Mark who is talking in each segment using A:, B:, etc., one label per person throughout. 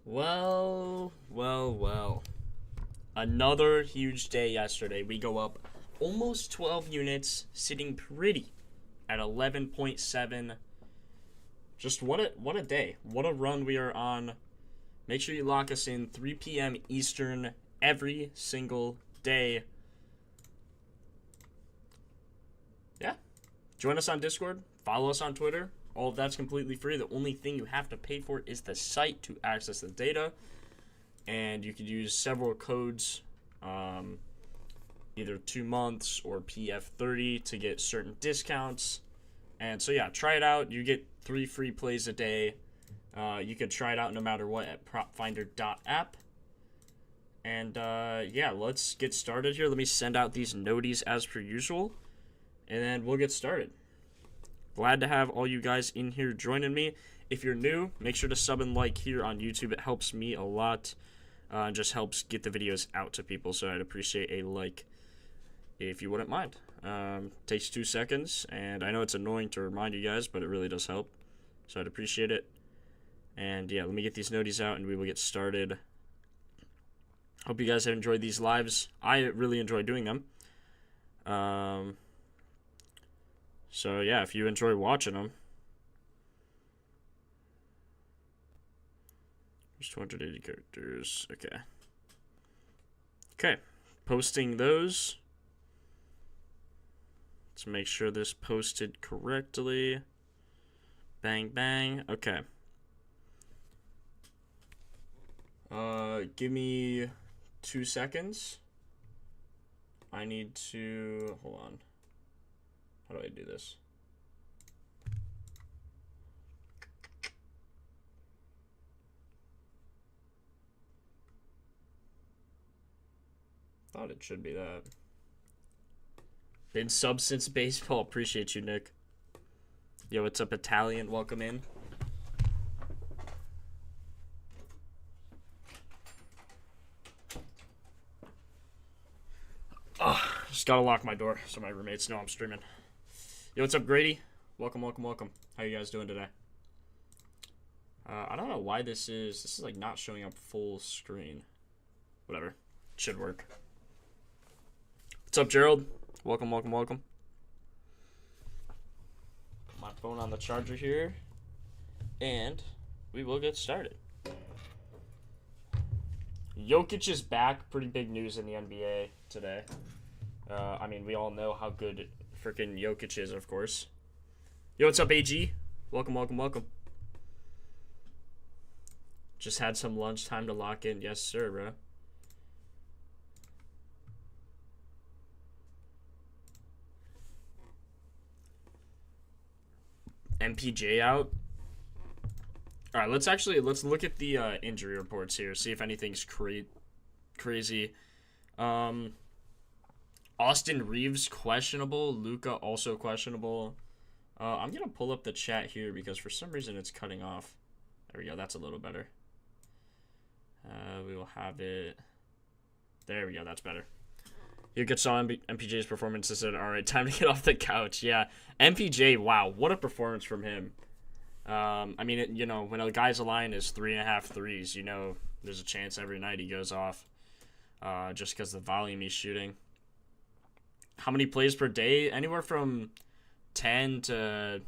A: Well. Another huge day yesterday. We go up almost 12 units, sitting pretty at 11.7. Just what a day. What a run we are on. Make sure you lock us in 3 p.m. Eastern every single day. Yeah. Join us on Discord. Follow us on Twitter. All of that's completely free. The only thing you have to pay for is the site to access the data. And you can use several codes, either 2 months or PF30 to get certain discounts. And so, yeah, try it out. You get 3 free plays a day. You can try it out no matter what at propfinder.app. And, yeah, let's get started here. Let me send out these noties as per usual, and then we'll get started. Glad to have all you guys in here joining me. If you're new, make sure to sub and like here on YouTube. It helps me a lot. Just helps get the videos out to people, so I'd appreciate a like if you wouldn't mind. Takes 2 seconds, and I know it's annoying to remind you guys, but it really does help, so I'd appreciate it. And yeah, let me get these noties out, and we will get started. Hope you guys have enjoyed these lives. I really enjoy doing them. So yeah, if you enjoy watching them, there's 280 characters. Okay, posting those. Let's make sure this posted correctly. Bang bang. Okay. Give me 2 seconds. I need to hold on. How do I do this? Thought it should be that. Been substance baseball. Appreciate you, Nick. Yo, what's up, Italian? Welcome in. Just gotta lock my door so my roommates know I'm streaming. Yo, what's up, Grady? Welcome. How you guys doing today? I don't know why this is like not showing up full screen. Whatever. It should work. What's up, Gerald? Welcome. Put my phone on the charger here, and we will get started. Jokic is back. Pretty big news in the NBA today. I mean, we all know how good freaking Jokic is, of course. Yo, what's up, AG? Welcome. Just had some lunchtime to lock in. Yes, sir, bro. MPJ out. All right, let's look at the injury reports here. See if anything's crazy. Austin Reeves questionable. Luka also questionable. I'm gonna pull up the chat here because for some reason it's cutting off. There we go. That's a little better. We will have it. There we go. That's better. Jokic saw MPJ's performance and said, all right, time to get off the couch. Yeah, MPJ, wow, what a performance from him. I mean, when a guy's line is 3.5 threes, there's a chance every night he goes off just because the volume he's shooting. How many plays per day? Anywhere from 10 to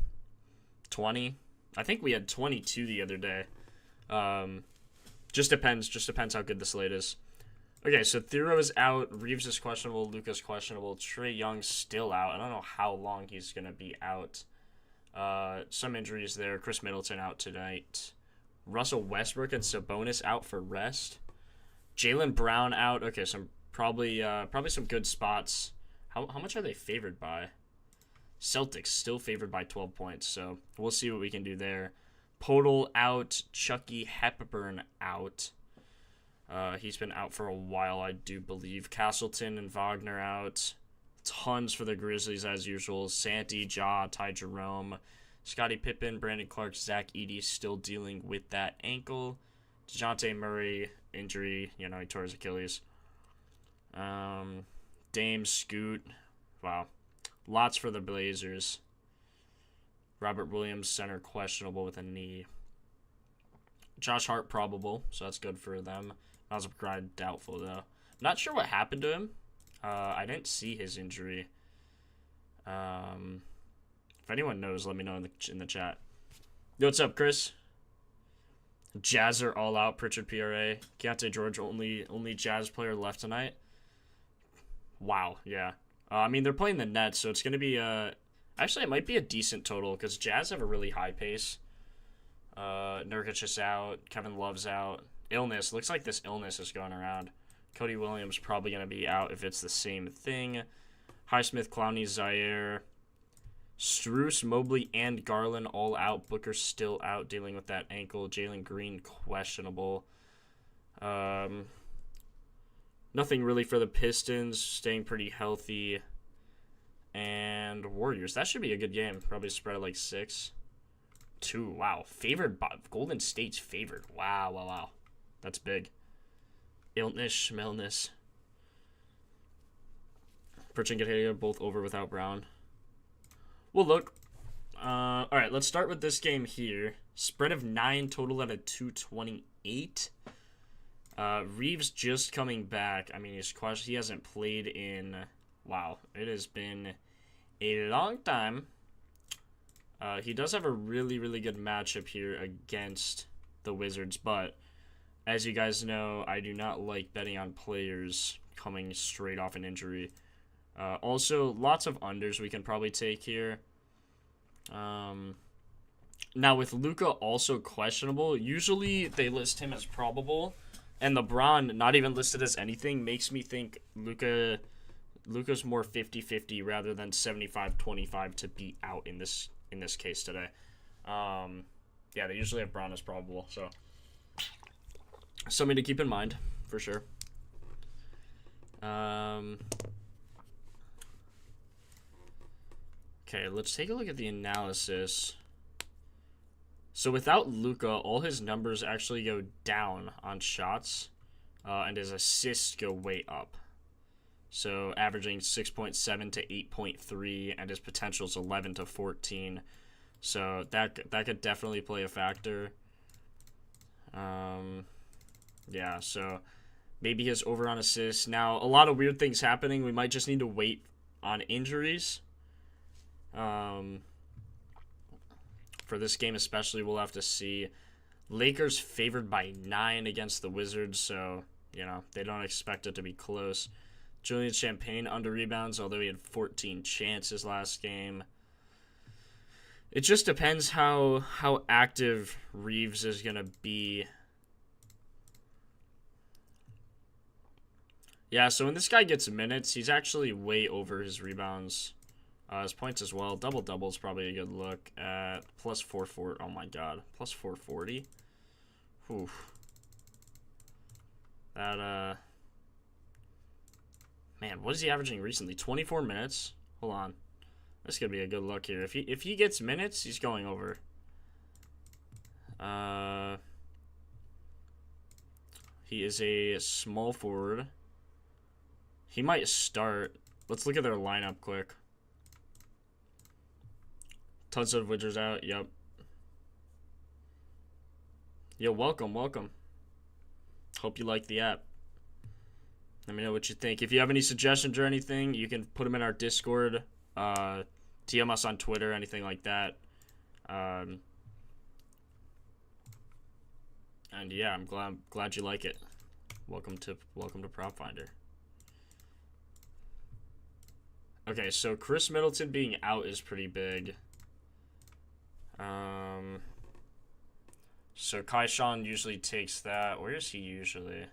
A: 20. I think we had 22 the other day. Just depends how good the slate is. Okay, so Thero is out. Reeves is questionable. Luka's questionable. Trae Young's still out. I don't know how long he's going to be out. Some injuries there. Chris Middleton out tonight. Russell Westbrook and Sabonis out for rest. Jaylen Brown out. Okay, some probably some good spots. How much are they favored by? Celtics still favored by 12 points, so we'll see what we can do there. Podol out. Chucky Hepburn out. He's been out for a while, I do believe. Castleton and Wagner out. Tons for the Grizzlies as usual. Santi, Ja, Ty Jerome, Scottie Pippen, Brandon Clark, Zach Edey still dealing with that ankle. DeJounte Murray injury, he tore his Achilles. Dame, Scoot, wow, lots for the Blazers. Robert Williams, center, questionable with a knee. Josh Hart probable, so that's good for them. Miles McBride doubtful though. Not sure what happened to him. I didn't see his injury. If anyone knows, let me know in the chat. Yo, what's up, Chris? Jazz are all out. Pritchard PRA. Keontae George only Jazz player left tonight. Wow, yeah. I mean, they're playing the Nets, so it's gonna be actually it might be a decent total because Jazz have a really high pace. Nurkic is out. Kevin Love's out. Illness. Looks like this illness is going around. Cody Williams probably going to be out if it's the same thing. Highsmith, Clowney, Zaire. Strus, Mobley, and Garland all out. Booker still out dealing with that ankle. Jalen Green questionable. Nothing really for the Pistons. Staying pretty healthy. And Warriors. That should be a good game. Probably spread at like 6. 2. Wow. Favored by Golden State's favored. Wow. That's big. Illness, Schmelness. Pritchard and Gahea both over without Brown. Well, look. Alright, let's start with this game here. Spread of 9, total at a 228. Reeves just coming back. I mean, he hasn't played in... Wow, it has been a long time. He does have a really, really good matchup here against the Wizards, but as you guys know, I do not like betting on players coming straight off an injury. Also, lots of unders we can probably take here. Now, with Luka also questionable, usually they list him as probable, and LeBron not even listed as anything makes me think Luka's more 50-50 rather than 75-25 to be out in this case today. Yeah, they usually have Brown as probable, so something to keep in mind for sure. Okay, let's take a look at the analysis. So without Luka, all his numbers actually go down on shots, and his assists go way up. So averaging 6.7 to 8.3, and his potential is 11 to 14. So that could definitely play a factor. Yeah, so maybe his over on assists. Now, a lot of weird things happening. We might just need to wait on injuries. For this game especially, we'll have to see. Lakers favored by 9 against the Wizards, so, you know, they don't expect it to be close. Julian Champagne under rebounds, although he had 14 chances last game. It just depends how active Reeves is going to be. Yeah, so when this guy gets minutes, he's actually way over his rebounds. His points as well. Double-double is probably a good look at plus 440. Oh, my God. Plus 440? Oof. That, man, what is he averaging recently? 24 minutes? Hold on. This could be a good look here. If he gets minutes, he's going over. He is a small forward. He might start. Let's look at their lineup quick. Tons of Wizards out. Yep. Yo, welcome. Hope you like the app. Let me know what you think. If you have any suggestions or anything, you can put them in our Discord. DM us on Twitter, anything like that. And yeah, I'm glad you like it. Welcome to Propfinder. Okay, so Chris Middleton being out is pretty big. So Kaishan usually takes that. Where is he usually?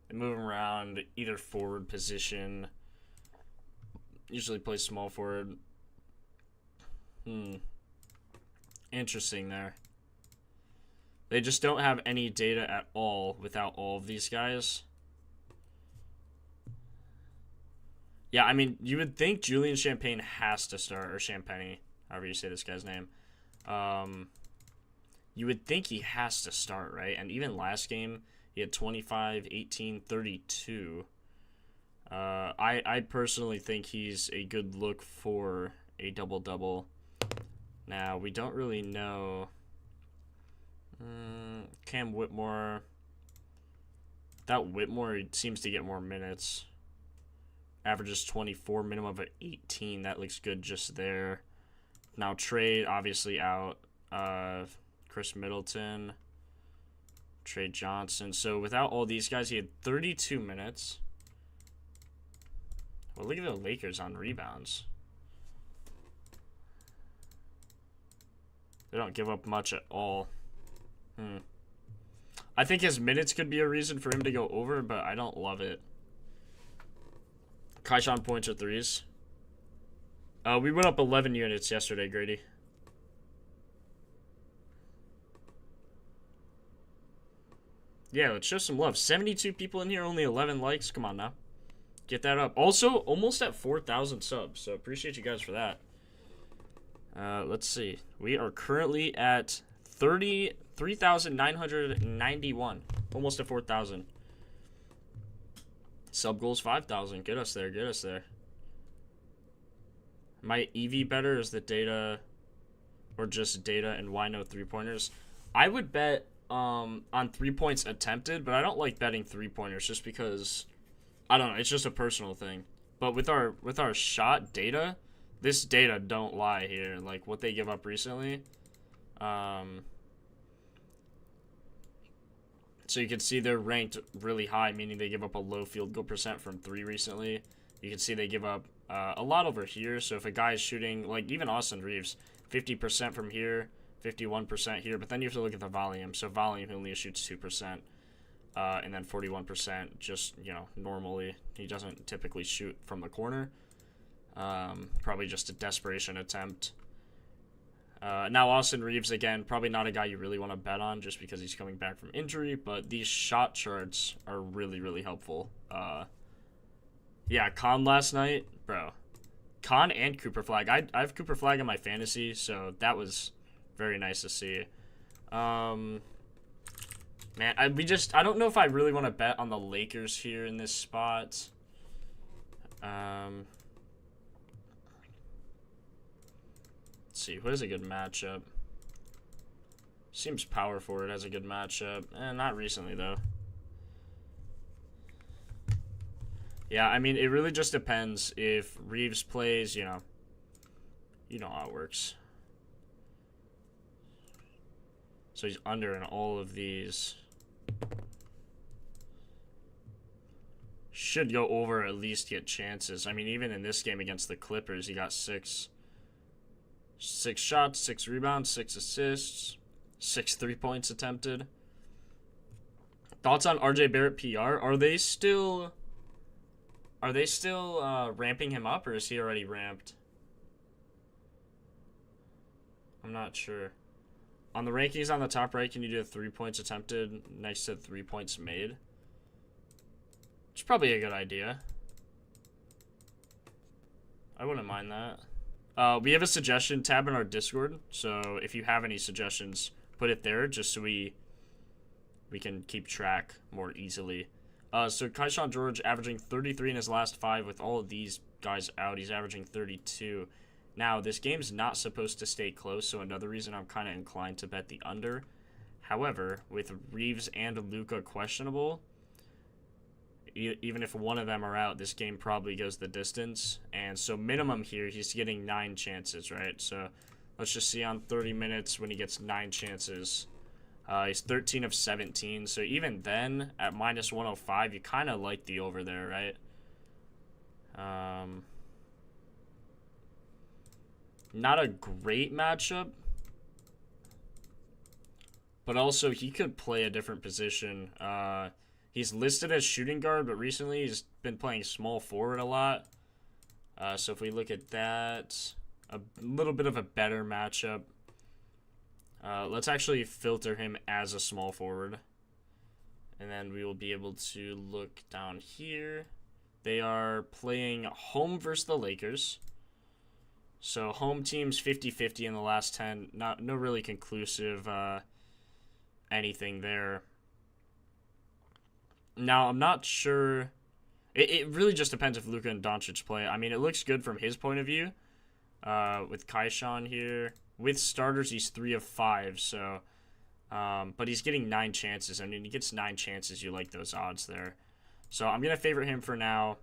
A: They move him around either forward position. Usually plays small forward. Interesting there. They just don't have any data at all without all of these guys. Yeah, I mean, you would think Julian Champagne has to start, or Champagne, however you say this guy's name. You would think he has to start, right? And even last game, he had 25, 18, 32. I personally think he's a good look for a double-double. Now, we don't really know Cam Whitmore. That Whitmore seems to get more minutes. Averages 24, minimum of 18. That looks good just there. Now Trey, obviously out. Chris Middleton. Trey Johnson. So without all these guys, he had 32 minutes. Well, look at the Lakers on rebounds. They don't give up much at all. I think his minutes could be a reason for him to go over, but I don't love it. Kaishan points or threes. We went up 11 units yesterday, Grady. Yeah, let's show some love. 72 people in here, only 11 likes. Come on now. Get that up. Also, almost at 4,000 subs, so appreciate you guys for that. Let's see. We are currently at 3,991. Almost at 4,000. Sub goals 5,000. Get us there. Get us there. My EV better? Is the data or just data and why no three-pointers? I would bet on 3 points attempted, but I don't like betting three-pointers just because, I don't know, it's just a personal thing. But with our shot data, this data don't lie here. Like what they give up recently. So you can see they're ranked really high, meaning they give up a low field goal percent from 3 recently. You can see they give up a lot over here. So if a guy is shooting, like even Austin Reeves, 50% from here, 51% here, but then you have to look at the volume. So volume, he only shoots 2%, and then 41% just, you know, normally. He doesn't typically shoot from the corner. Probably just a desperation attempt. Now Austin Reeves, again, probably not a guy you really want to bet on just because he's coming back from injury, but these shot charts are really, really helpful. Yeah, Con last night, bro. Con and Cooper Flag. I have Cooper Flag in my fantasy, so that was very nice to see. Man, I don't know if I really want to bet on the Lakers here in this spot. Let's see, what is a good matchup? Seems power forward has a good matchup. Not recently, though. Yeah, I mean, it really just depends if Reeves plays, you know how it works. So he's under in all of these. Should go over, at least get chances. I mean, even in this game against the Clippers, he got 6 shots, 6 rebounds, 6 assists, 6 3-points attempted. Thoughts on RJ Barrett PR? Are they still ramping him up, or is he already ramped? I'm not sure. On the rankings on the top right, can you do 3 points attempted next to 3 points made? It's probably a good idea. I wouldn't mind that. We have a suggestion tab in our Discord, so if you have any suggestions, put it there just so we can keep track more easily. So Kaishan George averaging 33 in his last 5 with all of these guys out. He's averaging 32. Now, this game's not supposed to stay close, so another reason I'm kind of inclined to bet the under. However, with Reeves and Luka questionable, even if one of them are out, this game probably goes the distance. And so minimum here, he's getting 9 chances, right? So let's just see on 30 minutes when he gets 9 chances. He's 13 of 17. So even then, at minus 105, you kind of like the over there, right? Not a great matchup. But also, he could play a different position. He's listed as shooting guard, but recently he's been playing small forward a lot. So if we look at that, a little bit of a better matchup. Let's actually filter him as a small forward. And then we will be able to look down here. They are playing home versus the Lakers. So home team's 50-50 in the last 10. No really conclusive anything there. Now, I'm not sure. It really just depends if Luka and Doncic play. I mean, it looks good from his point of view. With Kaishan here. With starters, he's 3 of 5. So But he's getting 9 chances. I mean, he gets 9 chances. You like those odds there. So I'm going to favorite him for now.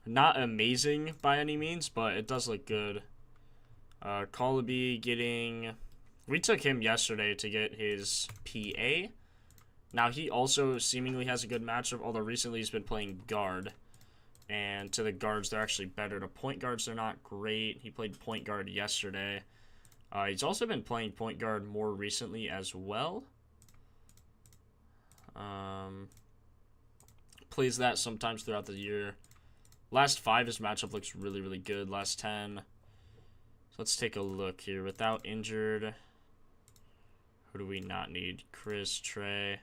A: Not amazing by any means, but it does look good. Colaby getting... We took him yesterday to get his PA. Now, he also seemingly has a good matchup, although recently he's been playing guard. And to the guards, they're actually better. To point guards, they're not great. He played point guard yesterday. He's also been playing point guard more recently as well. Plays that sometimes throughout the year. Last 5, his matchup looks really, really good. Last 10. So let's take a look here. Without injured, who do we not need? Chris, Trey.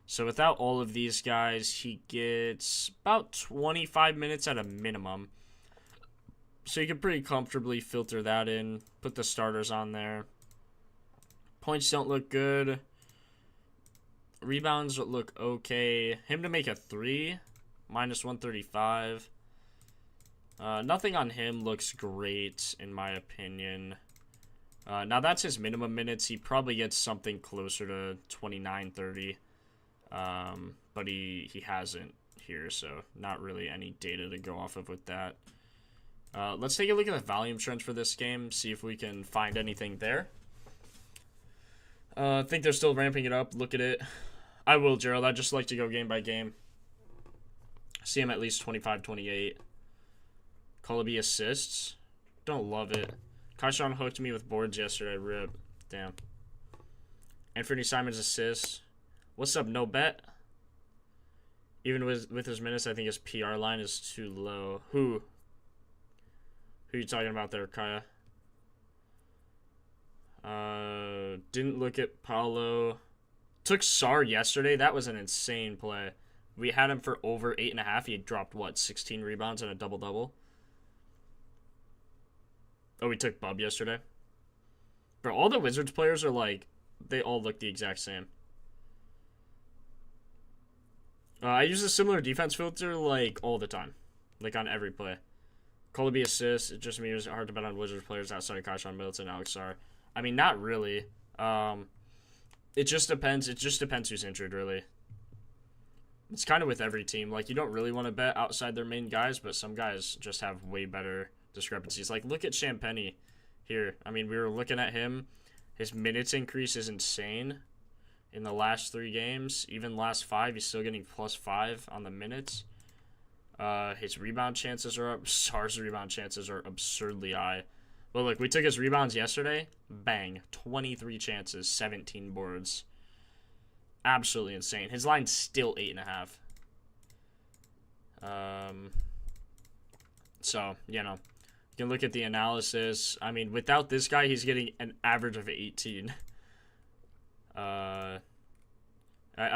A: So without all of these guys, he gets about 25 minutes at a minimum. So you can pretty comfortably filter that in. Put the starters on there. Points don't look good. Rebounds look okay. Him to make a 3, minus 135. Nothing on him looks great, in my opinion. Now, that's his minimum minutes. He probably gets something closer to 29, 30. But he hasn't here, so not really any data to go off of with that. Let's take a look at the volume trends for this game, see if we can find anything there. I think they're still ramping it up. Look at it. I will, Gerald. I just like to go game by game. See him at least 25, 28. Colaby assists. Don't love it. Kaishan hooked me with boards yesterday. Rip. Damn. Anthony Simons assists. What's up, no bet? Even with his minutes, I think his PR line is too low. Who are you talking about there, Kaya? Didn't look at Paulo. Took Sar yesterday. That was an insane play. We had him for over 8.5. He had dropped, what, 16 rebounds and a double-double? Oh, we took Bub yesterday. Bro, all the Wizards players are like, they all look the exact same. I use a similar defense filter, like, all the time. Like, on every play. Colaby assists. It just means hard to bet on Wizards players outside of Kaishan Middleton and Alex Sar. I mean, not really. It just depends. It just depends who's injured, really. It's kind of with every team. Like, you don't really want to bet outside their main guys, but some guys just have way better discrepancies. Like, look at Champagny here. I mean, we were looking at him. His minutes increase is insane in the last 3 games. Even last 5, he's still getting +5 on the minutes. His rebound chances are up. Sar's rebound chances are absurdly high. But look, we took his rebounds yesterday. Bang. 23 chances, 17 boards. Absolutely insane. His line's still 8.5. So, you know, you can look at the analysis. I mean, without this guy, he's getting an average of 18. I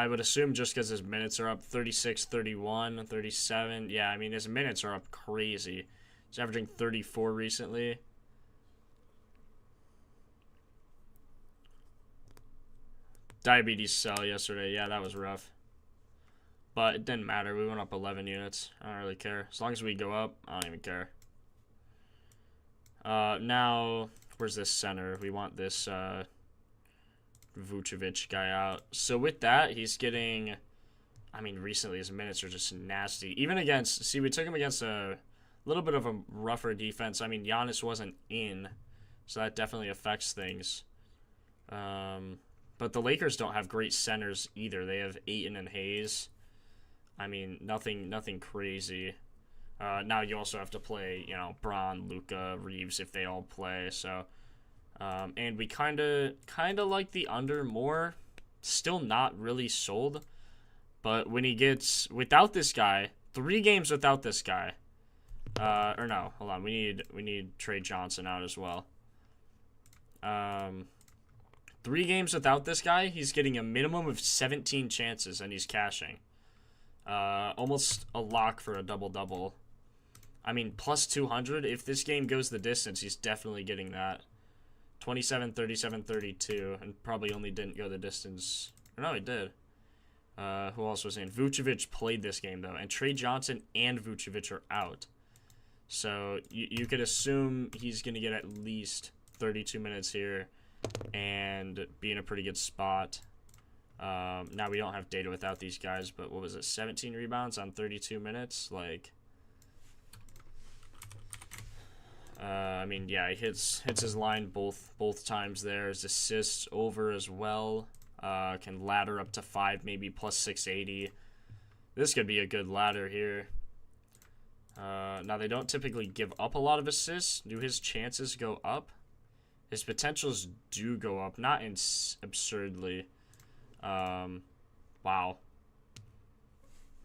A: would assume just because his minutes are up 36, 31, 37. Yeah, I mean, his minutes are up crazy. He's averaging 34 recently. Diabetes cell yesterday. Yeah, that was rough. But it didn't matter. We went up 11 units. I don't really care. As long as we go up, I don't even care. Now, where's this center? We want this Vucevic guy out. So with that, he's getting... I mean, recently his minutes are just nasty. Even against... See, we took him against a little bit of a rougher defense. I mean, Giannis wasn't in, so that definitely affects things. But the Lakers don't have great centers either. They have Ayton and Hayes. I mean, nothing crazy. Now you also have to play, you know, Bron, Luka, Reeves if they all play. So, and we kind of like the under more. Still not really sold. But when he gets without this guy, 3 games without this guy. Or no, hold on. We need Trey Johnson out as well. 3 games without this guy, he's getting a minimum of 17 chances, and he's cashing. Almost a lock for a double-double. I mean, plus 200. If this game goes the distance, he's definitely getting that. 27, 37, 32, and probably only didn't go the distance. Or no, he did. Who else was in? Vucevic played this game, though, and Trey Johnson and Vucevic are out. So you could assume he's going to get at least 32 minutes here. and be in a pretty good spot. Now we don't have data without these guys, but what was it? 17 rebounds on 32 minutes. Like, I mean, yeah, he hits his line both times there. His assists over as well. Can ladder up to 5, maybe plus 680. This could be a good ladder here. Now, they don't typically give up a lot of assists. Do his chances go up? His potentials do go up. Not absurdly. Wow.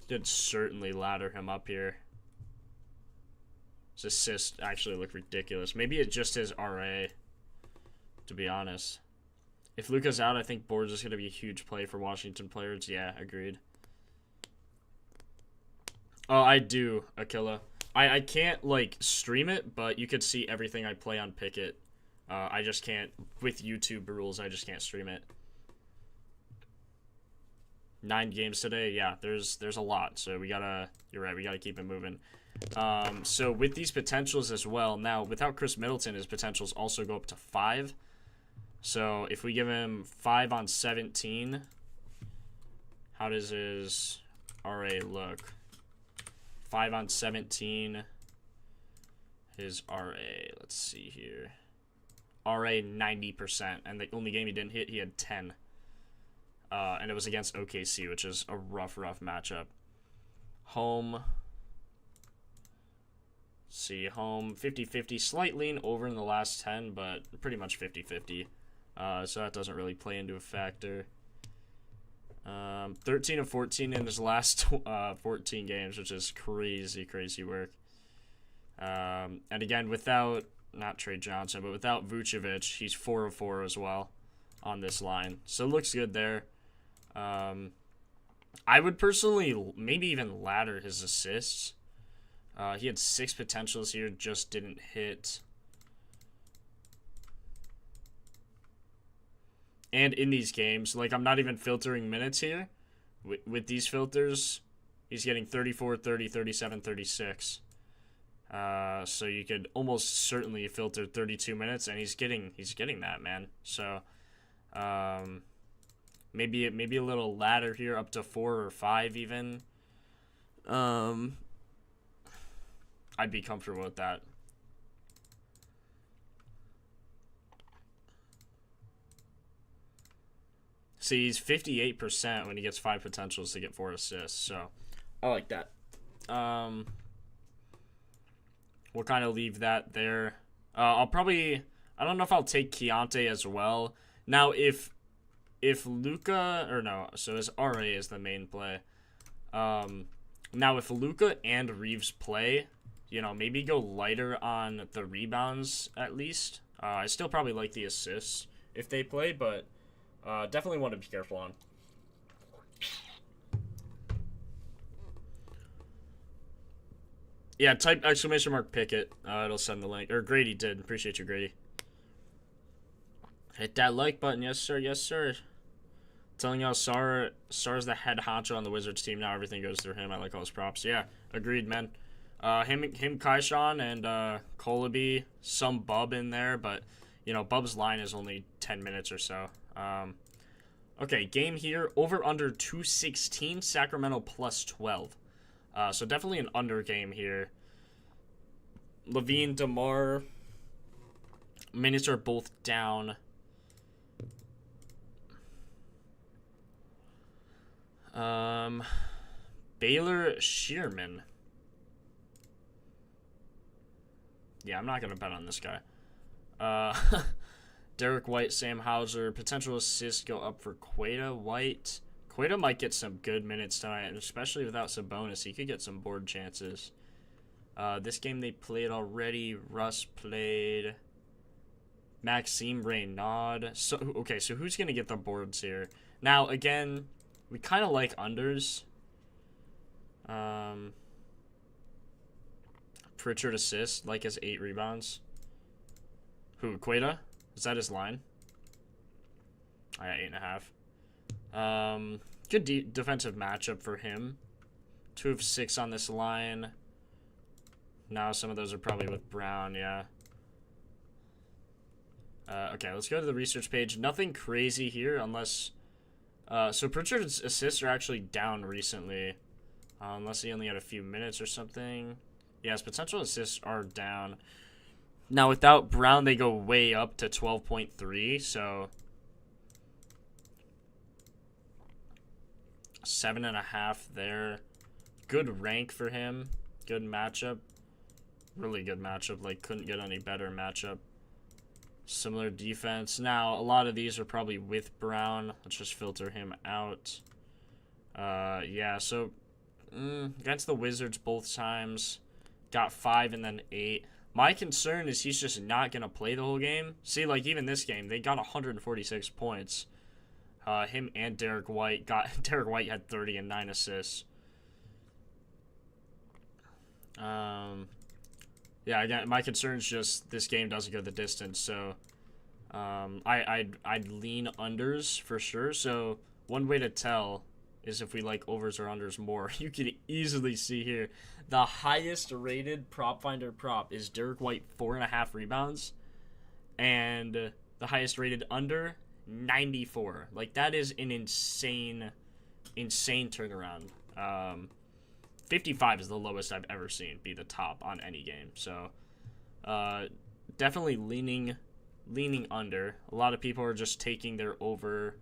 A: Did certainly ladder him up here. His assists actually look ridiculous. Maybe it's just his RA, to be honest. If Luka's out, I think boards is going to be a huge play for Washington players. Yeah, agreed. Oh, I do, Aquila. I can't, like, stream it, but you could see everything I play on Pickett. I just can't, with YouTube rules, I just can't stream it. 9 games today, yeah, there's a lot, so we gotta, you're right, we gotta keep it moving. So with these potentials as well, now, without Chris Middleton, his potentials also go up to 5. So if we give him 5 on 17, how does his RA look? 5 on 17, his RA, let's see here. RA 90%, and the only game he didn't hit, he had 10. And it was against OKC, which is a rough matchup. Home. See, home 50-50, slight lean over in the last 10, but pretty much 50-50. So that doesn't really play into a factor. 13 of 14 in his last 14 games, which is crazy work. And again, without, not Trey Johnson, but without Vucevic, he's 4 of 4 as well on this line. So it looks good there. I would personally maybe even ladder his assists. He had 6 potentials here, just didn't hit. And in these games, like, I'm not even filtering minutes here. With these filters, he's getting 34, 30, 37, 36. So you could almost certainly filter 32 minutes, and he's getting that, man. So maybe a little ladder here up to 4 or 5 even. I'd be comfortable with that. See, he's 58% when he gets 5 potentials to get 4 assists, so I like that. We'll kind of leave that there. I'll probably, I don't know if I'll take Keontae as well. Now, if Luka, or no, so his RA is the main play. Now, if Luka and Reeves play, you know, maybe go lighter on the rebounds at least. I still probably like the assists if they play, but definitely want to be careful on. Yeah, type !_ Pickett. It'll send the link. Or Grady did. Appreciate you, Grady. Hit that like button. Yes, sir. Yes, sir. Telling y'all Sar's the head honcho on the Wizards team. Now everything goes through him. I like all his props. Yeah, agreed, man. Him, Kaishan, and Kolaby. Some Bub in there, but, you know, Bub's line is only 10 minutes or so. Okay, game here. Over under 216. Sacramento plus 12. So definitely an under game here. Levine, DeMar, minutes are both down. Baylor, Shearman. Yeah, I'm not going to bet on this guy. Derek White, Sam Hauser. Potential assists go up for Queta. White. Queta might get some good minutes tonight, and especially without Sabonis. He could get some board chances. This game they played already. Russ played. Maxime Reynaud. So, okay, so who's going to get the boards here? Now, again, we kind of like unders. Pritchard assist, like his 8 rebounds. Who, Queta? Is that his line? I got 8.5. Good defensive matchup for him. 2 of 6 on this line. Now some of those are probably with Brown, yeah. Okay, let's go to the research page. Nothing crazy here unless... so Pritchard's assists are actually down recently. Unless he only had a few minutes or something. Yes, potential assists are down. Now, without Brown, they go way up to 12.3, so... 7.5 there. Good rank for him. Good matchup. Really good matchup. Like, couldn't get any better matchup. Similar defense. Now, a lot of these are probably with Brown. Let's just filter him out. Yeah, so... against the Wizards both times. Got 5 and then 8. My concern is he's just not going to play the whole game. See, like, even this game, they got 146 points. Him and Derek White got... Derek White had 30 and 9 assists. Yeah, again, my concern is just this game doesn't go the distance, so... I'd lean unders for sure. So, one way to tell is if we like overs or unders more. You can easily see here, the highest rated Propfinder prop is Derek White 4.5 rebounds, and the highest rated under 94. Like, that is an insane turnaround. 55 is the lowest I've ever seen be the top on any game. So definitely leaning under. A lot of people are just taking their over.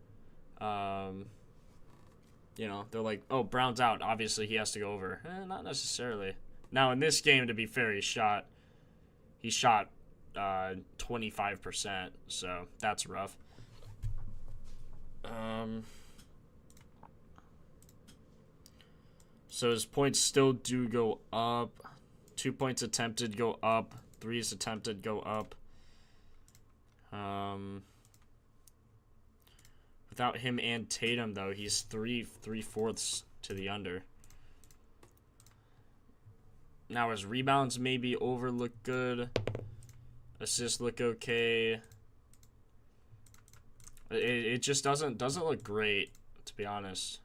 A: You know, they're like, oh, Brown's out, obviously he has to go over. Not necessarily. Now, in this game, to be fair, he shot 25%, so that's rough. So his points still do go up. 2 points attempted go up. 3s attempted go up. Without him and Tatum, though, he's 3/4 to the under. Now his rebounds maybe over look good. Assists look okay. It just doesn't look great, to be honest.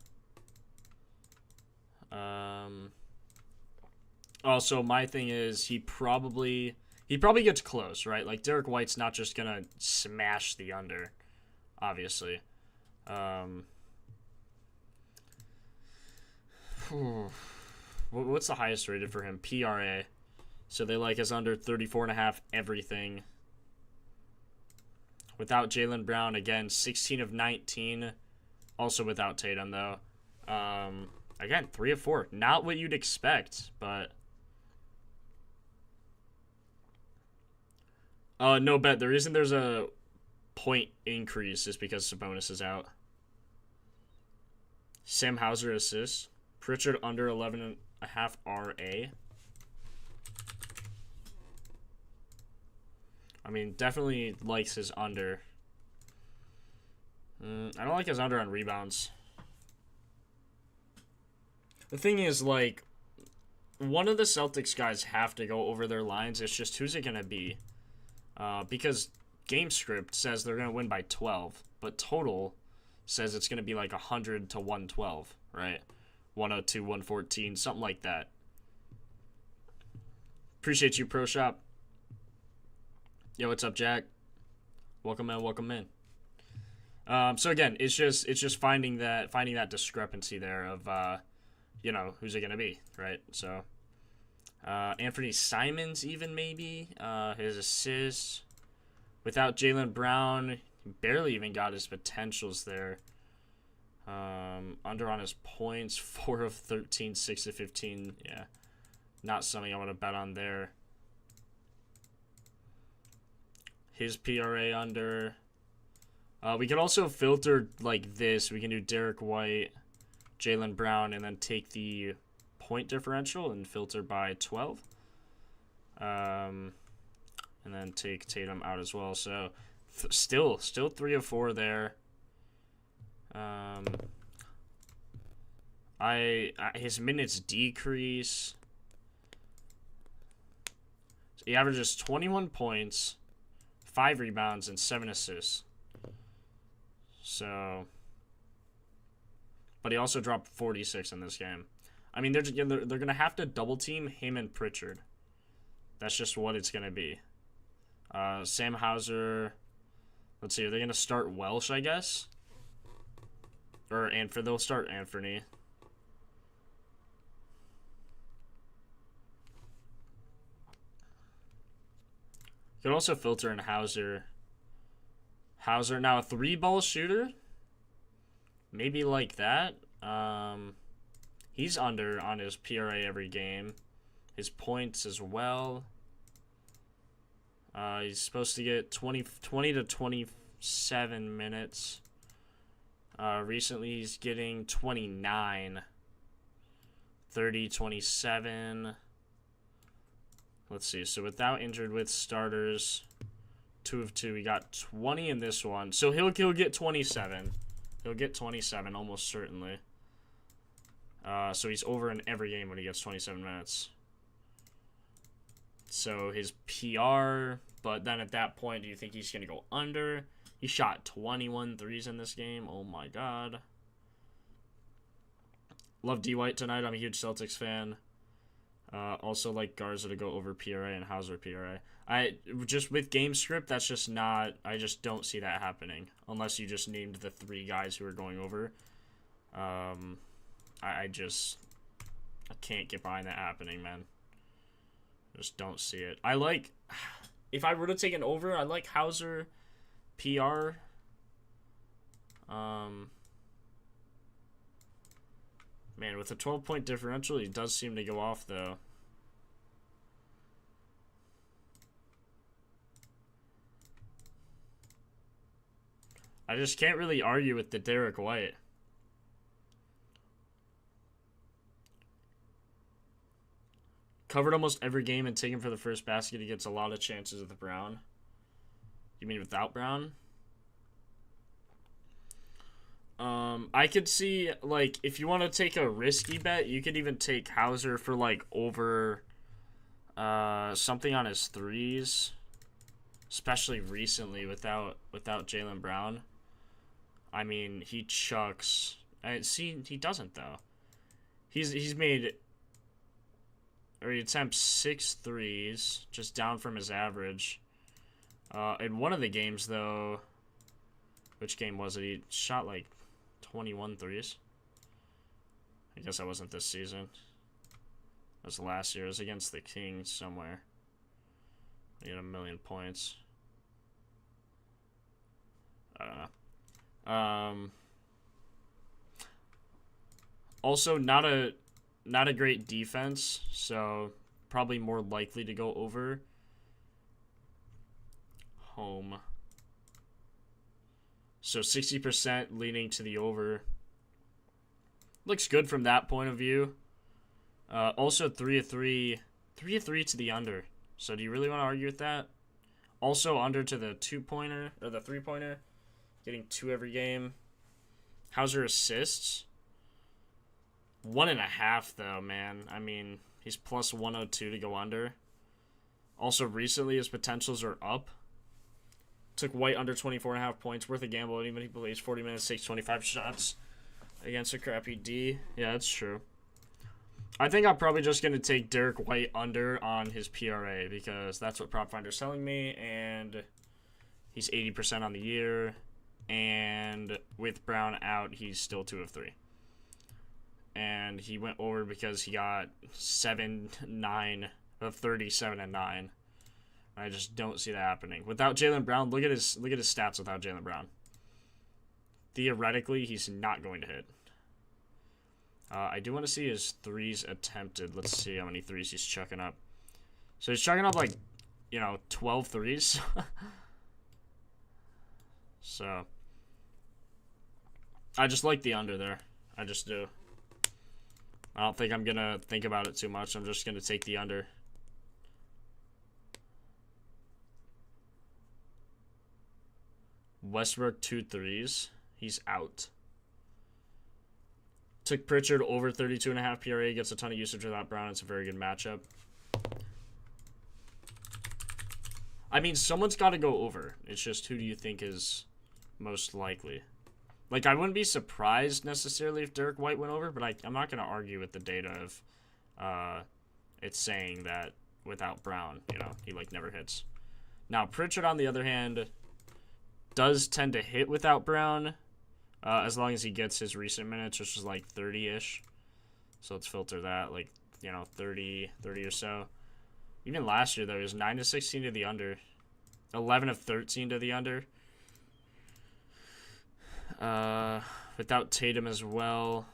A: Also, my thing is he probably gets close, right? Like, Derek White's not just gonna smash the under, obviously. What's the highest rated for him? PRA. So they like his under 34.5 everything. Without Jaylen Brown, again, 16 of 19. Also without Tatum, though. Again, 3 of 4. Not what you'd expect, but... no bet. The reason there's a point increase is because Sabonis is out. Sam Hauser assists. Pritchard under 11.5 RA. I mean, definitely likes his under. I don't like his under on rebounds. The thing is, like, one of the Celtics guys have to go over their lines. It's just, who's it going to be? Because game script says they're going to win by 12, but total says it's going to be like 100 to 112, right? 102, 114, something like that. Appreciate you, Pro Shop. Yo, what's up, Jack? Welcome in, welcome in. So again, it's just finding that discrepancy there of you know, who's it gonna be, right? So Anthony Simons even maybe his assists without Jaylen Brown, he barely even got his potentials there. Under on his points, 4 of 13, 6 of 15. Yeah, not something I want to bet on there. His PRA under. We could also filter like this. We can do Derek White, Jaylen Brown, and then take the point differential and filter by 12. And then take Tatum out as well. So still 3 of 4 there. His minutes decrease. So he averages 21 points, 5 rebounds, and 7 assists. So, but he also dropped 46 in this game. I mean, they're gonna have to double team him and Pritchard. That's just what it's gonna be. Sam Hauser, Let's see. Are they going to start Welsh, I guess? Or they'll start Anthony. You could also filter in Hauser. Hauser, now a 3-ball shooter? Maybe like that. He's under on his PRA every game. His points as well. He's supposed to get 20 to 27 minutes. Recently he's getting 29. 30, 27. Let's see. So without injured, with starters, 2 of 2. He got 20 in this one. So he'll get 27. He'll get 27 almost certainly. So he's over in every game when he gets 27 minutes. So his PR, but then at that point, do you think he's going to go under? He shot 21 threes in this game. Oh my god. Love D. White tonight. I'm a huge Celtics fan. Also like Garza to go over PRA and Hauser PRA. Just with game script, that's just not, I just don't see that happening. Unless you just named the 3 guys who are going over. I can't get behind that happening, man. Just don't see it. If I were to take an over, I like Hauser PR. Man, with a 12-point differential, he does seem to go off, though. I just can't really argue with the Derek White. Covered almost every game and taken for the first basket. He gets a lot of chances with Brown. You mean without Brown? I could see, like, if you want to take a risky bet, you could even take Hauser for, like, over something on his threes. Especially recently without Jaylen Brown. I mean, he chucks. See, he doesn't, though. He's made, or he attempts 6 threes, just down from his average. In one of the games, though, which game was it? He shot, like, 21 threes. I guess that wasn't this season. That was last year. It was against the Kings somewhere. He had 1,000,000 points. I don't know. Also, not a great defense, so probably more likely to go over. Home. So 60% leaning to the over. Looks good from that point of view. Also 3 of 3. 3 of 3 to the under. So do you really want to argue with that? Also under to the 2-pointer, or the 3-pointer. Getting 2 every game. Hauser assists. 1.5 though, man. I mean, he's plus 102 to go under. Also recently his potentials are up. Took White under 24.5 points. Worth a gamble. Even if he plays 40 minutes, takes 25 shots against a crappy D. Yeah, that's true. I think I'm probably just going to take Derek White under on his PRA because that's what Propfinder's telling me, and he's 80% on the year, and with Brown out, he's still 2 of 3. And he went over because he got 7-9 of 37 and 9. I just don't see that happening. Without Jaylen Brown, look at his stats without Jaylen Brown. Theoretically, he's not going to hit. I do want to see his threes attempted. Let's see how many threes he's chucking up. So he's chucking up, like, 12 threes. So, I just like the under there. I just do. I don't think I'm going to think about it too much. I'm just going to take the under. Westbrook 2 threes. He's out. Took Pritchard over 32.5 PRA. Gets a ton of usage without Brown. It's a very good matchup. I mean, someone's got to go over. It's just who do you think is most likely? Like, I wouldn't be surprised necessarily if Derek White went over, but I'm not going to argue with the data of it's saying that without Brown, he, like, never hits. Now, Pritchard, on the other hand, does tend to hit without Brown, as long as he gets his recent minutes, which is like 30-ish. So let's filter that, like, 30 or so. Even last year, though, he was 9 of 16 to the under. 11 of 13 to the under. Without Tatum as well.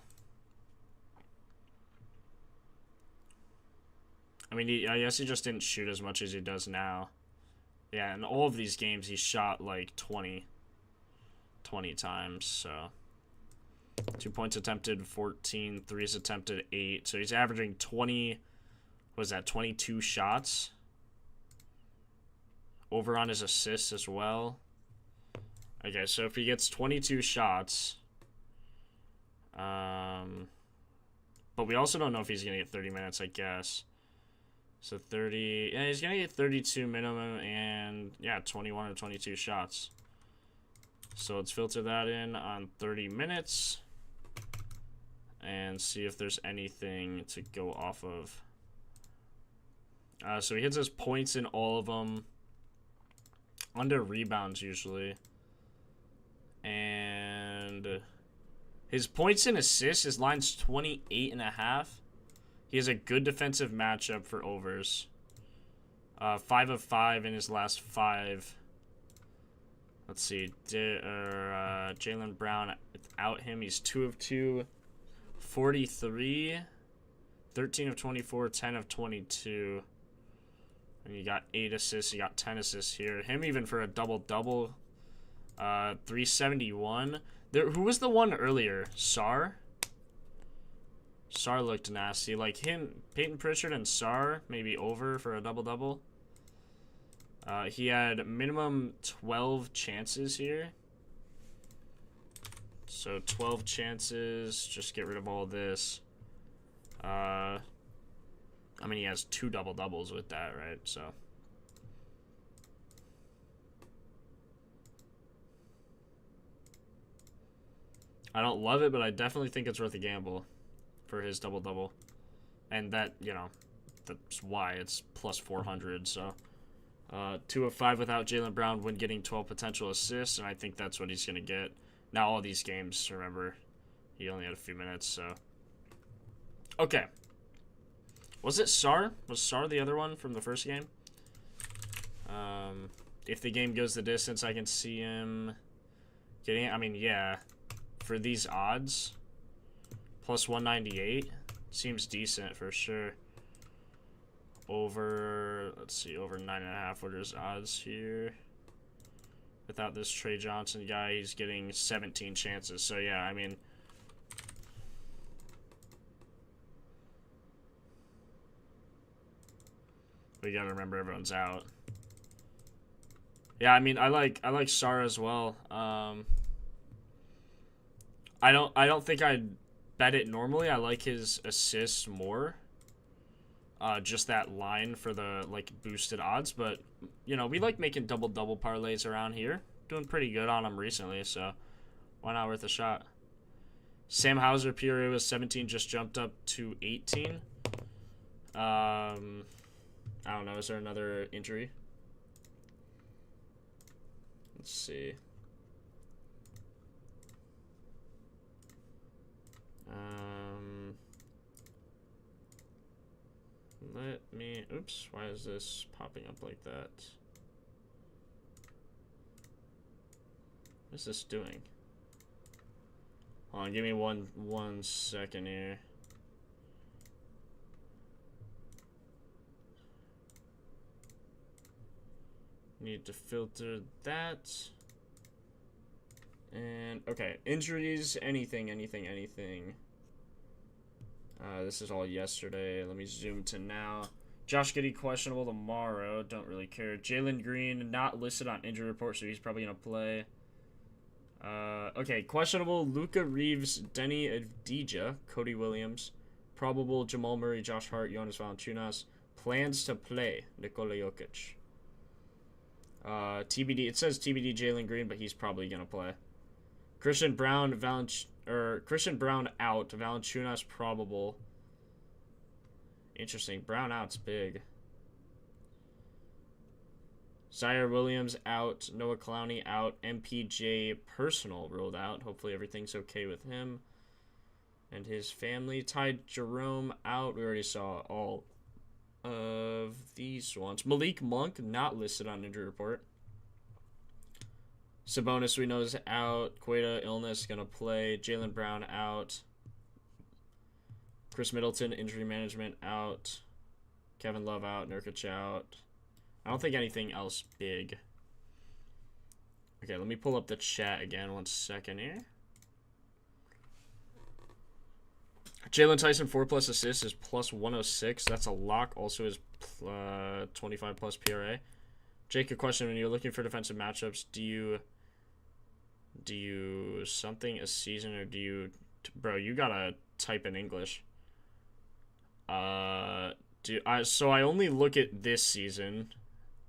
A: I mean, I guess he just didn't shoot as much as he does now. Yeah, in all of these games, he shot like 20 times, so. 2 points attempted, 14. Threes attempted, 8. So he's averaging 20, what was that, 22 shots? Over on his assists as well. Okay, so if he gets 22 shots, but we also don't know if he's going to get 30 minutes, I guess. So 30, yeah, he's going to get 32 minimum and, yeah, 21 or 22 shots. So let's filter that in on 30 minutes and see if there's anything to go off of. So he hits his points in all of them. Under rebounds usually. And his points and assists, his line's 28.5. He has a good defensive matchup for overs. 5 of 5 in his last 5. Let's see. Jaylen Brown, without him, he's 2 of 2. 43. 13 of 24. 10 of 22. And you got 8 assists. You got 10 assists here. Him even for a double-double. 371. Who was the one earlier? Sar? Sar looked nasty. Like him, Peyton Pritchard and Sar, maybe over for a double-double. He had minimum 12 chances here. So 12 chances. Just get rid of all this. I mean, he has 2 double-doubles with that, right? So. I don't love it, but I definitely think it's worth a gamble for his double-double. And that, that's why it's plus 400. So 2 of 5 without Jaylen Brown when getting 12 potential assists, and I think that's what he's going to get. Now, all these games, remember, he only had a few minutes, so. Okay. Was it Sar? Was Sar the other one from the first game? If the game goes the distance, I can see him getting it. I mean, yeah. For these odds, plus 198 seems decent for sure. Over, let's see, over 9.5. What are his odds here? Without this Trey Johnson guy, he's getting 17 chances. So yeah, I mean, we gotta remember everyone's out. Yeah, I mean, I like Sar as well. I don't think I'd bet it normally. I like his assists more. Just that line for the boosted odds, but we like making double parlays around here. Doing pretty good on them recently, so why not worth a shot? Sam Hauser PRA was 17, just jumped up to 18. I don't know. Is there another injury? Let's see. Let me, oops, why is this popping up like that? What is this doing? Hold on, give me one second here. Need to filter that. And, okay, injuries, anything. This is all yesterday. Let me zoom to now. Josh Giddey questionable tomorrow. Don't really care. Jalen Green not listed on injury report, so he's probably going to play. Okay, questionable. Luka Reeves, Denny Avdija, Cody Williams. Probable Jamal Murray, Josh Hart, Jonas Valanciunas. Plans to play Nikola Jokic. TBD. It says TBD Jalen Green, but he's probably going to play. Christian Brown out. Valanciunas probable. Interesting. Brown out's big. Zaire Williams out. Noah Clowney out. MPJ personal ruled out. Hopefully everything's okay with him and his family. Ty Jerome out. We already saw all of these ones. Malik Monk not listed on injury report. Sabonis we know is out. Queta illness gonna play. Jaylen Brown out. Chris Middleton injury management out. Kevin Love out. Nurkic out. I don't think anything else big. Okay, let me pull up the chat again. 1 second here. Jalen Tyson 4+ assists is plus 106. That's a lock. Also is 25+ PRA. Jake, a question: when you're looking for defensive matchups, do you something a season, or do you, bro? You gotta type in English. So I only look at this season,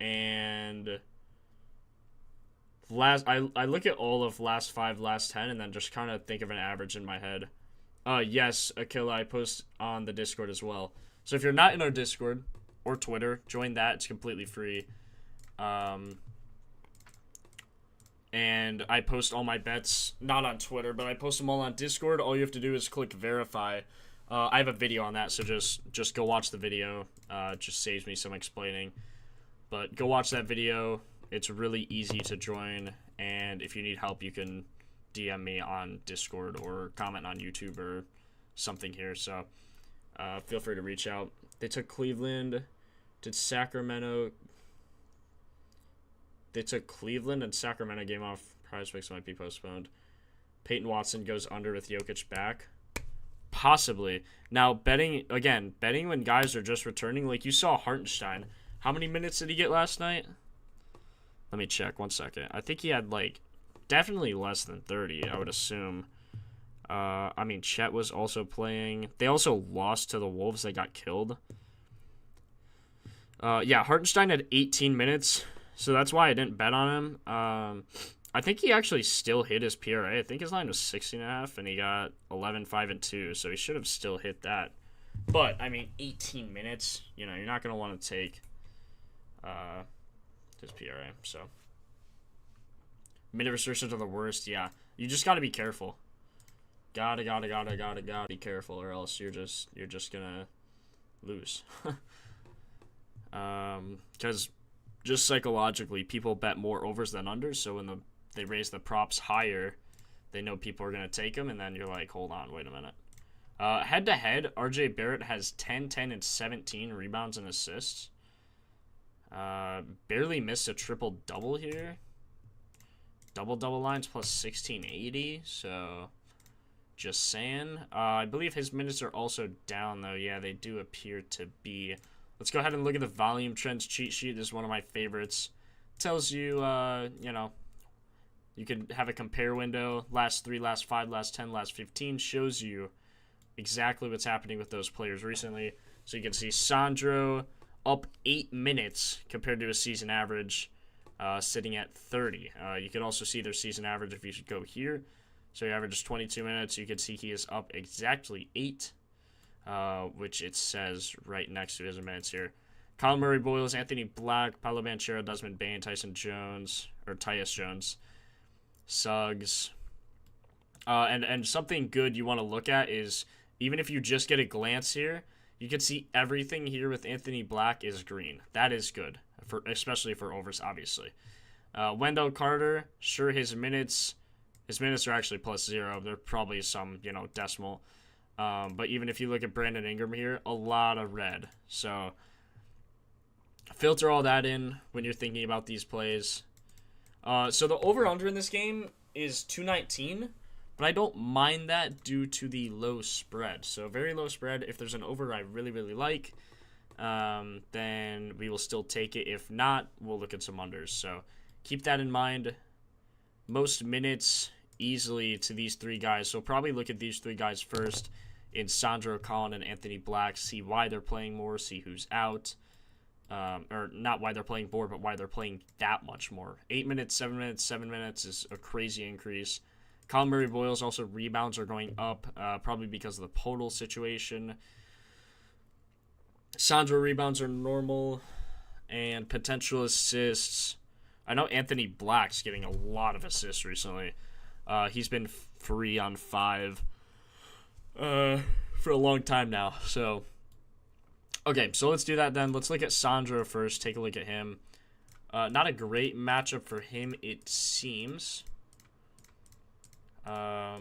A: and I look at all of last 5, last 10, and then just kind of think of an average in my head. Yes, Akila, I post on the Discord as well. So if you're not in our Discord or Twitter, join that. It's completely free. And I post all my bets, not on Twitter, but I post them all on Discord. All you have to do is click verify. I have a video on that, so just go watch the video. Just saves me some explaining. But go watch that video. It's really easy to join, and if you need help, you can DM me on Discord or comment on YouTube or something here. So feel free to reach out. They took Cleveland. Did Sacramento? They took Cleveland and Sacramento game off. Prize picks might be postponed. Peyton Watson goes under with Jokic back. Possibly. Now, betting when guys are just returning, like you saw Hartenstein. How many minutes did he get last night? Let me check. 1 second. I think he had, like, definitely less than 30, I would assume. I mean, Chet was also playing. They also lost to the Wolves. They got killed. Yeah, Hartenstein had 18 minutes, so that's why I didn't bet on him. I think he actually still hit his PRA. I think his line was 16.5, and he got 11, 5, and 2, so he should have still hit that. But, I mean, 18 minutes, you're not going to want to take his PRA, so. Minute restrictions are the worst, yeah. You just got to be careful. Gotta be careful, or else you're just going to lose. Because just psychologically, people bet more overs than unders, so when they raise the props higher, they know people are going to take them, and then you're like, hold on, wait a minute. Head-to-head, RJ Barrett has 10, 10, and 17 rebounds and assists. Barely missed a triple-double here. Double-double lines plus 1680, so just saying. I believe his minutes are also down, though. Yeah, they do appear to be. Let's go ahead and look at the volume trends cheat sheet. This is one of my favorites. Tells you, you can have a compare window. Last 3, last 5, last 10, last 15. Shows you exactly what's happening with those players recently. So you can see Sandro up 8 minutes compared to a season average, sitting at 30. You can also see their season average if you should go here. So he averages 22 minutes. You can see he is up exactly 8, which it says right next to his minutes here. Kyle Murray Boyles, Anthony Black, Paolo Banchero, Desmond Bane, Tyus Jones, Suggs. And something good you want to look at is, even if you just get a glance here, you can see everything here with Anthony Black is green. That is good, especially for overs, obviously. Wendell Carter, sure, his minutes are actually +0. They're probably some, decimal. But even if you look at Brandon Ingram here, a lot of red. So filter all that in when you're thinking about these plays. So the over-under in this game is 219, but I don't mind that due to the low spread. So very low spread. If there's an over I really, really like, then we will still take it. If not, we'll look at some unders. So keep that in mind. Most minutes easily to these 3 guys. So probably look at these 3 guys first in Sandro, Collin, and Anthony Black. See why they're playing more. See who's out. Or not why they're playing more, but why they're playing that much more. 8 minutes, 7 minutes, 7 minutes is a crazy increase. Kyle Murray Boyles also rebounds are going up, probably because of the Podol situation. Sandro rebounds are normal. And potential assists. I know Anthony Black's getting a lot of assists recently. He's been 3 on 5 for a long time now. So, okay, so let's do that then. Let's look at Sandro first. Take a look at him. Not a great matchup for him, it seems. All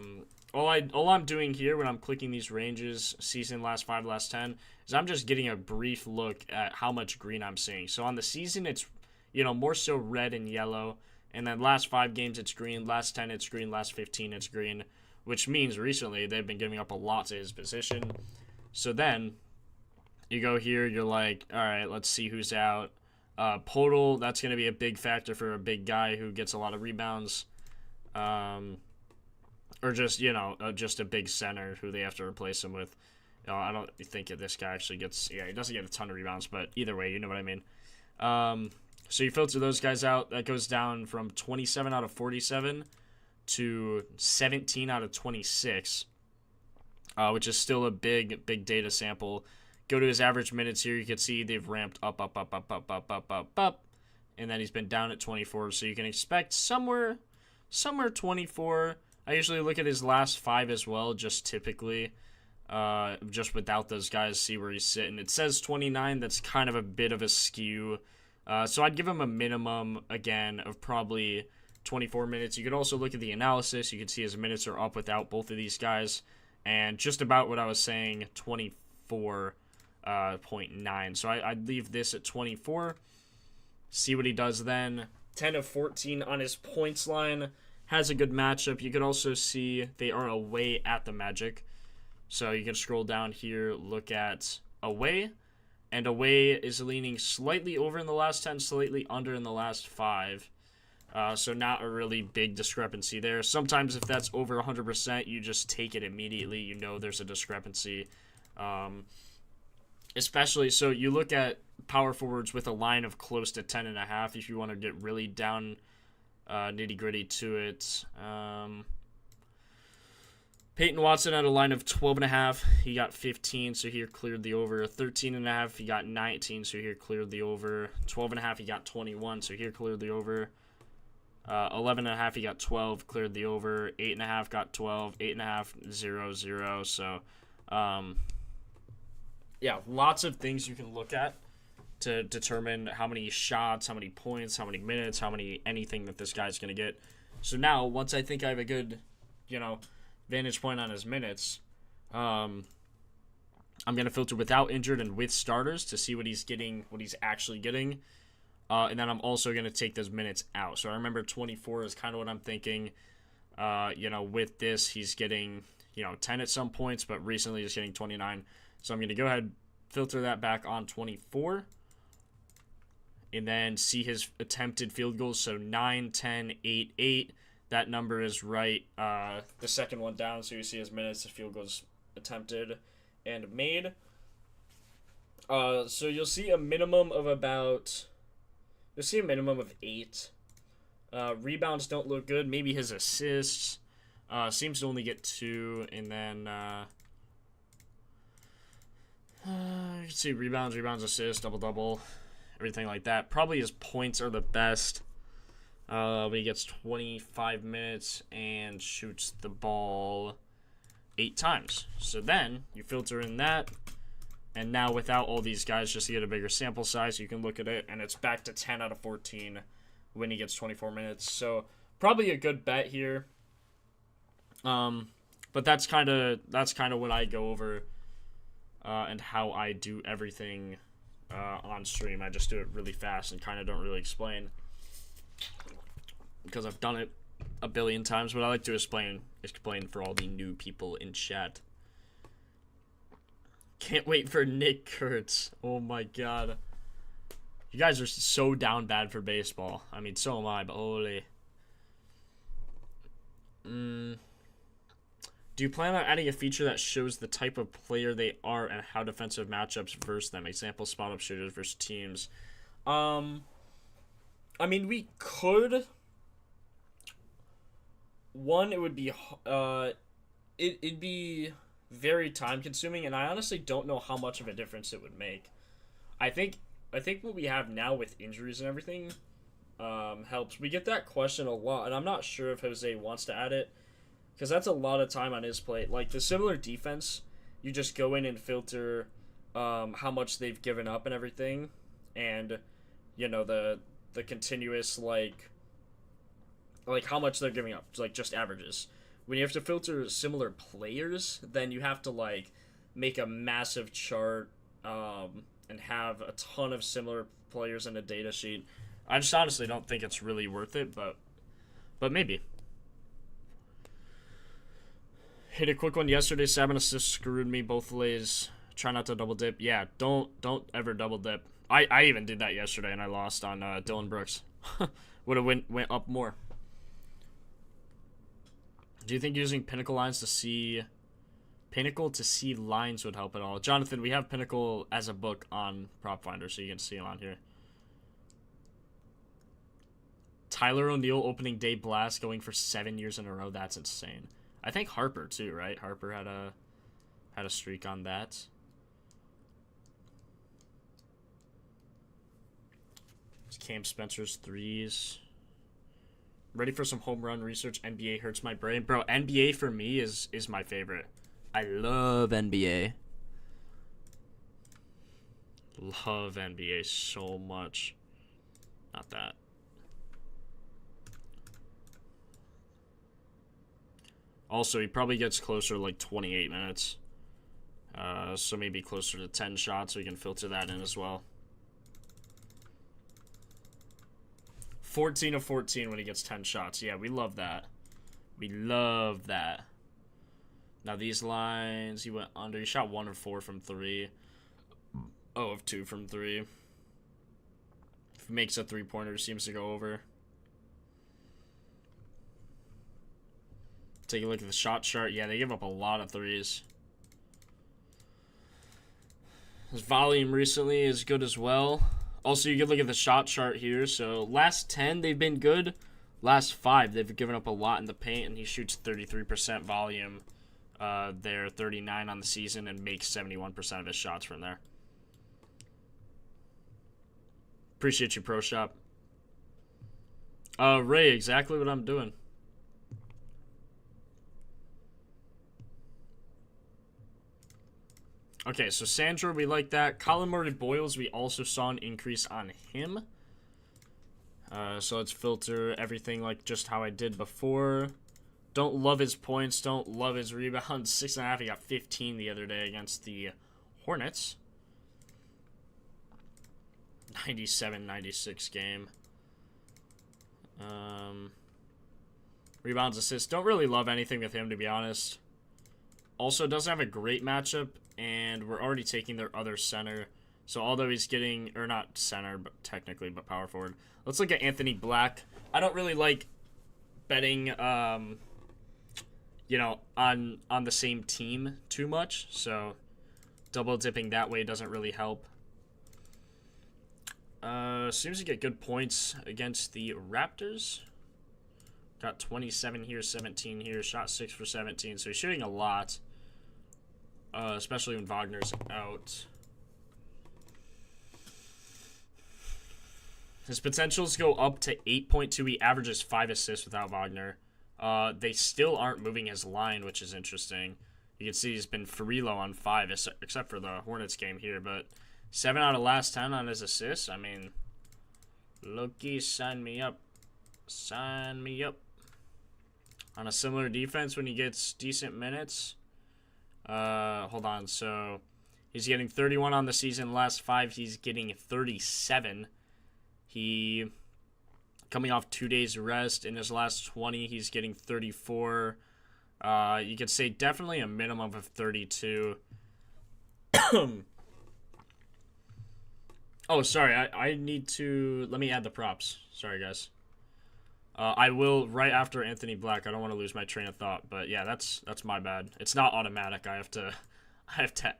A: I'm doing here when I'm clicking these ranges, season, last 5, last 10, is I'm just getting a brief look at how much green I'm seeing. So on the season, it's, more so red and yellow. And then last 5 games, it's green. Last 10, it's green. Last 15, it's green. Which means recently, they've been giving up a lot to his position. So then, you go here, you're like, all right, let's see who's out. Podol, that's going to be a big factor for a big guy who gets a lot of rebounds. Or just, just a big center who they have to replace him with. I don't think this guy actually gets... Yeah, he doesn't get a ton of rebounds, but either way, you know what I mean. So you filter those guys out. That goes down from 27 out of 47 to 17 out of 26, which is still a big data sample. Go to his average minutes here. You can see they've ramped up. And then he's been down at 24, so you can expect somewhere 24. I usually look at his last 5 as well, just typically, just without those guys, see where he's sitting. It says 29. That's kind of a bit of a skew. So I'd give him a minimum, again, of probably 24 minutes. You could also look at the analysis. You can see his minutes are up without both of these guys. And just about what I was saying, 24.9. So I'd leave this at 24. See what he does then. 10 of 14 on his points line. Has a good matchup. You can also see they are away at the Magic. So you can scroll down here, look at away. And away is leaning slightly over in the last 10, slightly under in the last 5. So not a really big discrepancy there. Sometimes if that's over 100%, you just take it immediately. You know there's a discrepancy. Especially, so you look at power forwards with a line of close to 10.5 if you want to get really down nitty-gritty to it. Peyton Watson had a line of 12.5. He got 15, so he cleared the over. 13.5, he got 19, so he cleared the over. 12.5, he got 21, so he cleared the over. 11.5, he got 12, cleared the over. 8.5 got 12. 8.5, 0, 0. So, yeah, lots of things you can look at to determine how many shots, how many points, how many minutes, anything that this guy's going to get. So now, once I think I have a good, vantage point on his minutes, I'm going to filter without injured and with starters to see what he's getting, what he's actually getting. And then I'm also going to take those minutes out. So I remember 24 is kind of what I'm thinking. With this, he's getting, 10 at some points, but recently he's getting 29. So I'm going to go ahead, filter that back on 24. And then see his attempted field goals. So 9, 10, 8, 8. That number is right. The second one down, so you see his minutes, the field goals attempted and made. So you'll see a minimum of 8. Rebounds don't look good. Maybe his assists. Seems to only get 2. And then you can see rebounds, assists, double-double, everything like that. Probably his points are the best. But he gets 25 minutes and shoots the ball 8 times. So then you filter in that. And now without all these guys, just to get a bigger sample size, you can look at it. And it's back to 10 out of 14 when he gets 24 minutes. So probably a good bet here. But that's kind of what I go over and how I do everything on stream. I just do it really fast and kind of don't really explain, because I've done it a billion times, but I like to explain for all the new people in chat. Can't wait for Nick Kurtz. Oh my god. You guys are so down bad for baseball. I mean, so am I, but holy. Do you plan on adding a feature that shows the type of player they are and how defensive matchups versus them? Example, spot-up shooters versus teams. I mean, we could. One, it would be it'd be very time consuming, and I honestly don't know how much of a difference it would make. I think I think what we have now with injuries and everything helps. We get that question a lot, and I'm not sure if Jose wants to add it because that's a lot of time on his plate. Like the similar defense, you just go in and filter how much they've given up and everything, and the continuous like how much they're giving up, like just averages. When you have to filter similar players, then you have to like make a massive chart and have a ton of similar players in a data sheet. I just honestly don't think it's really worth it, but maybe. Hit a quick one yesterday. 7 assists screwed me both ways. Try not to double dip. Yeah, don't ever double dip. I even did that yesterday and I lost on Dylan Brooks. Would have went up more. Do you think using Pinnacle to see lines would help at all? Jonathan, we have Pinnacle as a book on Propfinder, so you can see it on here. Tyler O'Neill opening day blast going for 7 years in a row. That's insane. I think Harper too, right? Harper had a streak on that. It's Cam Spencer's threes. Ready for some home run research. NBA hurts my brain. Bro, NBA for me is my favorite. I love NBA. Love NBA so much. Not that. Also, he probably gets closer to like 28 minutes. So maybe closer to 10 shots. We can filter that in as well. 14 of 14 when he gets 10 shots. Yeah, we love that. We love that. Now these lines, he went under. He shot 1 of 4 from 3. 0 of 2 from 3. If he makes a 3-pointer, seems to go over. Take a look at the shot chart. Yeah, they give up a lot of threes. His volume recently is good as well. Also, you can look at the shot chart here. So, last 10, they've been good. Last 5, they've given up a lot in the paint, and he shoots 33% volume there, 39 on the season, and makes 71% of his shots from there. Appreciate you, Pro Shop. Ray, exactly what I'm doing. Okay, so Sandro, we like that. Colin Murray Boyles, we also saw an increase on him. So let's filter everything like just how I did before. Don't love his points. Don't love his rebounds. 6.5. He got 15 the other day against the Hornets. 97-96 game. Rebounds, assists. Don't really love anything with him, to be honest. Also, doesn't have a great matchup, and we're already taking their other center. So although he's getting, or not center, but technically, but power forward. Let's look at Anthony Black. I don't really like betting, on the same team too much. So double dipping that way doesn't really help. Seems to get good points against the Raptors. Got 27 here, 17 here, shot 6 for 17. So he's shooting a lot, especially when Wagner's out. His potentials go up to 8.2. He averages 5 assists without Wagner. They still aren't moving his line, which is interesting. You can see he's been free low on 5, except for the Hornets game here. But 7 out of last 10 on his assists. I mean, Loki, sign me up. Sign me up. On a similar defense when he gets decent minutes. Hold on. So he's getting 31 on the season. Last 5, he's getting 37. He, coming off 2 days rest, in his last 20, he's getting 34. You could say definitely a minimum of 32. Oh, sorry. I need to, let me add the props. Sorry, guys. I will right after Anthony Black. I don't want to lose my train of thought, but yeah, that's my bad. It's not automatic. I have to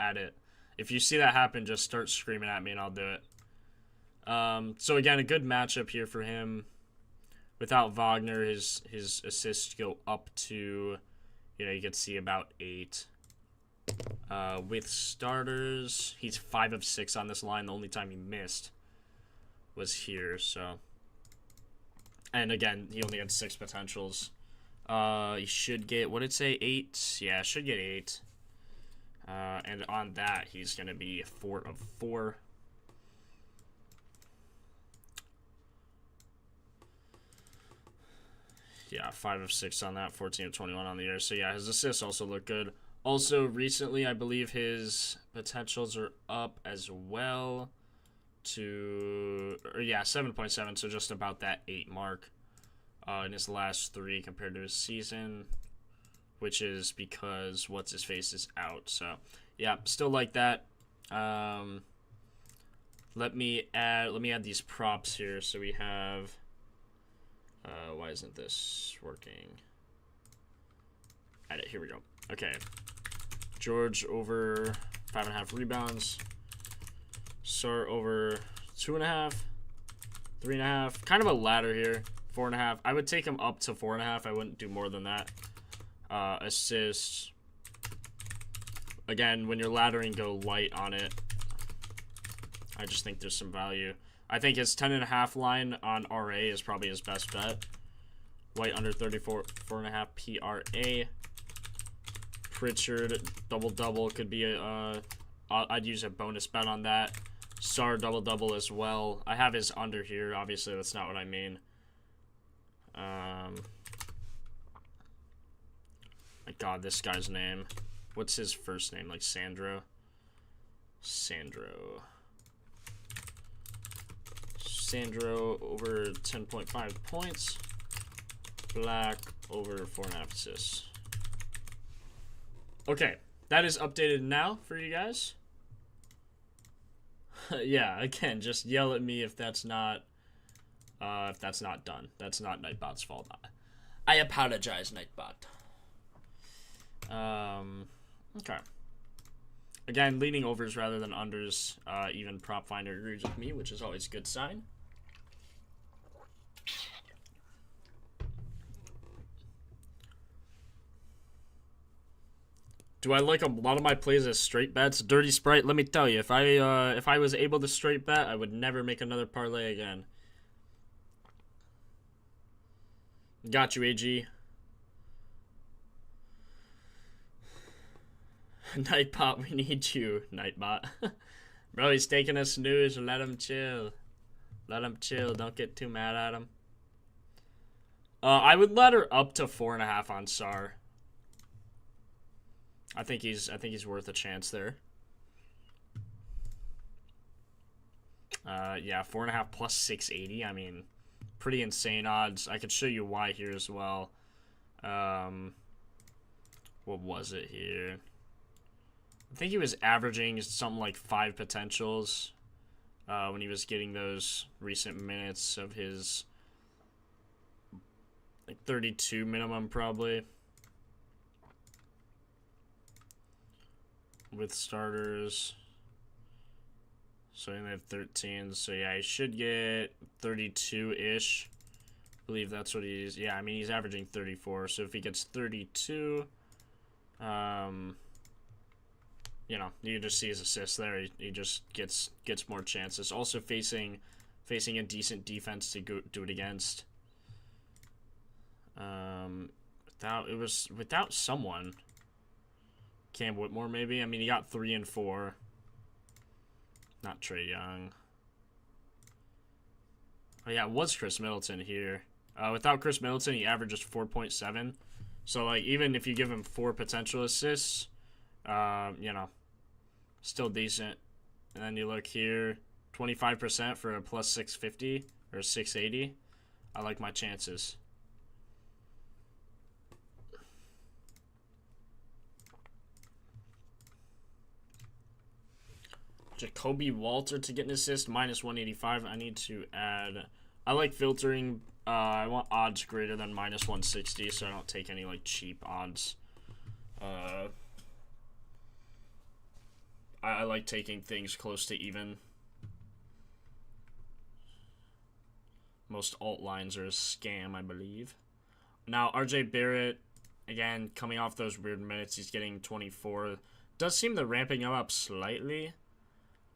A: add it. If you see that happen, just start screaming at me and I'll do it. So again, a good matchup here for him. Without Wagner, his assists go up to, you can see about 8. With starters, he's 5 of 6 on this line. The only time he missed was here. So, and again, he only had 6 potentials. He should get, what did it say, 8? Yeah, should get 8. And on that, he's going to be 4 of 4. Yeah, 5 of 6 on that, 14 of 21 on the year. So, yeah, his assists also look good. Also, recently, I believe his potentials are up as well to, or yeah, 7.7, so just about that 8 mark in his last 3 compared to his season, which is because what's-his-face is out. So, yeah, still like that. Let me add these props here. So we have, why isn't this working? Edit, here we go. Okay. George over 5.5 rebounds. Sar over 2.5, 3.5. Kind of a ladder here. 4.5. I would take him up to 4.5. I wouldn't do more than that. Assists. Again, when you're laddering, go light on it. I just think there's some value. I think his 10.5 line on RA is probably his best bet. White under 34.5 PRA. Pritchard double could be a. I'd use a bonus bet on that. Sar double as well. I have his under here. Obviously, that's not what I mean. My God, this guy's name. What's his first name? Like Sandro. Sandro over 10.5 points. Black over 4.5 assists. Okay, that is updated now for you guys. Yeah, again, just yell at me if that's not done. That's not Nightbot's fault. I apologize, Nightbot. Okay. Again, leading overs rather than unders. Even Propfinder agrees with me, which is always a good sign. Do I like a lot of my plays as straight bets? Dirty Sprite, let me tell you, if I was able to straight bet, I would never make another parlay again. Got you, AG. Nightbot, we need you, Nightbot. Bro, he's taking a snooze. Let him chill. Let him chill. Don't get too mad at him. I would ladder up to 4.5 on Sar. I think he's worth a chance there. Yeah, 4.5 plus 680. I mean, pretty insane odds. I could show you why here as well. What was it here? I think he was averaging something like 5 potentials when he was getting those recent minutes of his like 32 minimum probably. With starters. So I have 13. So yeah, he should get 32-ish. I believe that's what he's. Yeah, I mean he's averaging 34. So if he gets 32, you know, you can just see his assists there. He just gets more chances. Also facing a decent defense to do it against. Without someone. Cam Whitmore, maybe? I mean, he got 3 and 4. Not Trae Young. Oh, yeah, it was Chris Middleton here. Without Chris Middleton, he averages 4.7. So, like, even if you give him 4 potential assists, you know, still decent. And then you look here, 25% for a plus 650 or 680. I like my chances. Jacoby Walter to get an assist, minus 185. I need to add. I like filtering. I want odds greater than minus 160, so I don't take any like cheap odds. I like taking things close to even. Most alt lines are a scam, I believe. Now RJ Barrett, again coming off those weird minutes, he's getting 24. Does seem to ramping him up slightly.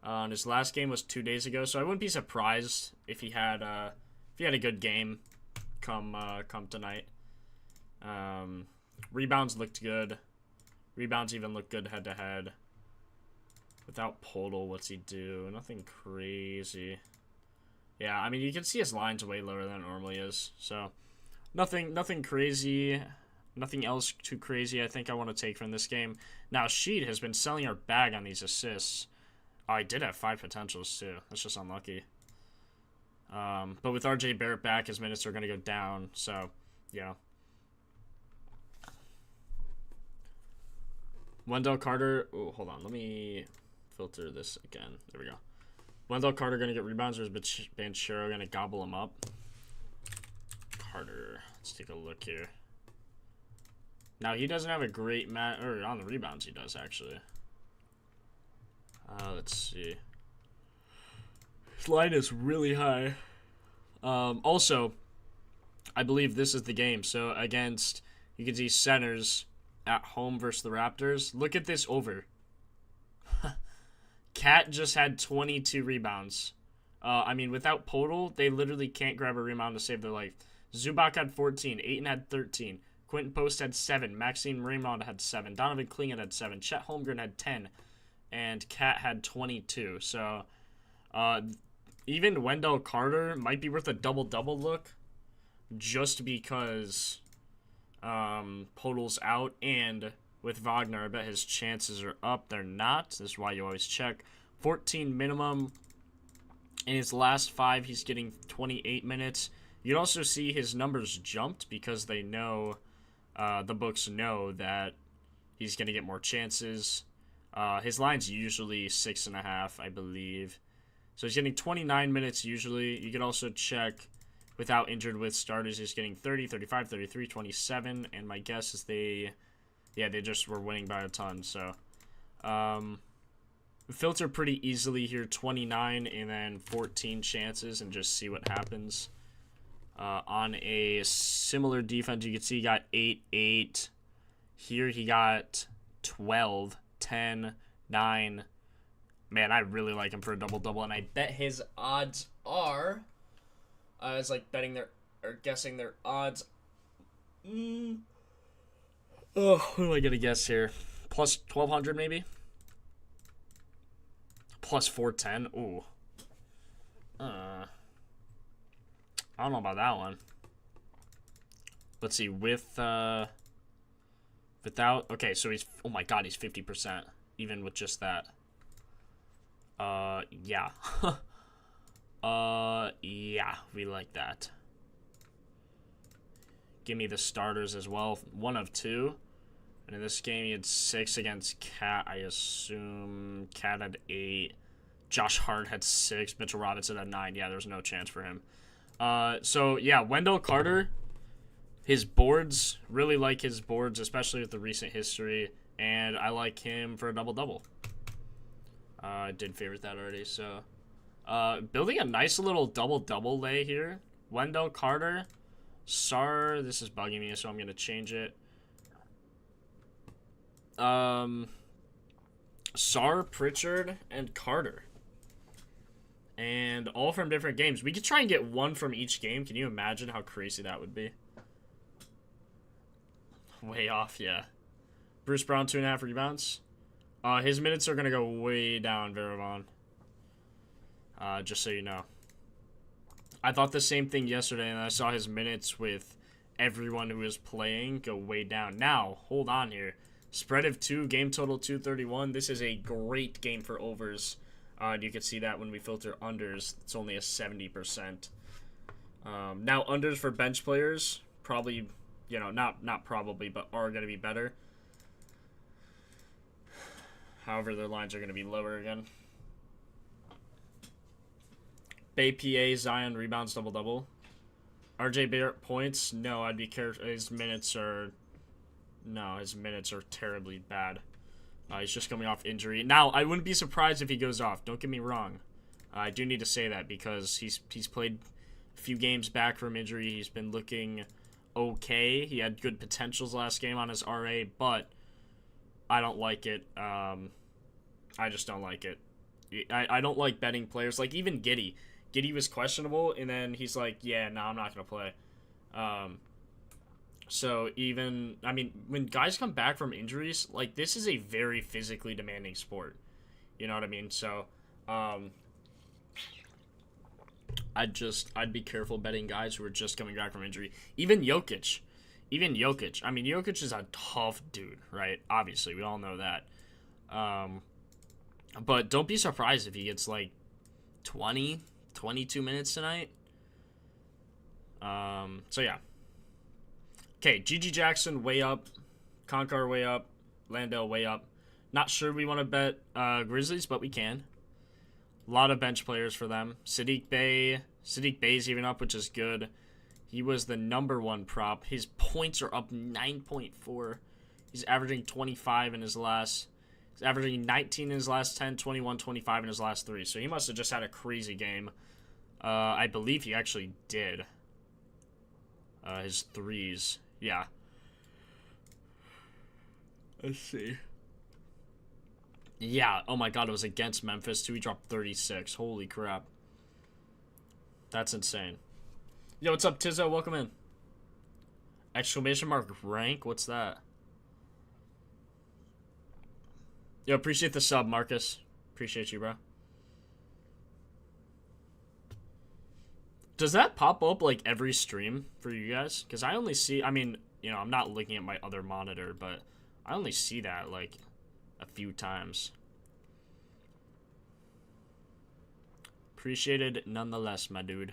A: And his last game was 2 days ago, so I wouldn't be surprised if he had a good game come tonight. Rebounds looked good. Rebounds even look good head to head. Without Podol, what's he do? Nothing crazy. Yeah, I mean, you can see his line's way lower than it normally is. So, nothing crazy. Nothing else too crazy I think I want to take from this game. Now, Sheed has been selling our bag on these assists. Oh, I did have 5 potentials, too. That's just unlucky. But with RJ Barrett back, his minutes are going to go down. So, yeah. Wendell Carter. Oh, hold on. Let me filter this again. There we go. Wendell Carter going to get rebounds, or is Banchero going to gobble him up? Carter. Let's take a look here. Now, he doesn't have a great match. Or on the rebounds, he does, actually. Let's see. His line is really high. Also, I believe this is the game. So, against, you can see centers at home versus the Raptors. Look at this over. Cat just had 22 rebounds. I mean, without Podol, they literally can't grab a rebound to save their life. Zubac had 14. Ayton had 13. Quentin Post had 7. Maxime Raymond had 7. Donovan Clingan had 7. Chet Holmgren had 10. And Cat had 22. So, even Wendell Carter might be worth a double-double look. Just because Podol's out. And with Wagner, I bet his chances are up. They're not. This is why you always check. 14 minimum. In his last 5, he's getting 28 minutes. You can also see his numbers jumped because they know, the books know that he's going to get more chances. His line's usually 6.5, I believe. So he's getting 29 minutes usually. You can also check without injured with starters. He's getting 30, 35, 33, 27. And my guess is they just were winning by a ton. So, filter pretty easily here. 29 and then 14 chances and just see what happens. On a similar defense, you can see he got 8, 8. Here he got 12, 10, 9. Man, I really like him for a double-double, and I bet his odds are... I was like betting their... or guessing their odds... Oh, what am I going to guess here? Plus 1,200, maybe? Plus 410? Ooh. I don't know about that one. Let's see, without... Okay, so he's... Oh my god, he's 50%. Even with just that. Yeah. Yeah, we like that. Give me the starters as well. 1 of 2. And in this game, he had 6 against Cat. I assume Cat had 8. Josh Hart had 6. Mitchell Robinson had 9. Yeah, there's no chance for him. So, yeah, Wendell Carter, his boards, really like his boards, especially with the recent history. And I like him for a double-double. I did favorite that already, so... building a nice little double-double lay here. Wendell Carter, Sar, this is bugging me, so I'm going to change it. Sar, Pritchard, and Carter. And all from different games. We could try and get 1 from each game. Can you imagine how crazy that would be? Way off, yeah. Bruce Brown, 2.5 rebounds. His minutes are going to go way down, Veravon. Just so you know. I thought the same thing yesterday, and I saw his minutes with everyone who was playing go way down. Now, hold on here. Spread of 2, game total 231. This is a great game for overs. You can see that when we filter unders, it's only a 70%. Now, unders for bench players, probably, not probably, but are going to be better. However, their lines are going to be lower again. Bay PA, Zion, rebounds, double-double. RJ Barrett, points. No, I'd be careful. His minutes are terribly bad. He's just coming off injury. Now, I wouldn't be surprised if he goes off. Don't get me wrong. I do need to say that because he's played a few games back from injury. He's been looking okay. He had good potentials last game on his RA, but I don't like it. I just don't like it. I don't like betting players. Like, even Giddey. Giddey was questionable, and then he's like, yeah, no, I'm not going to play. So even, I mean, when guys come back from injuries, like, this is a very physically demanding sport. You know what I mean? So, I'd be careful betting guys who are just coming back from injury. Even Jokic. I mean, Jokic is a tough dude, right? Obviously, we all know that. But don't be surprised if he gets, like, 20, 22 minutes tonight. So, yeah. Okay, Gigi Jackson way up. Konkar way up. Landale way up. Not sure we want to bet Grizzlies, but we can. A lot of bench players for them. Sadiq Bey's even up, which is good. He was the #1 prop. His points are up 9.4. He's averaging 25 in his last... He's averaging 19 in his last 10, 21, 25 in his last 3. So he must have just had a crazy game. I believe he actually did. His threes. Yeah. Let's see. Yeah, oh my god, it was against Memphis, too. He dropped 36. Holy crap. That's insane. Yo, what's up, Tizzo? Welcome in. Exclamation mark rank? What's that? Yo, appreciate the sub, Marcus. Appreciate you, bro. Does that pop up, like, every stream for you guys? Because I only see... I mean, you know, I'm not looking at my other monitor, but I only see that, like... a few times. Appreciated nonetheless, my dude.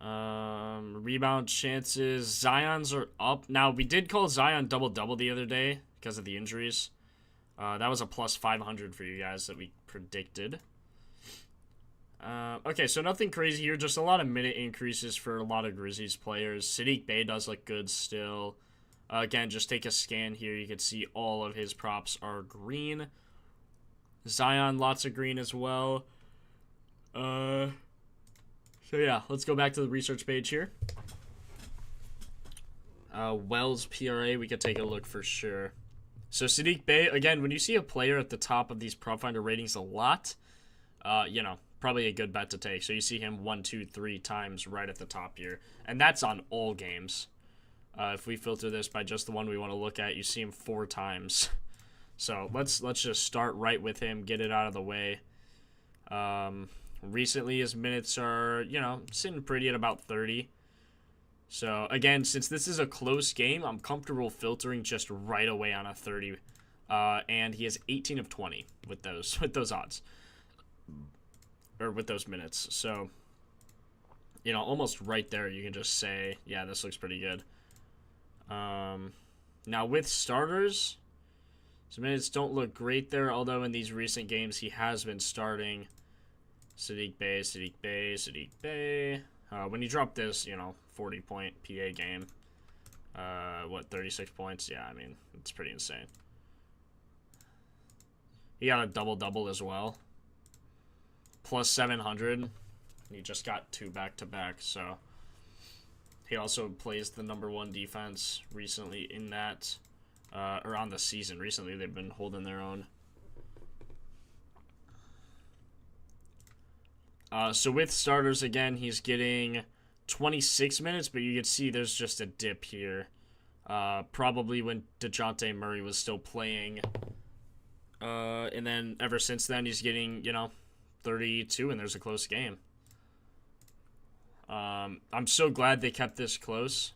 A: Rebound chances. Zion's are up. Now, we did call Zion double-double the other day because of the injuries. That was a plus 500 for you guys that we predicted. Okay, so nothing crazy here. Just a lot of minute increases for a lot of Grizzlies players. Sadiq Bey does look good still. Again, just take a scan here. You can see all of his props are green. Zion, lots of green as well. So yeah, let's go back to the research page here. Wells PRA, we could take a look for sure. So Sadiq Bey, again, when you see a player at the top of these Propfinder ratings a lot, you know, probably a good bet to take. So you see him 1, 2, 3 times right at the top here. And that's on all games. If we filter this by just the one we want to look at, you see him 4 times. So let's just start right with him, get it out of the way. Recently, his minutes are, you know, sitting pretty at about 30. So, again, since this is a close game, I'm comfortable filtering just right away on a 30. And he has 18 of 20 with those odds. Or with those minutes. So, you know, almost right there, you can just say, yeah, this looks pretty good. Now, with starters, his minutes don't look great there, although in these recent games, he has been starting. Sadiq Bey. When you drop this, you know, 40-point PA game, 36 points? Yeah, I mean, it's pretty insane. He got a double-double as well. Plus 700. He just got 2 back-to-back, so... He also plays the #1 defense recently in that, or on the season. Recently, they've been holding their own. So with starters, again, he's getting 26 minutes, but you can see there's just a dip here. Probably when DeJounte Murray was still playing. And then ever since then, he's getting, you know, 32, and there's a close game. I'm so glad they kept this close.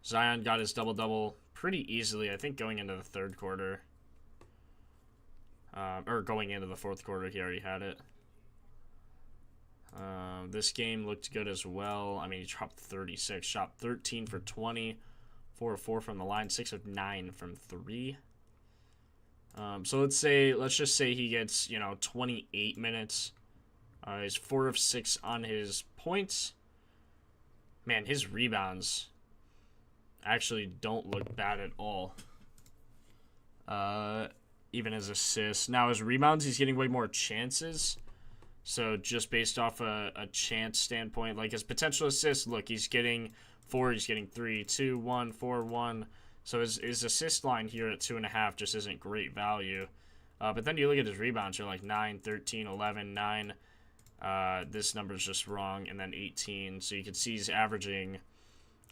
A: Zion got his double-double pretty easily, I think, going into the third quarter. Or going into the fourth quarter, he already had it. This game looked good as well. I mean, he dropped 36, shot 13 for 20, 4 of 4 from the line, 6 of 9 from 3. So let's just say he gets, you know, 28 minutes. He's 4 of 6 on his points. Man, his rebounds actually don't look bad at all. Even his assists. Now, his rebounds, he's getting way more chances. So, just based off a chance standpoint, like his potential assists, look, he's getting 4, he's getting 3, 2, 1, 4, 1, So his assist line here at 2.5 just isn't great value. But then you look at his rebounds, you're like 9, 13, 11, 9. This number's just wrong, and then 18. So you can see he's averaging,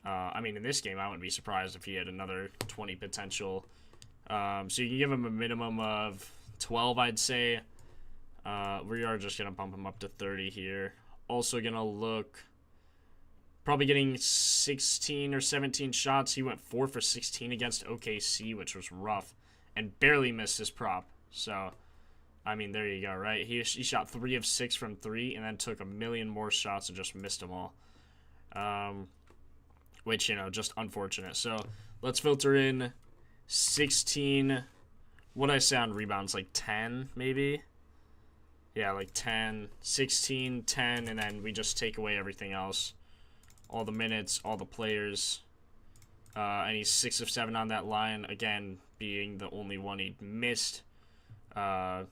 A: I mean, in this game, I wouldn't be surprised if he had another 20 potential. So you can give him a minimum of 12, I'd say. We are just going to bump him up to 30 here. Also going to look, probably getting 16 or 17 shots. He went 4 for 16 against OKC, which was rough, and barely missed his prop. So, I mean, there you go, right? He shot 3 of 6 from 3 and then took a million more shots and just missed them all. Which, you know, just unfortunate. So, let's filter in 16. What'd I say on rebounds? Like 10, maybe? Yeah, like 10, 16, 10, and then we just take away everything else. All the minutes, all the players. And he's 6 of 7 on that line. Again, being the only one he missed was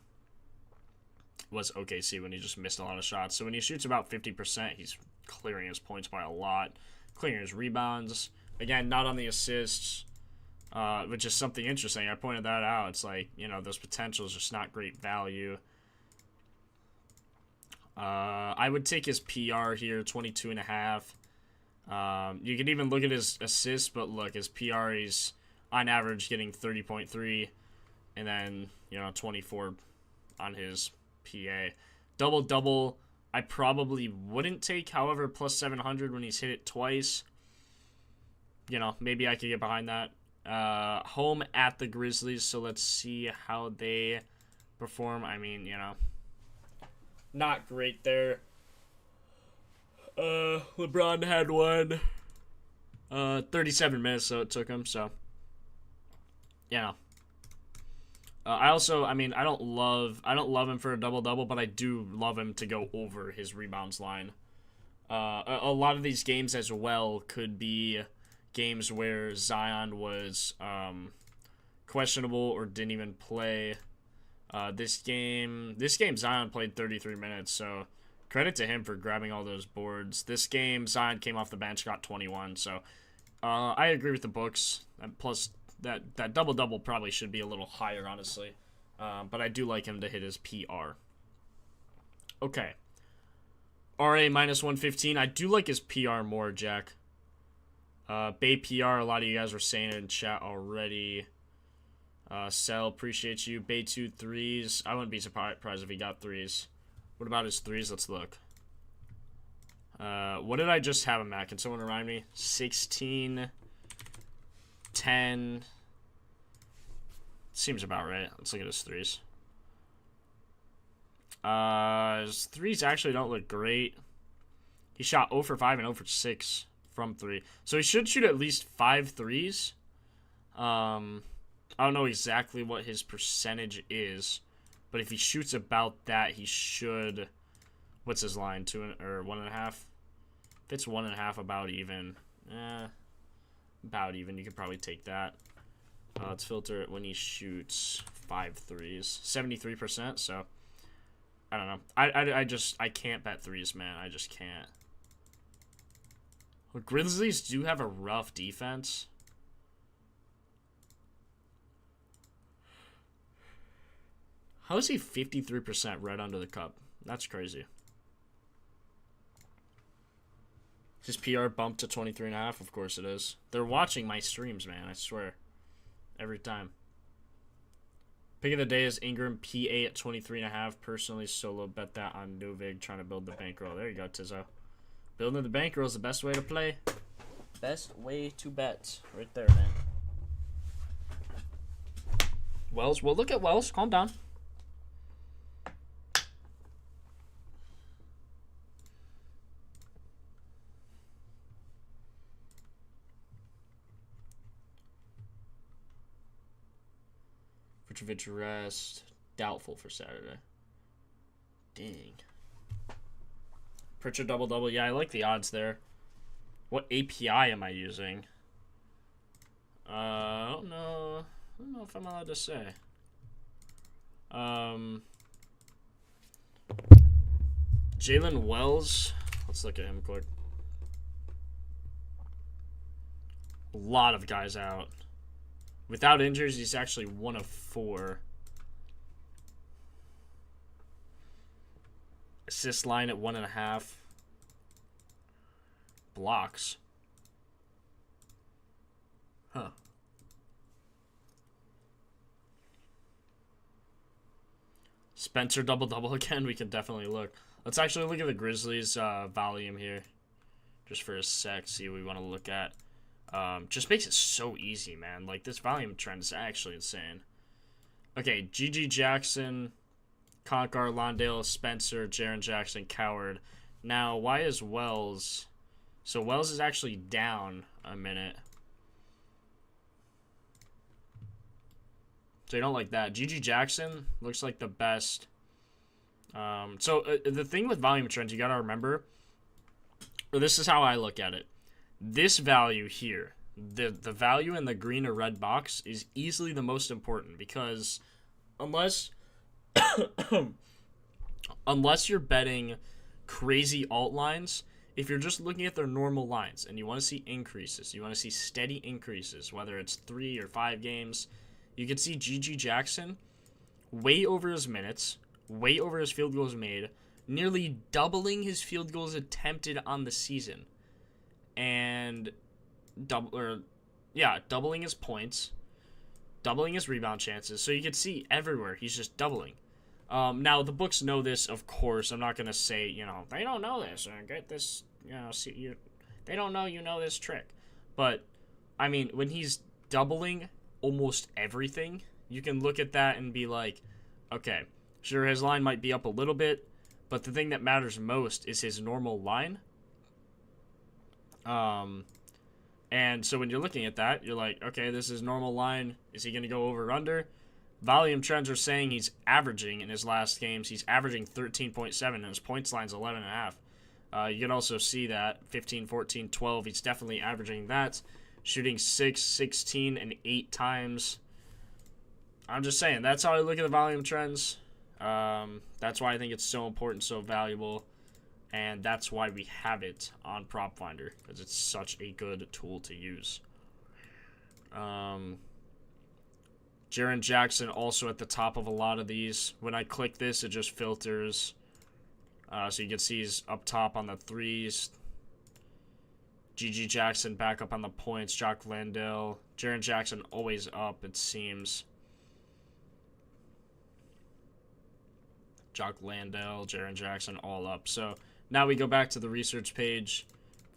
A: OKC when he just missed a lot of shots. So when he shoots about 50%, he's clearing his points by a lot. Clearing his rebounds. Again, not on the assists, which is something interesting. I pointed that out. It's like, you know, those potentials just not great value. I would take his PR here, 22.5. You can even look at his assists, but look, his PR, he's on average getting 30.3, and then, you know, 24 on his PA. Double-double, I probably wouldn't take, however, plus 700 when he's hit it twice. You know, maybe I could get behind that. Home at the Grizzlies, so let's see how they perform. I mean, you know, not great there. LeBron had one 37 minutes, so it took him. So, yeah. I mean, I don't love him for a double-double, but I do love him to go over his rebounds line. A lot of these games as well could be games where Zion was questionable or didn't even play. This game Zion played 33 minutes, so credit to him for grabbing all those boards. This game, Zion came off the bench, got 21, so I agree with the books. And plus, that double-double probably should be a little higher, honestly. But I do like him to hit his PR. Okay. RA minus 115. I do like his PR more, Jack. Bay PR, a lot of you guys were saying it in chat already. Cell, appreciate you. Bay 2 threes. I wouldn't be surprised if he got threes. What about his threes? Let's look. What did I just have him at? Can someone remind me? 16, 10. Seems about right. Let's look at his threes. His threes actually don't look great. He shot 0 for 5 and 0 for 6 from 3. So he should shoot at least 5 threes. I don't know exactly what his percentage is, but if he shoots about that, he should. What's his line? 2 or 1.5? If it's 1.5, about even. About even. You could probably take that. Let's filter it when he shoots 5 threes. 73%. So I don't know. I can't bet threes, man. I just can't. Well, Grizzlies do have a rough defense. How is he 53% right under the cup? That's crazy. His PR bumped to 23.5? Of course it is. They're watching my streams, man. I swear. Every time. Pick of the day is Ingram PA at 23.5. Personally, solo bet that on Nuvig, trying to build the bankroll. There you go, Tizzo. Building the bankroll is the best way to play. Best way to bet. Right there, man. Wells. Well, look at Wells. Calm down. Petrovic rest. Doubtful for Saturday. Dang. Pritchard double-double. Yeah, I like the odds there. What API am I using? I don't know. I don't know if I'm allowed to say. Jalen Wells. Let's look at him quick. A lot of guys out. Without injuries, he's actually 1 of 4. Assist line at 1.5. Blocks. Huh. Spencer double-double again. We can definitely look. Let's actually look at the Grizzlies volume here. Just for a sec, see what we want to look at. Just makes it so easy, man. Like, this volume trend is actually insane. Okay, G.G. Jackson, Concar, Londale, Spencer, Jaren Jackson, Coward. Now, why is Wells... So, Wells is actually down a minute. So, you don't like that. G.G. Jackson looks like the best. The thing with volume trends, you got to remember... This is how I look at it. This value here, the value in the green or red box is easily the most important because unless you're betting crazy alt lines, if you're just looking at their normal lines and you want to see increases, you want to see steady increases, whether it's 3 or 5 games, you can see G.G. Jackson way over his minutes, way over his field goals made, nearly doubling his field goals attempted on the season. And doubling his points, doubling his rebound chances. So you can see everywhere he's just doubling. Now the books know this, of course. I'm not gonna say they don't know this or get this. They don't know this trick. But I mean, when he's doubling almost everything, you can look at that and be like, okay, sure, his line might be up a little bit. But the thing that matters most is his normal line. And so when you're looking at that, you're like, okay, this is normal line. Is he going to go over or under? Volume trends are saying he's averaging in his last games. He's averaging 13.7 and his points line's 11.5. You can also see that 15, 14, 12. He's definitely averaging that. Shooting 6, 16, and 8 times. I'm just saying, that's how I look at the volume trends. That's why I think it's so important, so valuable, and that's why we have it on Propfinder, because it's such a good tool to use. Jaren Jackson also at the top of a lot of these. When I click this, it just filters, so you can see he's up top on the 3s. G.G. Jackson back up on the points. Jock Landale. Jaren Jackson always up, it seems. Jock Landale, Jaren Jackson, all up. So now we go back to the research page,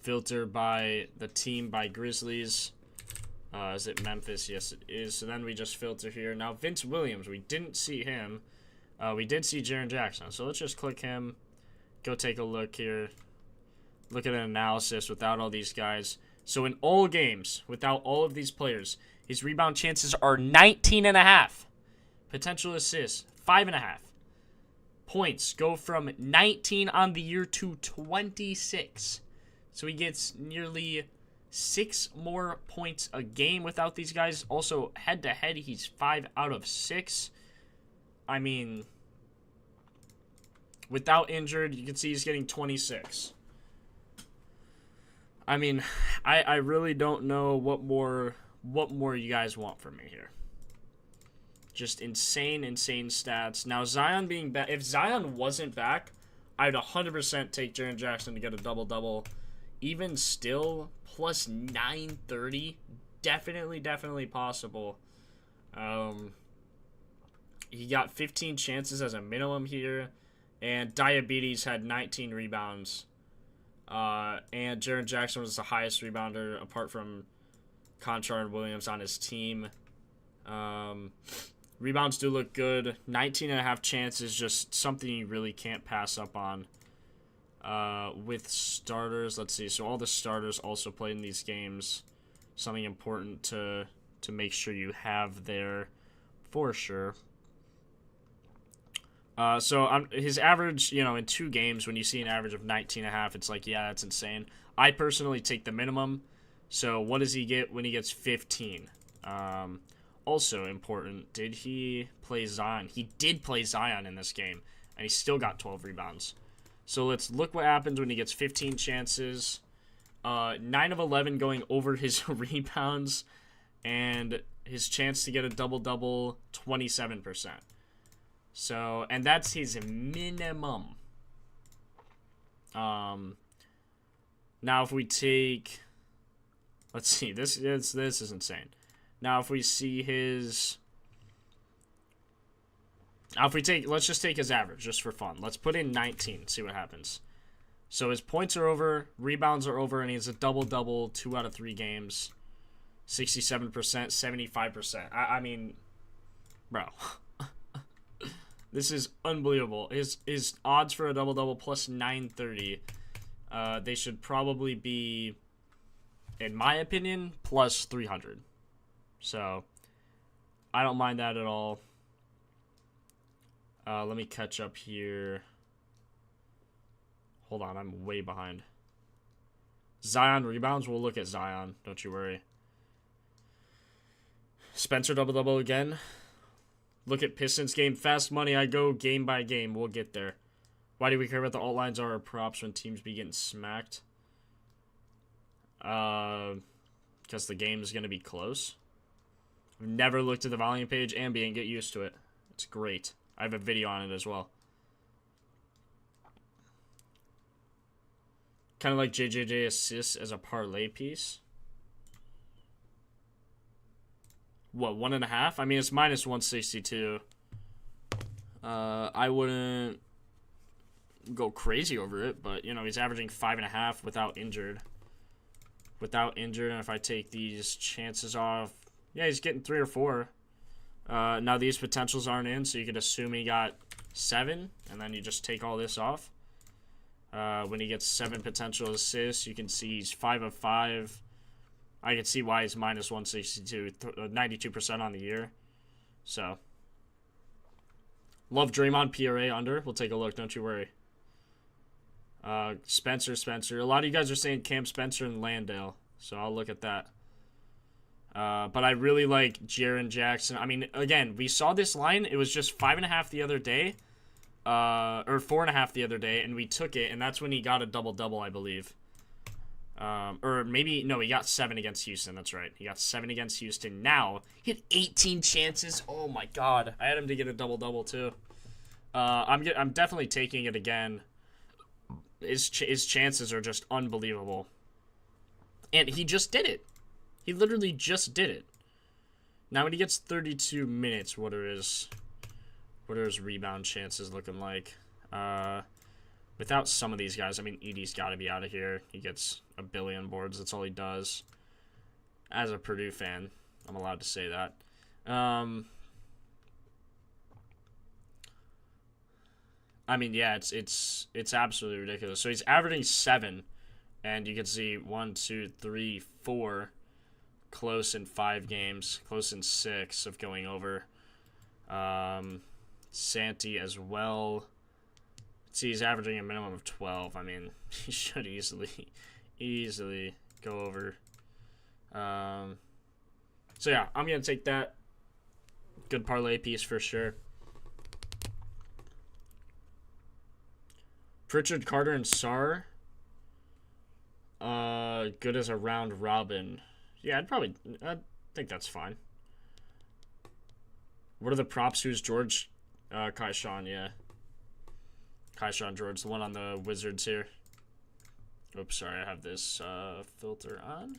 A: filter by the team by Grizzlies. Is it Memphis? Yes, it is. So then we just filter here. Now Vince Williams, we didn't see him. We did see Jaren Jackson. So let's just click him. Go take a look here. Look at an analysis without all these guys. So in all games, without all of these players, his rebound chances are 19.5. Potential assists, 5.5. Points go from 19 on the year to 26. So he gets nearly 6 more points a game without these guys. Also, head-to-head, he's 5 out of 6. I mean, without injured, you can see he's getting 26. I mean, I really don't know what more you guys want from me here. Just insane stats. Now, Zion being back, if Zion wasn't back, I'd 100% take Jaren Jackson to get a double-double. Even still, plus 930, definitely possible. He got 15 chances as a minimum here, and Diabetes had 19 rebounds. And Jaren Jackson was the highest rebounder apart from Conchar and Williams on his team. Rebounds do look good. 19.5 chances, just something you really can't pass up on. With starters, let's see. So all the starters also played in these games. Something important to make sure you have there for sure. His average, in 2 games, when you see an average of 19.5, it's like, yeah, that's insane. I personally take the minimum. So what does he get when he gets 15? Also important, did he play Zion? He did play Zion in this game, and he still got 12 rebounds. So let's look what happens when he gets 15 chances. 9 of 11 going over his rebounds, and his chance to get a double-double, 27%. So, and that's his minimum. Now if we take, let's see, this is insane. Now if we see his, now if we take, let's just take his average just for fun. Let's put in 19, see what happens. So his points are over, rebounds are over, and he has a double-double 2 out of 3 games. 67%, 75%. I mean, bro. This is unbelievable. His odds for a double-double plus 930. They should probably be, in my opinion, plus 300. So, I don't mind that at all. Let me catch up here. Hold on, I'm way behind. Zion rebounds, we'll look at Zion. Don't you worry. Spencer double-double again. Look at Pistons game. Fast money, I go game by game. We'll get there. Why do we care about the alt lines or props when teams be getting smacked? Because the game is going to be close. I've never looked at the volume page. Ambient, get used to it. It's great. I have a video on it as well. Kind of like JJJ assists as a parlay piece. What, 1.5? I mean, it's minus 162. I wouldn't go crazy over it, but, you know, he's averaging 5.5 without injured. And if I take these chances off, yeah, he's getting 3 or 4. Now, these potentials aren't in, so you could assume he got 7, and then you just take all this off. When he gets 7 potential assists, you can see he's 5 of 5. I can see why he's minus 162, 92% on the year. So, love Draymond PRA under. We'll take a look, don't you worry. Spencer. A lot of you guys are saying Cam Spencer and Landale, so I'll look at that. But I really like Jaren Jackson. I mean, again, we saw this line. It was just 5.5 the other day, or 4.5 the other day, and we took it, and that's when he got a double-double, I believe. Or maybe, no, he got 7 against Houston. That's right. He got 7 against Houston. Now, he had 18 chances. Oh, my God. I had him to get a double-double, too. I'm definitely taking it again. His chances are just unbelievable. And he just did it. He literally just did it. Now, when he gets 32 minutes, what are his rebound chances looking like? Without some of these guys, I mean, Edey's got to be out of here. He gets a billion boards. That's all he does. As a Purdue fan, I'm allowed to say that. I mean, yeah, it's absolutely ridiculous. So he's averaging 7, and you can see 1, 2, 3, 4, close in 5 games, close in 6 of going over. Santi as well. See, he's averaging a minimum of 12. I mean, he should easily go over. So, yeah, I'm going to take that. Good parlay piece for sure. Pritchard, Carter, and Sarr. Good as a round robin. Yeah, I think that's fine. What are the props? Who's George? Kaishan, yeah. Kaishan George, the one on the Wizards here. Oops, sorry, I have this filter on.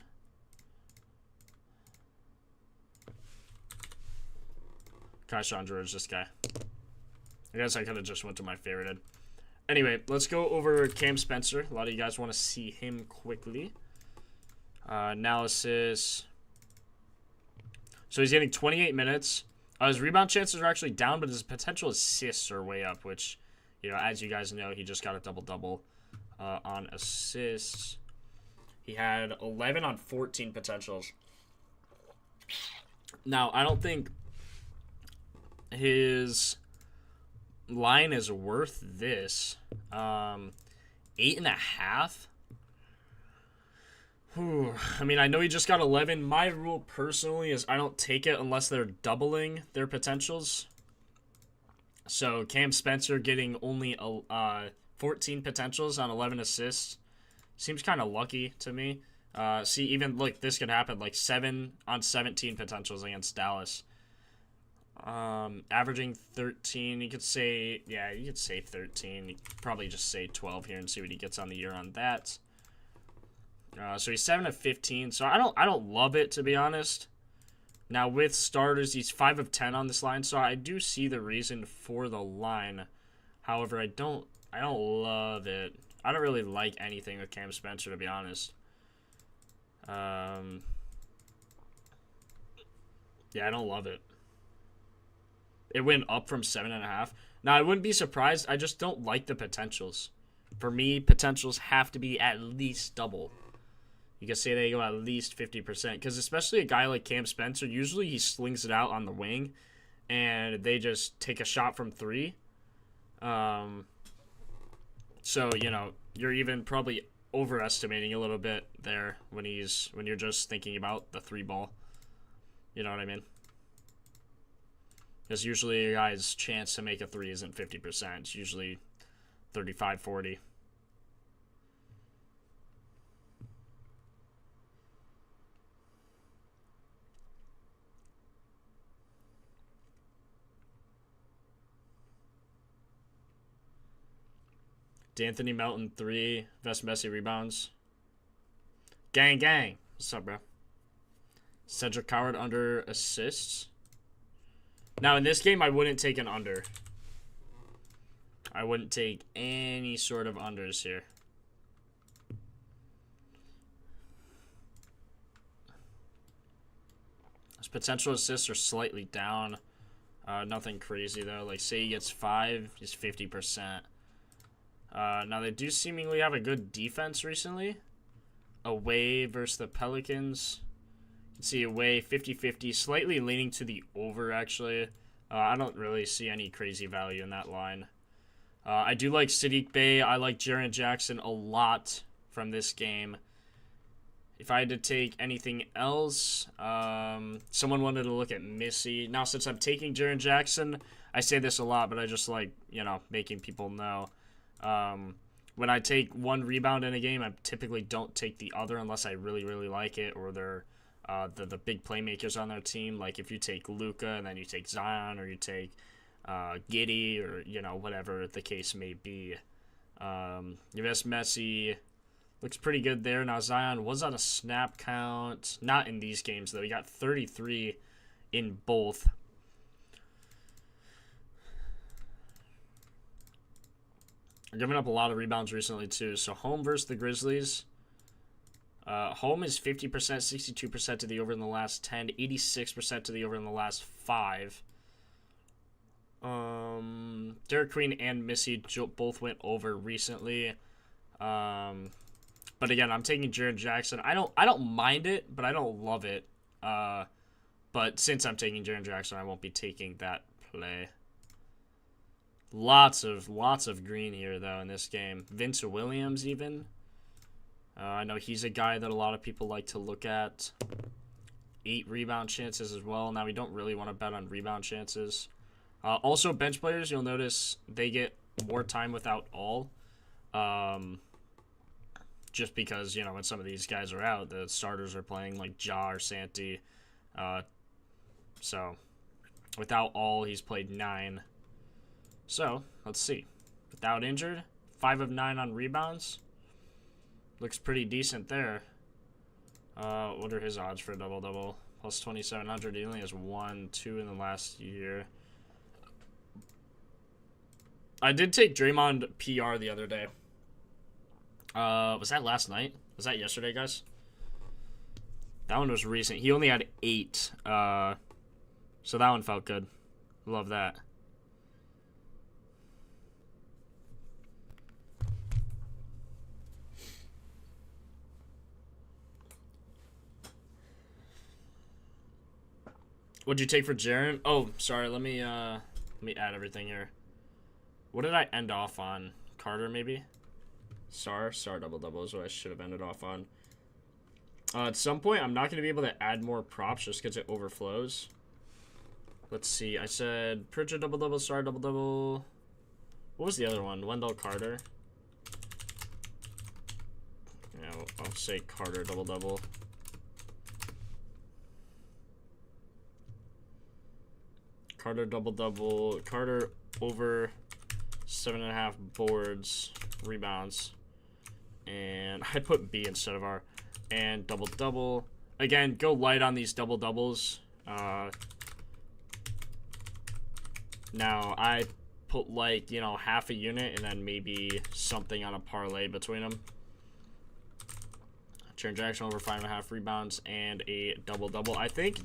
A: Kaishan George, this guy. I guess I could have just went to my favorited. Anyway, let's go over Cam Spencer. A lot of you guys want to see him quickly. Analysis. So he's getting 28 minutes. His rebound chances are actually down, but his potential assists are way up, which, you know, as you guys know, he just got a double-double on assists. He had 11 on 14 potentials. Now, I don't think his line is worth this. 8.5. I mean, I know he just got 11. My rule personally is I don't take it unless they're doubling their potentials. So Cam Spencer getting only 14 potentials on 11 assists seems kind of lucky to me. See, even, look, this could happen. Like, 7 on 17 potentials against Dallas. Averaging 13. You could say, yeah, you could say 13. You could probably just say 12 here and see what he gets on the year on that. So he's 7 of 15. So I don't love it, to be honest. Now, with starters, he's 5 of 10 on this line. So I do see the reason for the line. However, I don't love it. I don't really like anything with Cam Spencer, to be honest. Yeah, I don't love it. It went up from 7.5. Now, I wouldn't be surprised. I just don't like the potentials. For me, potentials have to be at least double. You can say they go at least 50%. Because especially a guy like Cam Spencer, usually he slings it out on the wing. And they just take a shot from 3. So, you know, you're even probably overestimating a little bit there when you're just thinking about the 3 ball. You know what I mean? Because usually a guy's chance to make a 3 isn't 50%. It's usually 35, 40. D'Anthony Melton 3, Vest Messi rebounds. Gang, gang. What's up, bro? Cedric Howard under assists. Now, in this game, I wouldn't take an under. I wouldn't take any sort of unders here. His potential assists are slightly down. Nothing crazy, though. Like, say he gets 5, he's 50%. Now, they do seemingly have a good defense recently. Away versus the Pelicans. You can see away 50-50, slightly leaning to the over, actually. I don't really see any crazy value in that line. I do like Sadiq Bey. I like Jaren Jackson a lot from this game. If I had to take anything else, someone wanted to look at Missy. Now, since I'm taking Jaren Jackson, I say this a lot, but I just like, you know, making people know. When I take 1 rebound in a game, I typically don't take the other unless I really, really like it, or they're the big playmakers on their team. Like if you take Luka and then you take Zion, or you take Giddey, or, you know, whatever the case may be. Vest Messi looks pretty good there. Now, Zion was on a snap count. Not in these games, though. He got 33 in both. Giving up a lot of rebounds recently, too. So, home versus the Grizzlies. Home is 50%, 62% to the over in the last 10, 86% to the over in the last 5. Derek Queen and Missy both went over recently. But again, I'm taking Jaren Jackson. I don't mind it, but I don't love it. But since I'm taking Jaren Jackson, I won't be taking that play. Lots of green here, though, in this game. Vince Williams, even. I know he's a guy that a lot of people like to look at. 8 rebound chances as well. Now, we don't really want to bet on rebound chances. Also, bench players, you'll notice they get more time without all. Just because, you know, when some of these guys are out, the starters are playing like Ja or Santi. So, without all, he's played 9. So, let's see. Without injured, 5 of 9 on rebounds. Looks pretty decent there. What are his odds for a double-double? Plus 2,700. He only has 1, 2 in the last year. I did take Draymond PR the other day. Was that last night? Was that yesterday, guys? That one was recent. He only had 8. So that one felt good. Love that. What'd you take for Jaren? Oh, sorry. Let me add everything here. What did I end off on? Carter, maybe? Star double-double is what I should have ended off on. At some point, I'm not going to be able to add more props just because it overflows. Let's see. I said Pritchard double-double, Star double-double. What was the other one? Wendell Carter. Yeah, I'll say Carter double-double. Carter double-double. Carter over 7.5 boards, rebounds. And I put B instead of R. And double-double. Again, go light on these double-doubles. Now, I put, like, you know, half a unit and then maybe something on a parlay between them. Transaction over 5.5 rebounds and a double-double. I think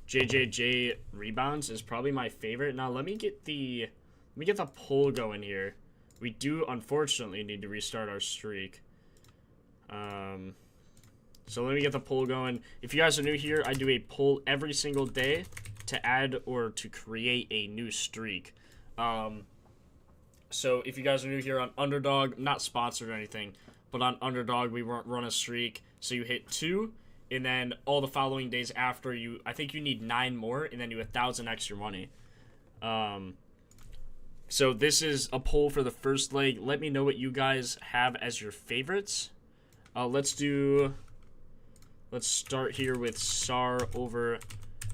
A: JJJ rebounds is probably my favorite. Now, let me get the poll going here. We do, unfortunately, need to restart our streak. So let me get the poll going. If you guys are new here, I do a poll every single day to add or to create a new streak. So if you guys are new here on Underdog, not sponsored or anything, but on Underdog we run a streak. So you hit 2, and then all the following days after you, I think you need 9 more, and then you 1,000 extra money. So this is a poll for the first leg. Let me know what you guys have as your favorites. Let's start here with Sar over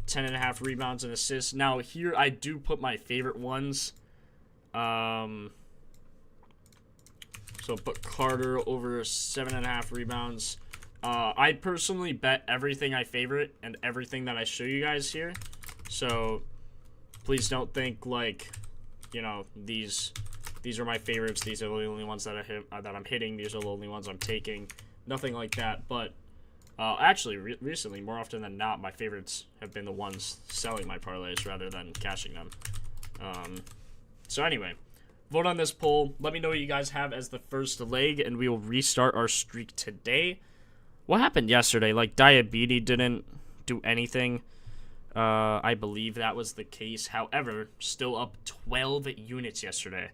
A: 10.5 rebounds and assists. Now here I do put my favorite ones. So put Carter over 7.5 rebounds. I personally bet everything I favorite and everything that I show you guys here. So please don't think like, you know, these are my favorites. These are the only ones that I'm hitting. These are the only ones I'm taking. Nothing like that. But actually, recently, more often than not, my favorites have been the ones selling my parlays rather than cashing them. So anyway, vote on this poll. Let me know what you guys have as the first leg, and we will restart our streak today. What happened yesterday? Like, Diabetes didn't do anything. I believe that was the case. However, still up 12 units yesterday.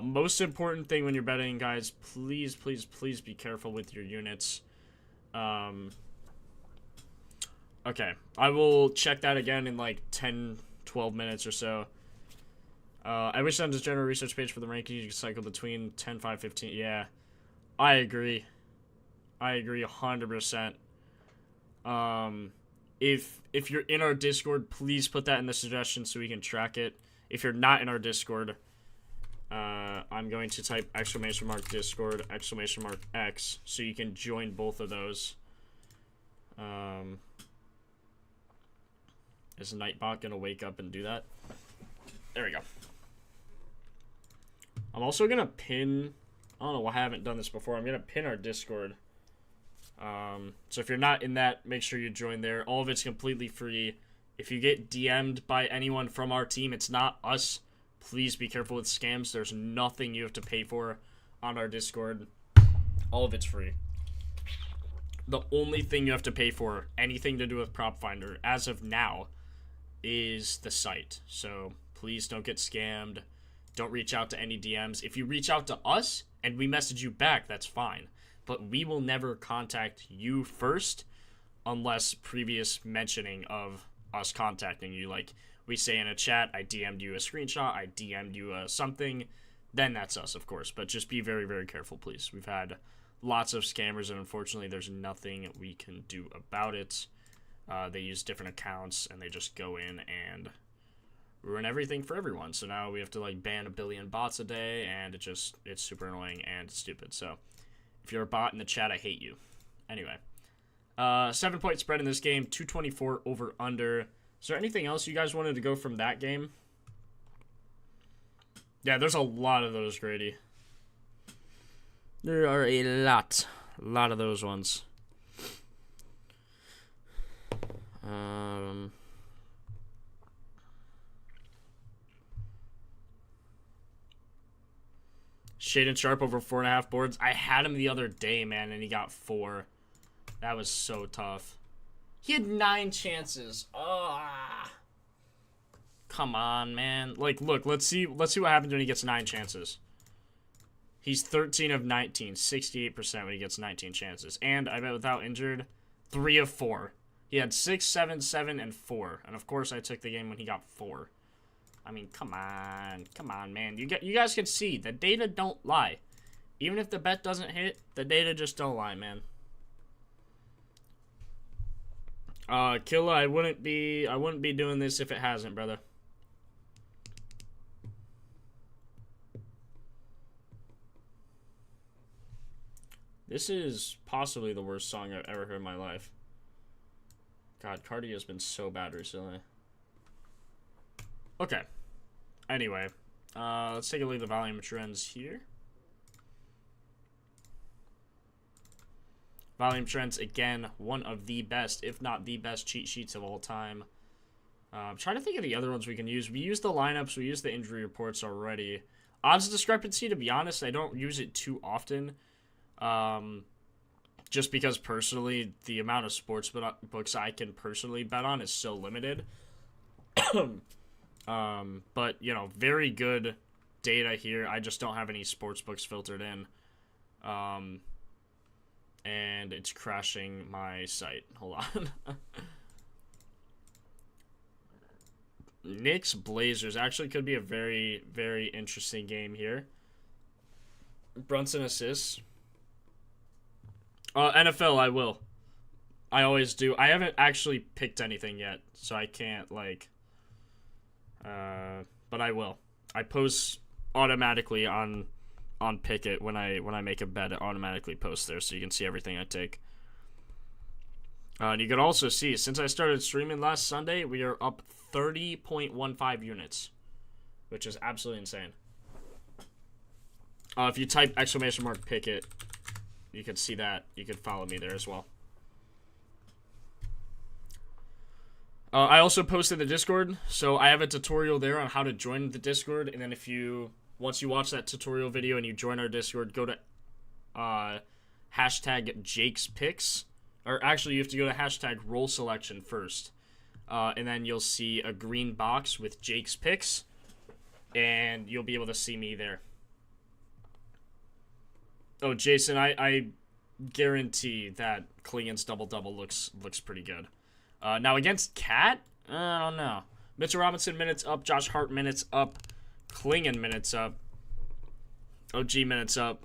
A: Most important thing when you're betting, guys, please, please, please be careful with your units. Okay, I will check that again in like 10, 12 minutes or so. I wish on this general research page for the rankings you could cycle between 10, 5, 15. Yeah, I agree. I agree 100%. If you're in our Discord, please put that in the suggestions so we can track it. If you're not in our Discord, I'm going to type !Discord, !X, so you can join both of those. Is Nightbot going to wake up and do that? There we go. I'm also going to pin, I don't know, I haven't done this before. I'm going to pin our Discord. So if you're not in that, make sure you join there. All of it's completely free. If you get DM'd by anyone from our team, it's not us. Please be careful with scams. There's nothing you have to pay for on our Discord. All of it's free. The only thing you have to pay for, anything to do with Propfinder, as of now, is the site. So please don't get scammed. Don't reach out to any DMs. If you reach out to us and we message you back, that's fine. But we will never contact you first unless previous mentioning of us contacting you. Like, we say in a chat, I DM'd you a screenshot, I DM'd you something, then that's us, of course. But just be very, very careful, please. We've had lots of scammers, and unfortunately, there's nothing we can do about it. They use different accounts, and they just go in and ruin everything for everyone. So now we have to, like, ban 1 billion bots a day, and it's super annoying and stupid. So if you're a bot in the chat, I hate you. Anyway, 7-point spread in this game, 224 over under. Is there anything else you guys wanted to go from that game? Yeah, there's a lot of those, Grady. There are a lot of those ones. Shaden Sharp over 4.5 boards. I had him the other day, man, and he got 4. That was so tough. He had 9 chances. Come on, man. Like, look, let's see what happens when he gets 9 chances. He's 13 of 19, 68% when he gets 19 chances. And I bet without injured, 3 of 4. He had 6, 7, 7, and 4. And of course, I took the game when he got 4. I mean, come on, man. You guys can see the data don't lie. Even if the bet doesn't hit, the data just don't lie, man. Killa, I wouldn't be doing this if it hasn't, brother. This is possibly the worst song I've ever heard in my life. God, Cardi has been so bad recently. Okay. Anyway, let's take a look at the volume trends here. Volume trends, again, one of the best, if not the best cheat sheets of all time. I'm trying to think of the other ones we can use. We use the lineups, we use the injury reports already. Odds discrepancy, to be honest, I don't use it too often. Just because personally, the amount of sports books I can personally bet on is so limited. But, you know, very good data here. I just don't have any sports books filtered in. And it's crashing my site. Hold on. Knicks Blazers actually could be a very, very interesting game here. Brunson assists. NFL, I will. I always do. I haven't actually picked anything yet, so I can't, like... but I will. I post automatically on Pickett when I make a bet. It automatically posts there, so you can see everything I take. And you can also see, since I started streaming last Sunday, we are up 30.15 units, which is absolutely insane. If you type ! Pickett, you can see that. You can follow me there as well. I also posted the Discord, so I have a tutorial there on how to join the Discord, and then once you watch that tutorial video and you join our Discord, go to hashtag Jake's Picks, or actually you have to go to hashtag Roll Selection first, and then you'll see a green box with Jake's Picks, and you'll be able to see me there. Oh, Jason, I guarantee that Klingon's double-double looks pretty good. Now, against Cat, I don't know. Mitchell Robinson minutes up. Josh Hart minutes up. Klingon minutes up. OG minutes up.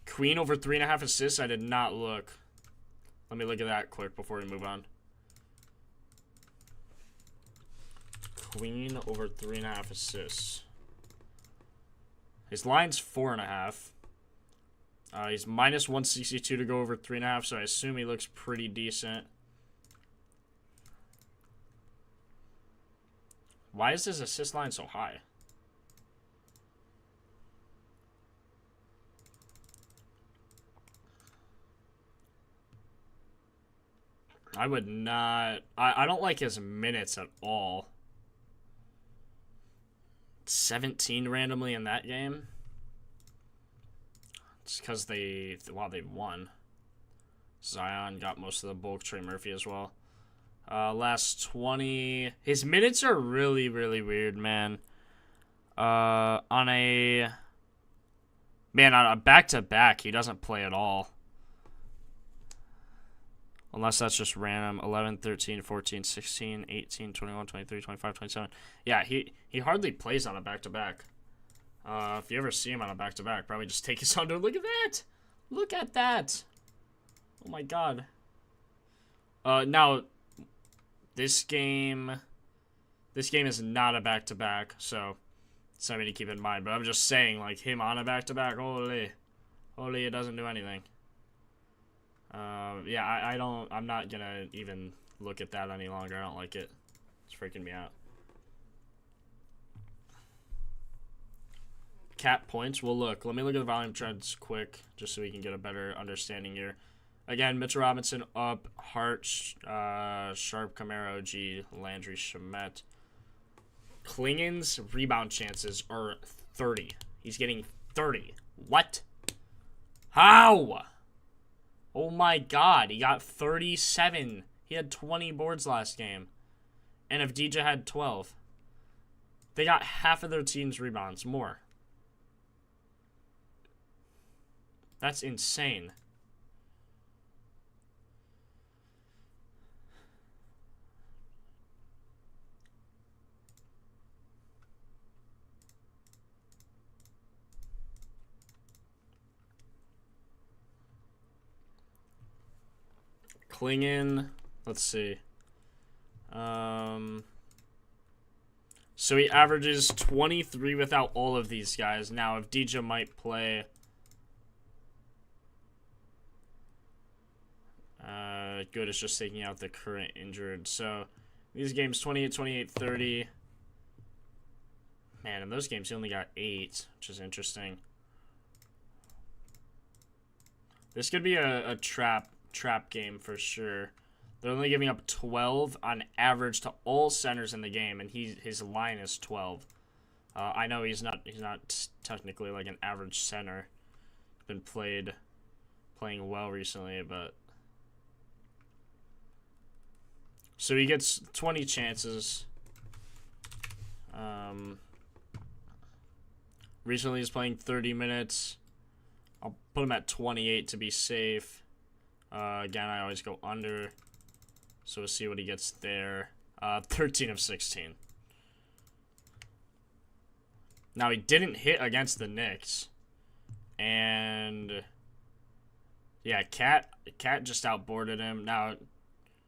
A: Queen over 3.5 assists. I did not look. Let me look at that quick before we move on. Queen over 3.5 assists. His line's 4.5. He's minus 162 to go over 3.5, so I assume he looks pretty decent. Why is his assist line so high? I would not... I don't like his minutes at all. 17 randomly in that game. It's because they won. Zion got most of the bulk. Trey Murphy as well. Last 20. His minutes are really, really weird, man. On a back-to-back, he doesn't play at all. Unless that's just random. 11, 13, 14, 16, 18, 21, 23, 25, 27. Yeah, he hardly plays on a back-to-back. If you ever see him on a back-to-back, probably just take his under. Look at that! Look at that! Oh my god. Now, this game is not a back-to-back, so something to keep in mind. But I'm just saying, like, him on a back-to-back, holy, it doesn't do anything. Yeah, I'm not gonna even look at that any longer. I don't like it. It's freaking me out. Cat points. Well, look. Let me look at the volume trends quick, just so we can get a better understanding here. Again, Mitchell Robinson up. Hart, Sharp, Camaro, OG, Landry, Shamet. Klingon's rebound chances are 30. He's getting 30. What? How? Oh my god. He got 37. He had 20 boards last game. And if DJ had 12. They got half of their team's rebounds. More. That's insane. Klingon, let's see. So he averages 23 without all of these guys. Now, if DJ might play... good, it's just taking out the current injured. So, these games, 28, 28, 30. Man, in those games, he only got 8, which is interesting. This could be a trap game for sure. They're only giving up 12 on average to all centers in the game, and his line is 12. I know he's not technically like an average center. Been playing well recently, but so he gets 20 chances. Recently he's playing 30 minutes. I'll put him at 28 to be safe. Again, I always go under. So we'll see what he gets there. 13 of 16. Now, he didn't hit against the Knicks. And yeah, Cat just outboarded him. Now,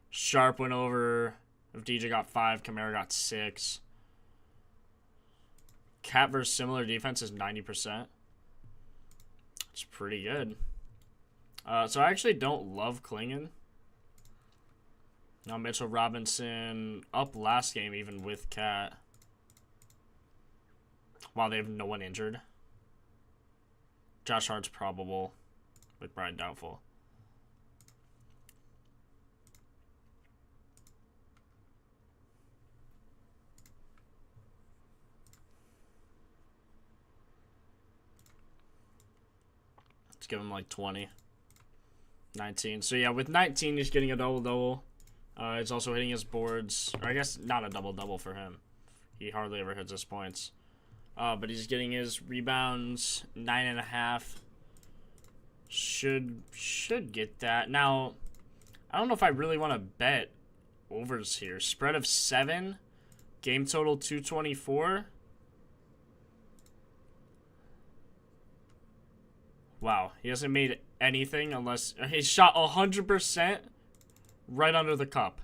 A: Sharp went over. If DJ got 5, Kamara got 6. Cat versus similar defense is 90%. It's pretty good. So I actually don't love Klingon. Now Mitchell Robinson up last game even with Cat. Wow, they have no one injured. Josh Hart's probable with Brian doubtful. Let's give him like 20. 19. So yeah, with 19 he's getting a double-double. He's also hitting his boards. Or I guess not a double-double for him. He hardly ever hits his points. But he's getting his rebounds, 9.5. Should get that. Now, I don't know if I really want to bet overs here. Spread of 7. Game total 224. Wow, he hasn't made anything unless he shot 100% right under the cup.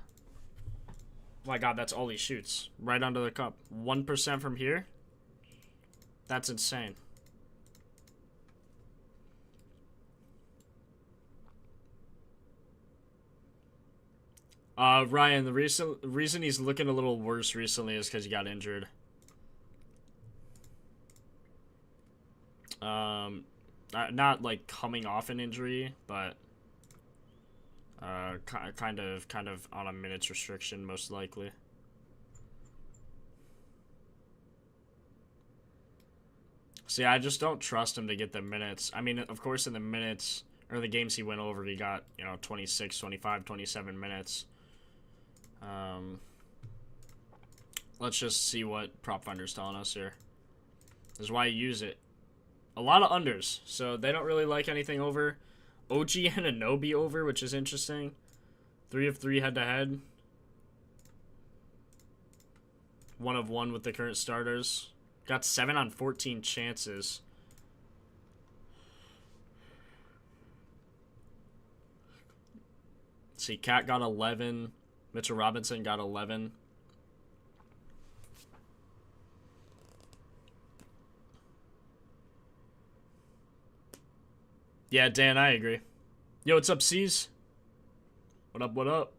A: Oh my god, that's all he shoots. Right under the cup. 1% from here? That's insane. Ryan, the reason he's looking a little worse recently is because he got injured. Not like coming off an injury, but kind of on a minutes restriction most likely. See, I just don't trust him to get the minutes. I mean, of course, in the minutes or the games he went over, he got 26, 25, 27 minutes. Let's just see what Propfinder's telling us here. This is why you use it. A lot of unders, so they don't really like anything over. OG and Anunoby over, which is interesting. 3 of 3 head-to-head. 1 of 1 with the current starters. Got 7 on 14 chances. Let's see, Cat got 11. Mitchell Robinson got 11. Yeah, Dan, I agree. Yo, what's up, C's? What up, what up?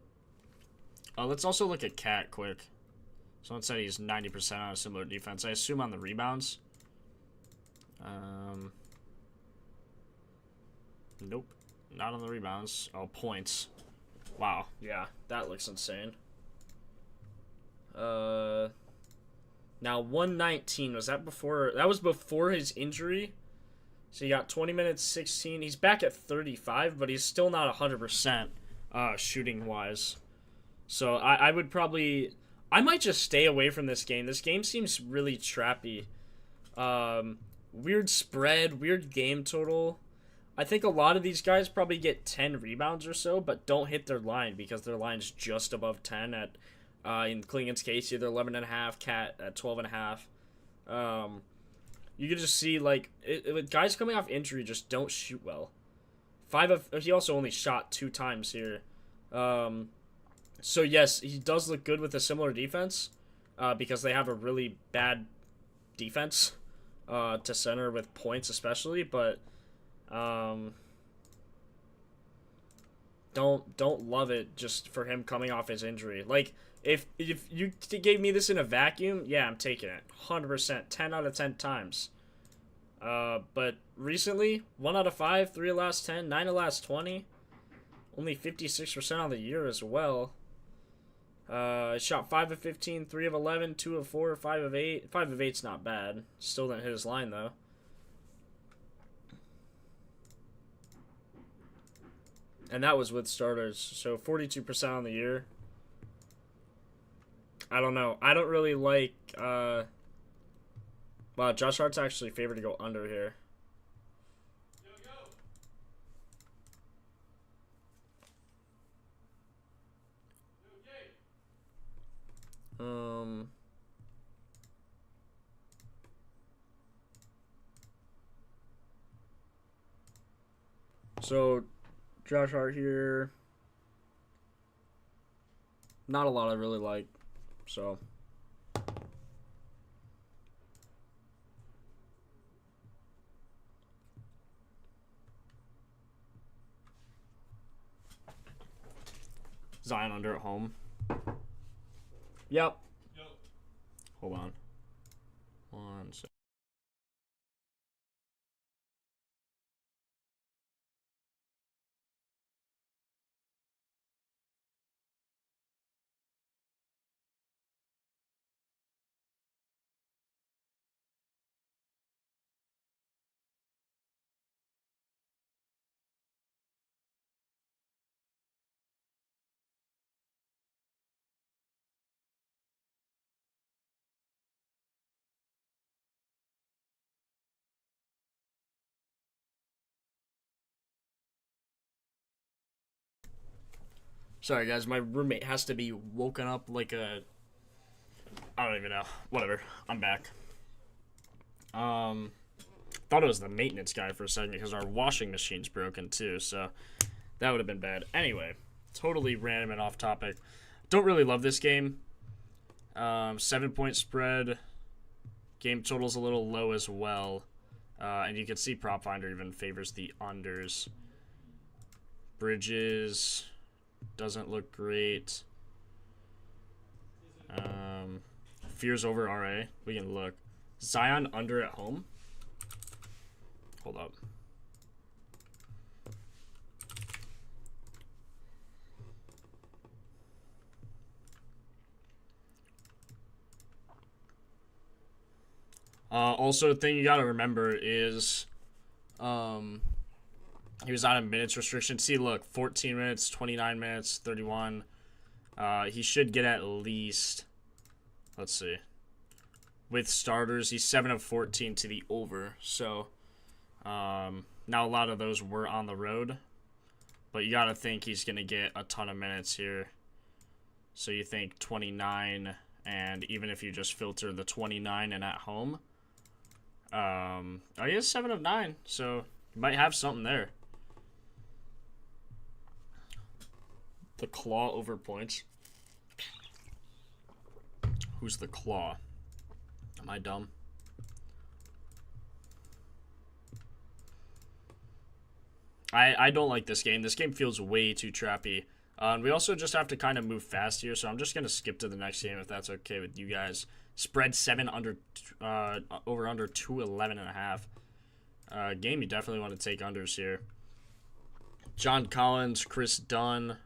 A: Let's also look at Cat quick. Someone said he's 90% on a similar defense. I assume on the rebounds. Nope. Not on the rebounds. Oh, points. Wow. Yeah, that looks insane. Now, 119. Was that before? That was before his injury. So he got 20 minutes, 16. He's back at 35, but he's still not 100% shooting-wise. So I would probably... I might just stay away from this game. This game seems really trappy. Weird spread, weird game total. I think a lot of these guys probably get 10 rebounds or so, but don't hit their line because their line's just above 10 at, in Klingon's case, either 11.5, Cat at 12.5. You can just see, like, guys coming off injury just don't shoot well. He also only shot 2 times here. So yes, he does look good with a similar defense, because they have a really bad defense, to center with points especially, but don't love it just for him coming off his injury. Like if you gave me this in a vacuum, yeah, I'm taking it 100%, 10 out of 10 times. But recently, 1 out of 5, 3 of last 10, 9 of last 20, only 56% on the year as well. Shot 5 of 15, 3 of 11, 2 of 4, 5 of 8. 5 of 8's not bad. Still didn't hit his line, though. And that was with starters. So 42% on the year. I don't know. I don't really like... Wow, Josh Hart's actually favored to go under here. So, Josh Hart here. Not a lot I really like, so. Zion under at home. Yep. Hold on. 1 second. Sorry, guys. My roommate has to be woken up like a... I don't even know. Whatever. I'm back. Thought it was the maintenance guy for a second because our washing machine's broken too, so that would have been bad. Anyway, totally random and off topic. Don't really love this game. 7-point spread. Game total's a little low as well. And you can see Propfinder even favors the unders. Bridges doesn't look great. Fears over RA. We can look. Zion under at home. Hold up. Also, the thing you got to remember is he was on a minutes restriction. See, look, 14 minutes, 29 minutes, 31. He should get at least, let's see. With starters, he's 7 of 14 to the over. So, now a lot of those were on the road. But you got to think he's going to get a ton of minutes here. So you think 29, and even if you just filter the 29 and at home. Oh, he is 7 of 9, so you might have something there. The claw over points. Who's the claw? Am I dumb? I don't like this game. This game feels way too trappy. We also just have to kind of move fast here, so I'm just going to skip to the next game if that's okay with you guys. Spread 7 under over under 211.5. Game you definitely want to take unders here. John Collins, Chris Dunn.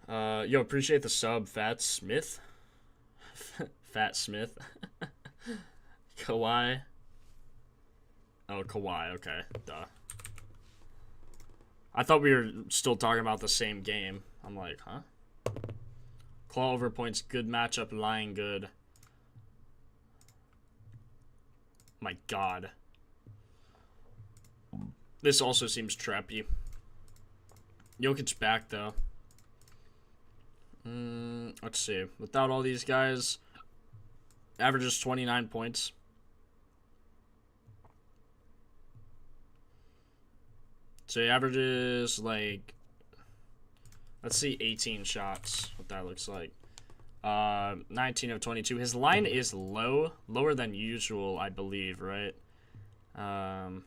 A: Yo, appreciate the sub, Fat Smith. Fat Smith. Kawhi. Oh, Kawhi, okay. Duh. I thought we were still talking about the same game. I'm like, huh? Claw over points, good matchup, lying good. My God. This also seems trappy. Jokic back, though. Let's see. Without all these guys, averages 29 points. So he averages, like, let's see, 18 shots, what that looks like. 19 of 22. His line is lower than usual, I believe, right? Man,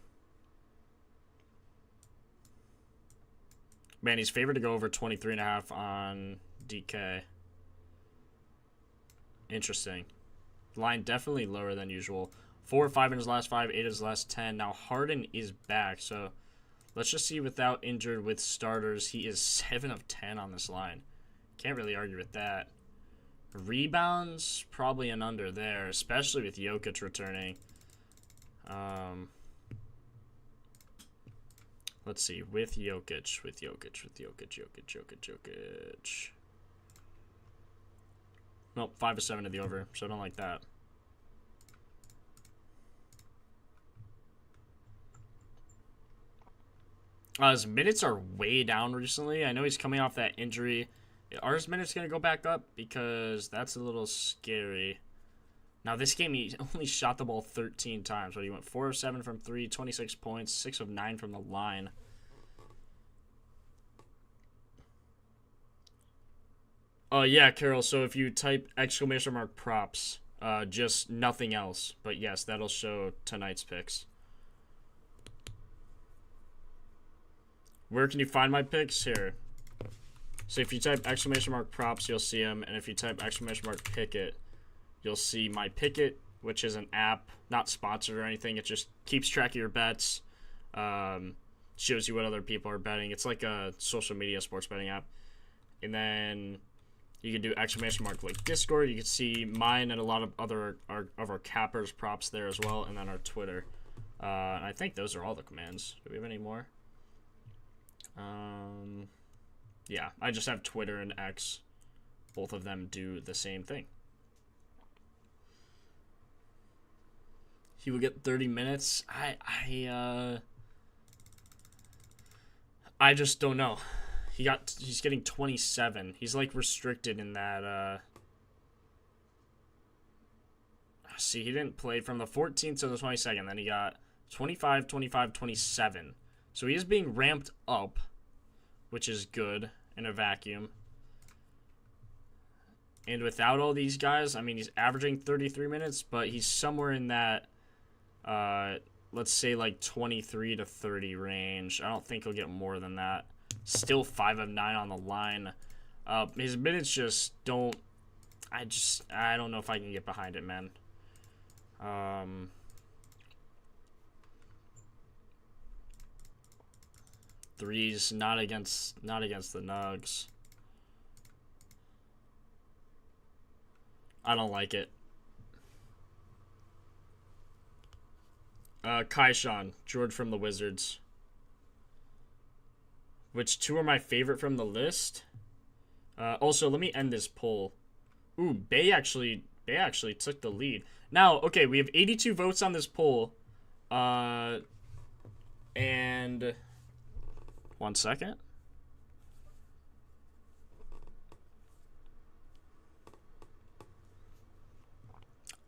A: he's favored to go over 23.5 on DK. Interesting. Line definitely lower than usual. 4 or 5 in his last 5, 8 in his last 10. Now Harden is back, so let's just see without injured with starters. He is 7 of 10 on this line. Can't really argue with that. Rebounds, probably an under there, especially with Jokic returning. Let's see, with Jokic. Nope, 5 of 7 to the over, so I don't like that. His minutes are way down recently. I know he's coming off that injury. Are his minutes going to go back up? Because that's a little scary. Now, this game, he only shot the ball 13 times. But he went 4 of 7 from 3, 26 points, 6 of 9 from the line. Yeah, Carol, so if you type exclamation mark props, just nothing else. But yes, that'll show tonight's picks. Where can you find my picks? Here. So if you type exclamation mark props, you'll see them. And if you type exclamation mark picket, you'll see my Picket, which is an app, not sponsored or anything. It just keeps track of your bets, shows you what other people are betting. It's like a social media sports betting app. And then you can do exclamation mark like Discord. You can see mine and a lot of other of our cappers props there as well. And then our Twitter. And I think those are all the commands. Do we have any more? Yeah, I just have Twitter and X. Both of them do the same thing. He will get 30 minutes. I just don't know. He's getting 27. He's like restricted in that see, he didn't play from the 14th to the 22nd. Then he got 25, 25, 27. So he is being ramped up, which is good in a vacuum. And without all these guys, I mean, he's averaging 33 minutes, but he's somewhere in that, let's say, like 23 to 30 range. I don't think he'll get more than that. Still 5 of 9 on the line. His minutes just don't... I don't know if I can get behind it, man. Threes, not against the Nugs. I don't like it. Kaishan, George from the Wizards. Which two are my favorite from the list? Also, let me end this poll. Ooh, Bay actually took the lead. Now, okay, we have 82 votes on this poll. And 1 second.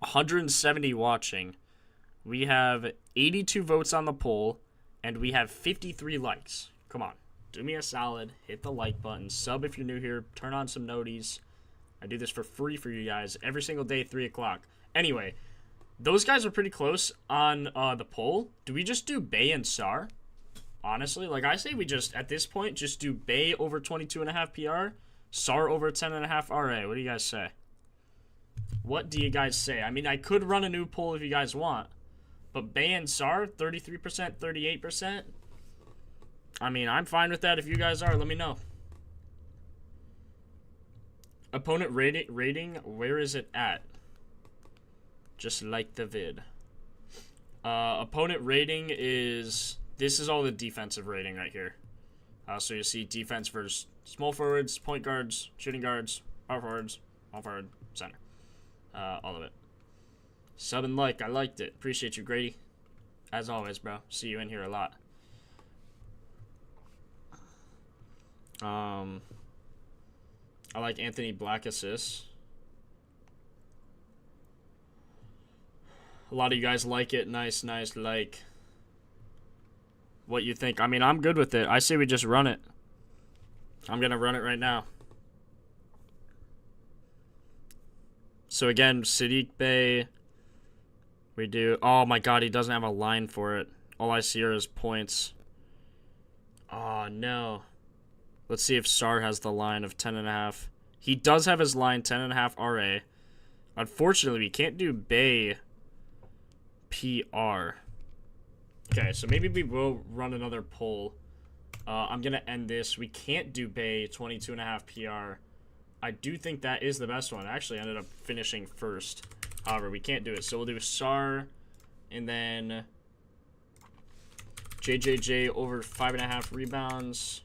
A: $170 watching. We have 82 votes on the poll, and we have 53 likes. Come on, do me a solid. Hit the like button. Sub if you're new here. Turn on some noties. I do this for free for you guys every single day, 3 o'clock. Anyway, those guys are pretty close on the poll. Do we just do Bay and Sar? Honestly, like I say, we just, at this point, just do Bay over 22.5 PR, Sar over 10.5 RA. What do you guys say? What do you guys say? I mean, I could run a new poll if you guys want, but Bay and Sar, 33%, 38%. I mean, I'm fine with that. If you guys are, let me know. Opponent rating, where is it at? Just like the vid. Opponent rating is... This is all the defensive rating right here. So you see defense versus small forwards, point guards, shooting guards, power forwards, small forward, center. All of it. Sub and like. I liked it. Appreciate you, Grady. As always, bro. See you in here a lot. I like Anthony Black assists. A lot of you guys like it. Nice, like. what you think. I mean, I'm good with it. I say we just run it. I'm going to run it right now. So again, Sadiq Bey, we do... Oh my god, he doesn't have a line for it. All I see are his points. Oh no. Let's see if Sar has the line of 10.5. He does have his line 10.5 RA. Unfortunately, we can't do Bey PR. Okay, so maybe we will run another poll. I'm going to end this. We can't do Bey 22.5 PR. I do think that is the best one. I actually ended up finishing first. However, we can't do it. So we'll do Sar and then JJJ over 5.5 rebounds.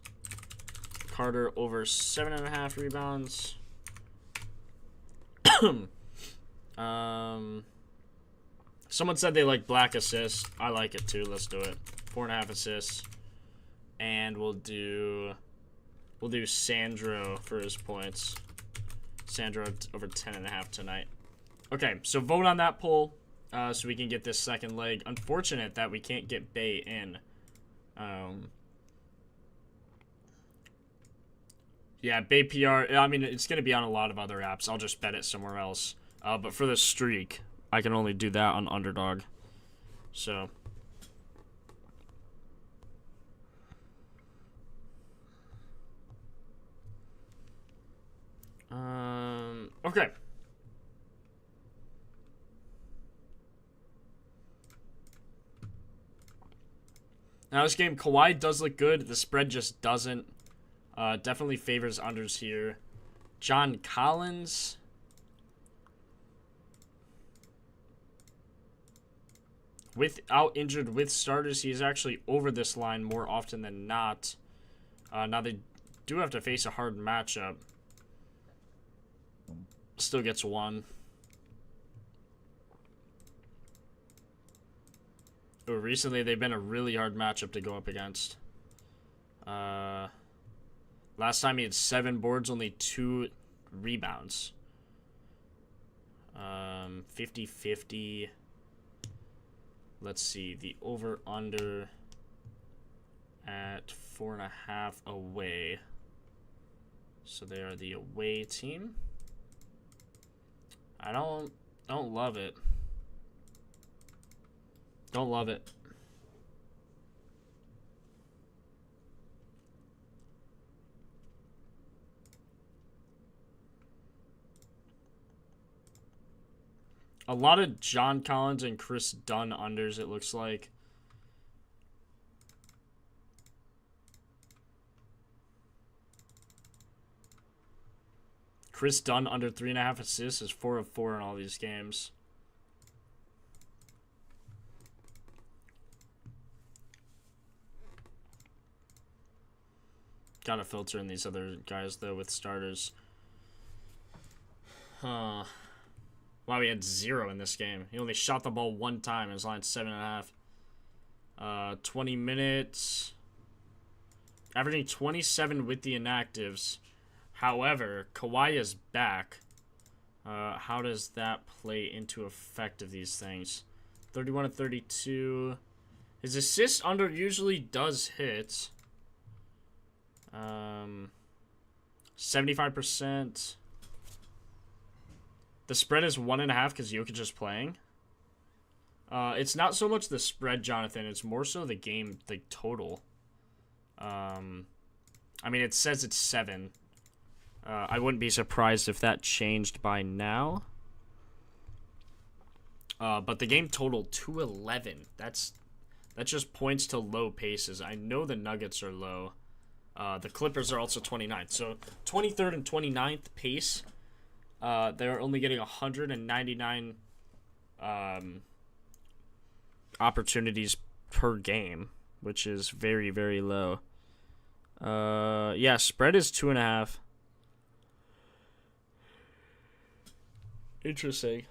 A: Carter over 7.5 rebounds. Someone said they like black assists. I like it too. Let's do it. 4.5 assists. And we'll do Sandro for his points. Sandro over 10.5 tonight. Okay, so vote on that poll so we can get this second leg. Unfortunate that we can't get Bey in. Yeah, Bey PR. I mean, it's going to be on a lot of other apps. I'll just bet it somewhere else. But for the streak, I can only do that on Underdog. So. Okay. Now this game, Kawhi does look good. The spread just doesn't. Definitely favors unders here. John Collins. Without injured with starters, he's actually over this line more often than not. Now they do have to face a hard matchup. Still gets one. Oh, recently they've been a really hard matchup to go up against. Last time he had 7 boards, only 2 rebounds. 50-50. Let's see. The over-under at 4.5 away. So they are the away team. I don't love it. Don't love it. A lot of John Collins and Chris Dunn unders, it looks like. Chris Dunn under 3.5 assists is 4 of 4 in all these games. Gotta filter in these other guys, though, with starters. Wow, he had 0 in this game. He only shot the ball 1 time. His line's 7.5. 20 minutes. Averaging 27 with the inactives. However, Kawhi is back. How does that play into effect of these things? 31 to 32. His assist under usually does hit. 75%. The spread is 1.5 because Jokic is playing. It's not so much the spread, Jonathan. It's more so the game, the total. I mean, it says it's 7. I wouldn't be surprised if that changed by now. But the game total 211. That just points to low paces. I know the Nuggets are low. The Clippers are also 29th. So 23rd and 29th pace. They're only getting 199 opportunities per game, which is very, very low. Yeah, spread is 2.5. Interesting.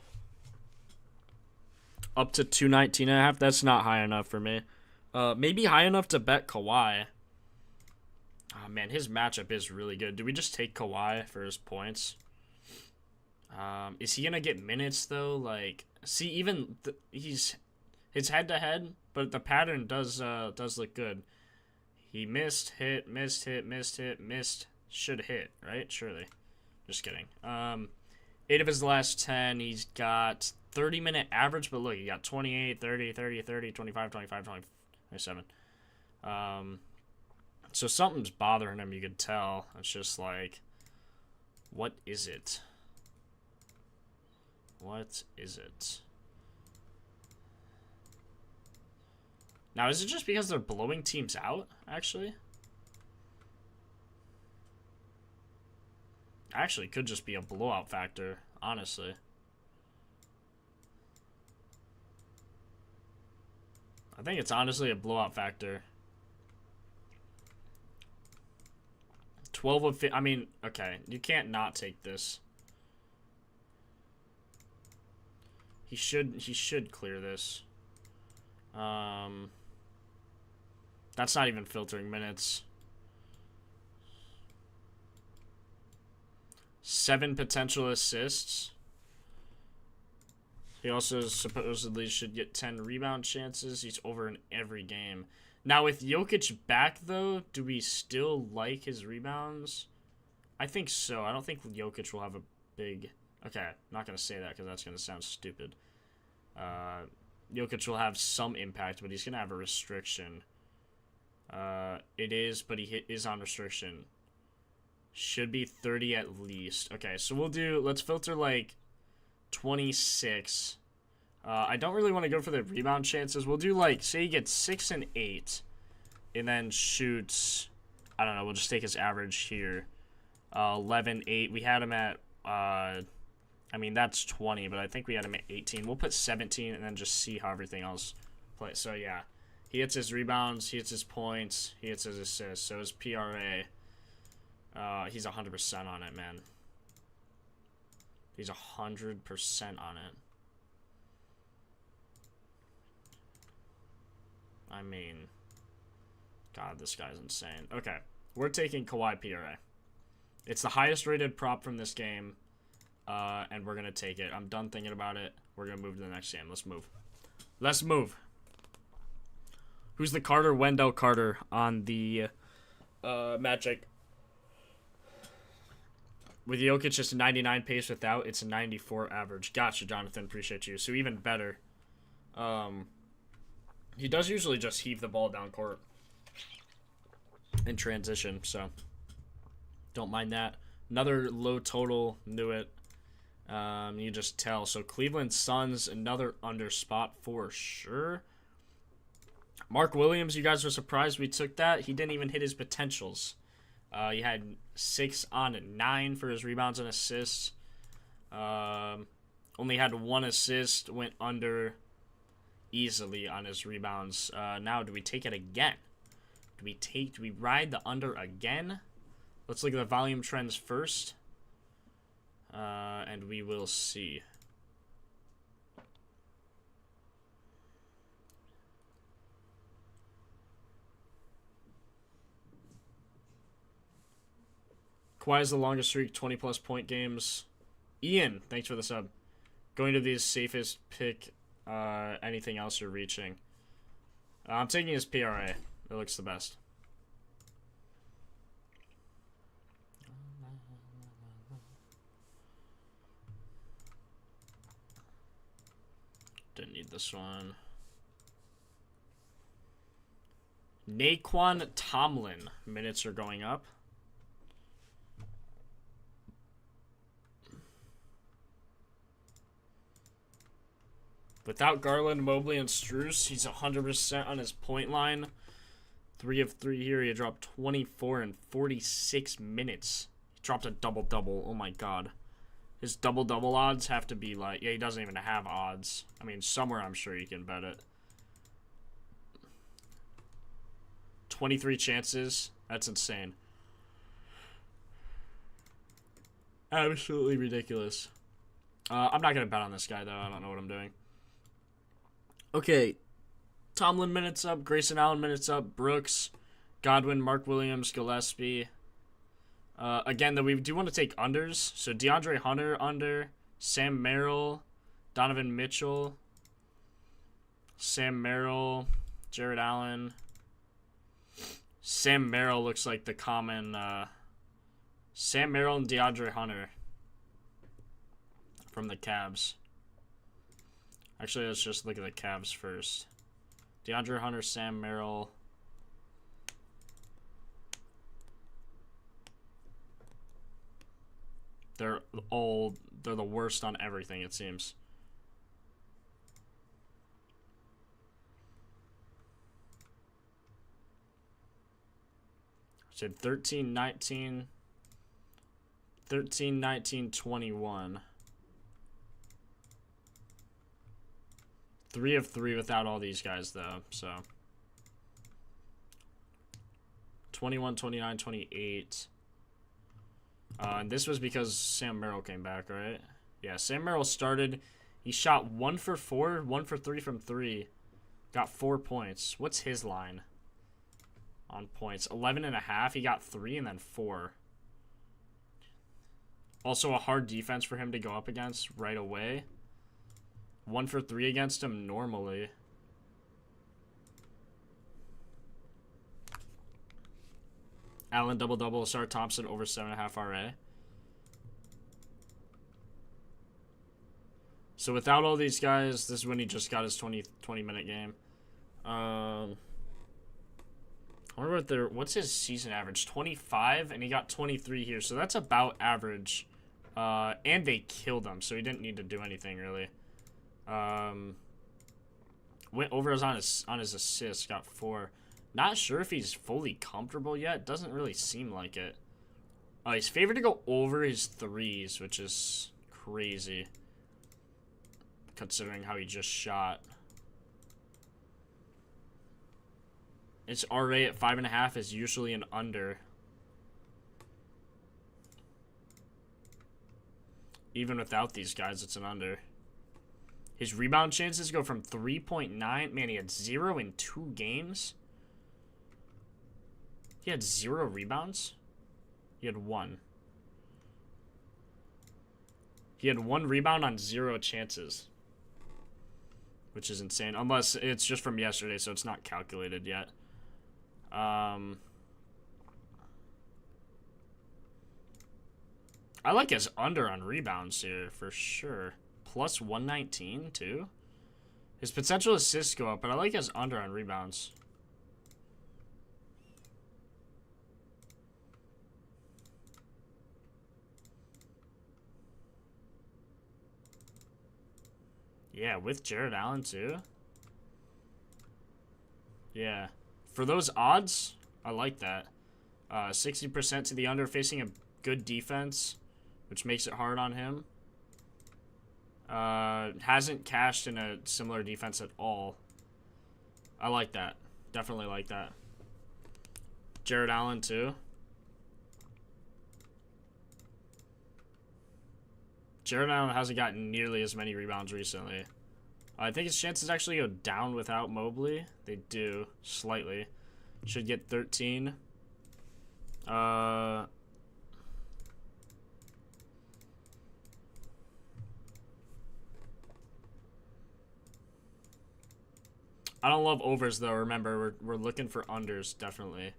A: Up to 219.5. That's not high enough for me. Maybe high enough to bet Kawhi. Oh, man, his matchup is really good. Do we just take Kawhi for his points? Is he gonna get minutes though? Like, see, even his his head-to-head, but the pattern does look good. He missed, hit, missed, hit, missed, hit, missed. Should hit, right? Surely. Just kidding. 8 of his last 10. He's got 30-minute average, but look, he got 28, 30, 30, 30, 25, 25, 27. So something's bothering him, you could tell. It's just like, what is it? What is it? Now, is it just because they're blowing teams out, actually? Actually, could just be a blowout factor, honestly. I think it's honestly a blowout factor. 12 of 15. I mean, okay, you can't not take this. He should clear this. That's not even filtering minutes. 7 potential assists. He also supposedly should get 10 rebound chances. He's over in every game. Now, with Jokic back, though, do we still like his rebounds? I think so. I don't think Jokic will have a big... Okay, I'm not going to say that because that's going to sound stupid. Jokic will have some impact, but he's going to have a restriction. It is, but he is on restriction. Should be 30 at least. Okay, so we'll do... Let's filter, like, 26. I don't really want to go for the rebound chances. We'll do, like, say he gets 6 and 8, and then shoots, I don't know, we'll just take his average here. 11, 8. We had him at, I mean, that's 20, but I think we had him at 18. We'll put 17 and then just see how everything else plays. So, yeah, he hits his rebounds, he hits his points, he hits his assists. So his PRA, he's 100% on it, man. He's 100% on it. I mean, God, this guy's insane. Okay, we're taking Kawhi PRA. It's the highest rated prop from this game, and we're going to take it. I'm done thinking about it. We're going to move to the next game. Let's move. Let's move. Who's the Carter? Wendell Carter on the Magic. With Jokic, just a 99 pace. Without, it's a 94 average. Gotcha, Jonathan. Appreciate you. So even better. He does usually just heave the ball down court in transition, so don't mind that. Another low total, knew it. You just tell. So Cleveland Suns, another under spot for sure. Mark Williams, you guys were surprised we took that. He didn't even hit his potentials. He had 6 on 9 for his rebounds and assists. Only had 1 assist, went under easily on his rebounds. Now, do we take it again? Do we ride the under again? Let's look at the volume trends first. And we will see. Kawhi is the longest streak, 20-plus point games. Ian, thanks for the sub. Going to the safest pick. Anything else you're reaching? I'm taking his PRA. It looks the best. Didn't need this one. Naquan Tomlin. Minutes are going up. Without Garland, Mobley, and Strus, he's 100% on his point line. 3 of 3 here. He dropped 24 in 46 minutes. He dropped a double-double. Oh, my God. His double-double odds have to be like... Yeah, he doesn't even have odds. I mean, somewhere I'm sure you can bet it. 23 chances. That's insane. Absolutely ridiculous. I'm not going to bet on this guy, though. I don't know what I'm doing. Okay, Tomlin minutes up, Grayson Allen minutes up, Brooks, Godwin, Mark Williams, Gillespie. Again, though, we do want to take unders. So DeAndre Hunter under, Sam Merrill, Donovan Mitchell. Sam Merrill, Jared Allen. Sam Merrill looks like the common. Sam Merrill and DeAndre Hunter from the Cavs. Actually, let's just look at the Cavs first. DeAndre Hunter, Sam Merrill. They're the worst on everything, it seems. Said 13, 19, 13, 19, 21. 3 of 3 without all these guys, though, so. 21, 29, 28. And this was because Sam Merrill came back, right? Yeah, Sam Merrill started. He shot 1 for 4, 1 for 3 from 3. Got 4 points. What's his line on points? 11.5. He got 3 and then 4. Also a hard defense for him to go up against right away. 1 for 3 against him normally. Allen double-double. Sar Thompson over 7.5 RA. So without all these guys, this is when he just got his 20-minute game. I wonder what's his season average? 25, and he got 23 here. So that's about average. And they killed him, so he didn't need to do anything really. Went over on his assists, got 4. Not sure if he's fully comfortable yet. Doesn't really seem like it. He's favored to go over his threes, which is crazy, considering how he just shot. Its RA at 5.5 is usually an under. Even without these guys, it's an under. His rebound chances go from 3.9. Man, he had 0 in 2 games. He had 0 rebounds? He had 1. He had 1 rebound on 0 chances. Which is insane. Unless it's just from yesterday, so it's not calculated yet. I like his under on rebounds here, for sure. Plus 119, too. His potential assists go up, but I like his under on rebounds. Yeah, with Jared Allen, too. Yeah. For those odds, I like that. 60% to the under, facing a good defense, which makes it hard on him. Hasn't cashed in a similar defense at all. I like that. Definitely like that. Jared Allen, too. Jared Allen hasn't gotten nearly as many rebounds recently. I think his chances actually go down without Mobley. They do, slightly. Should get 13. I don't love overs, though. Remember, we're looking for unders, definitely.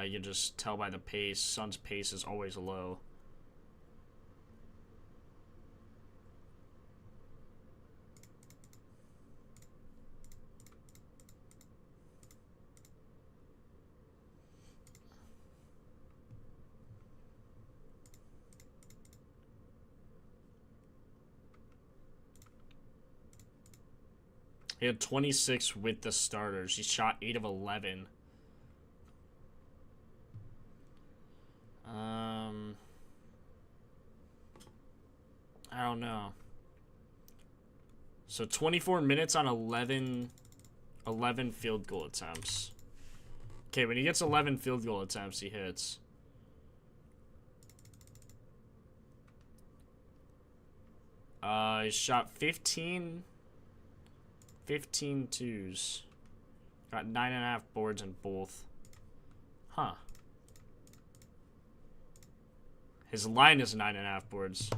A: You can just tell by the pace. Suns' pace is always low. He had 26 with the starters. He shot 8 of 11. I don't know. So 24 minutes on 11 field goal attempts. Okay, when he gets 11 field goal attempts, he hits. He shot 15 twos. Got 9.5 boards in both. Huh. His line is 9.5 boards.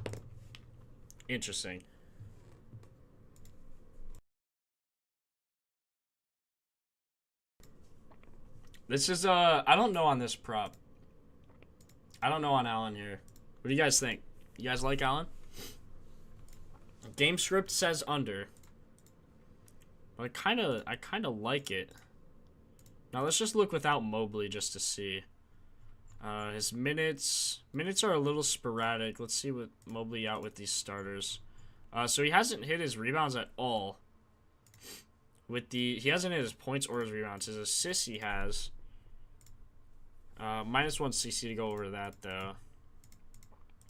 A: Interesting. This is, I don't know on this prop. I don't know on Allen here. What do you guys think? You guys like Allen? Game script says under. But I kind of like it. Now let's just look without Mobley just to see. His minutes are a little sporadic. Let's see what Mobley out with these starters. So he hasn't hit his rebounds at all. He hasn't hit his points or his rebounds. His assists he has. -1 CC to go over that though.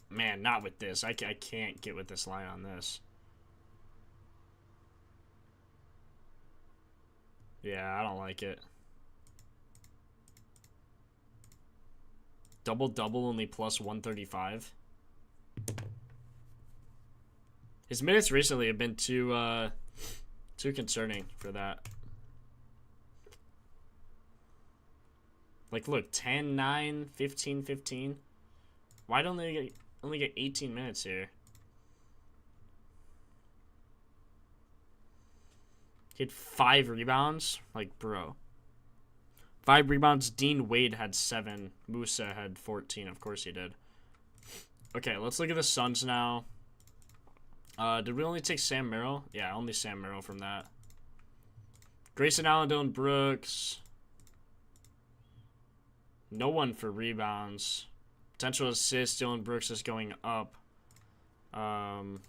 A: Man, not with this. I can't get with this line on this. Yeah, I don't like it. Double-double only +135. His minutes recently have been too concerning for that. Like, look, 10, 9, 15, 15. Why don't they only get 18 minutes here? He had 5 rebounds. Like, bro. 5 rebounds. Dean Wade had 7. Musa had 14. Of course he did. Okay, let's look at the Suns now. Did we only take Sam Merrill? Yeah, only Sam Merrill from that. Grayson Allen, Dillon Brooks. No one for rebounds. Potential assists. Dillon Brooks is going up. Because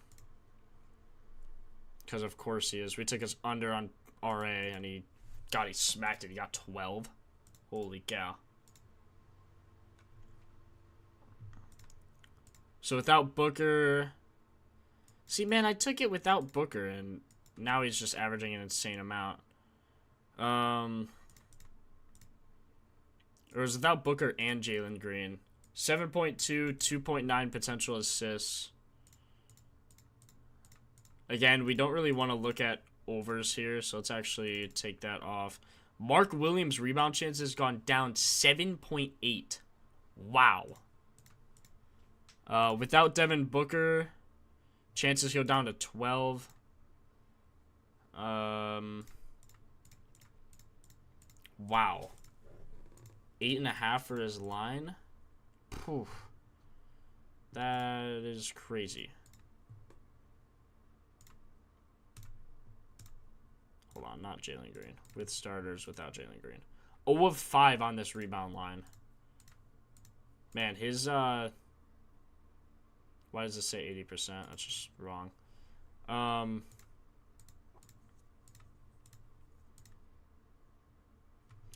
A: of course he is. We took his under on RA and he smacked it. He got 12. Holy cow. So without Booker. See, man, I took it without Booker and now he's just averaging an insane amount. Or it was without Booker and Jalen Green. 7.2, 2.9 potential assists. Again, we don't really want to look at overs here, so let's actually take that off. Mark Williams' rebound chances gone down 7.8. Wow. Without Devin Booker, chances go down to 12. Wow. 8.5 for his line. Poof. That is crazy. Hold on, not Jalen Green. With starters, without Jalen Green. 0 of 5 on this rebound line. Man, his, why does it say 80%? That's just wrong.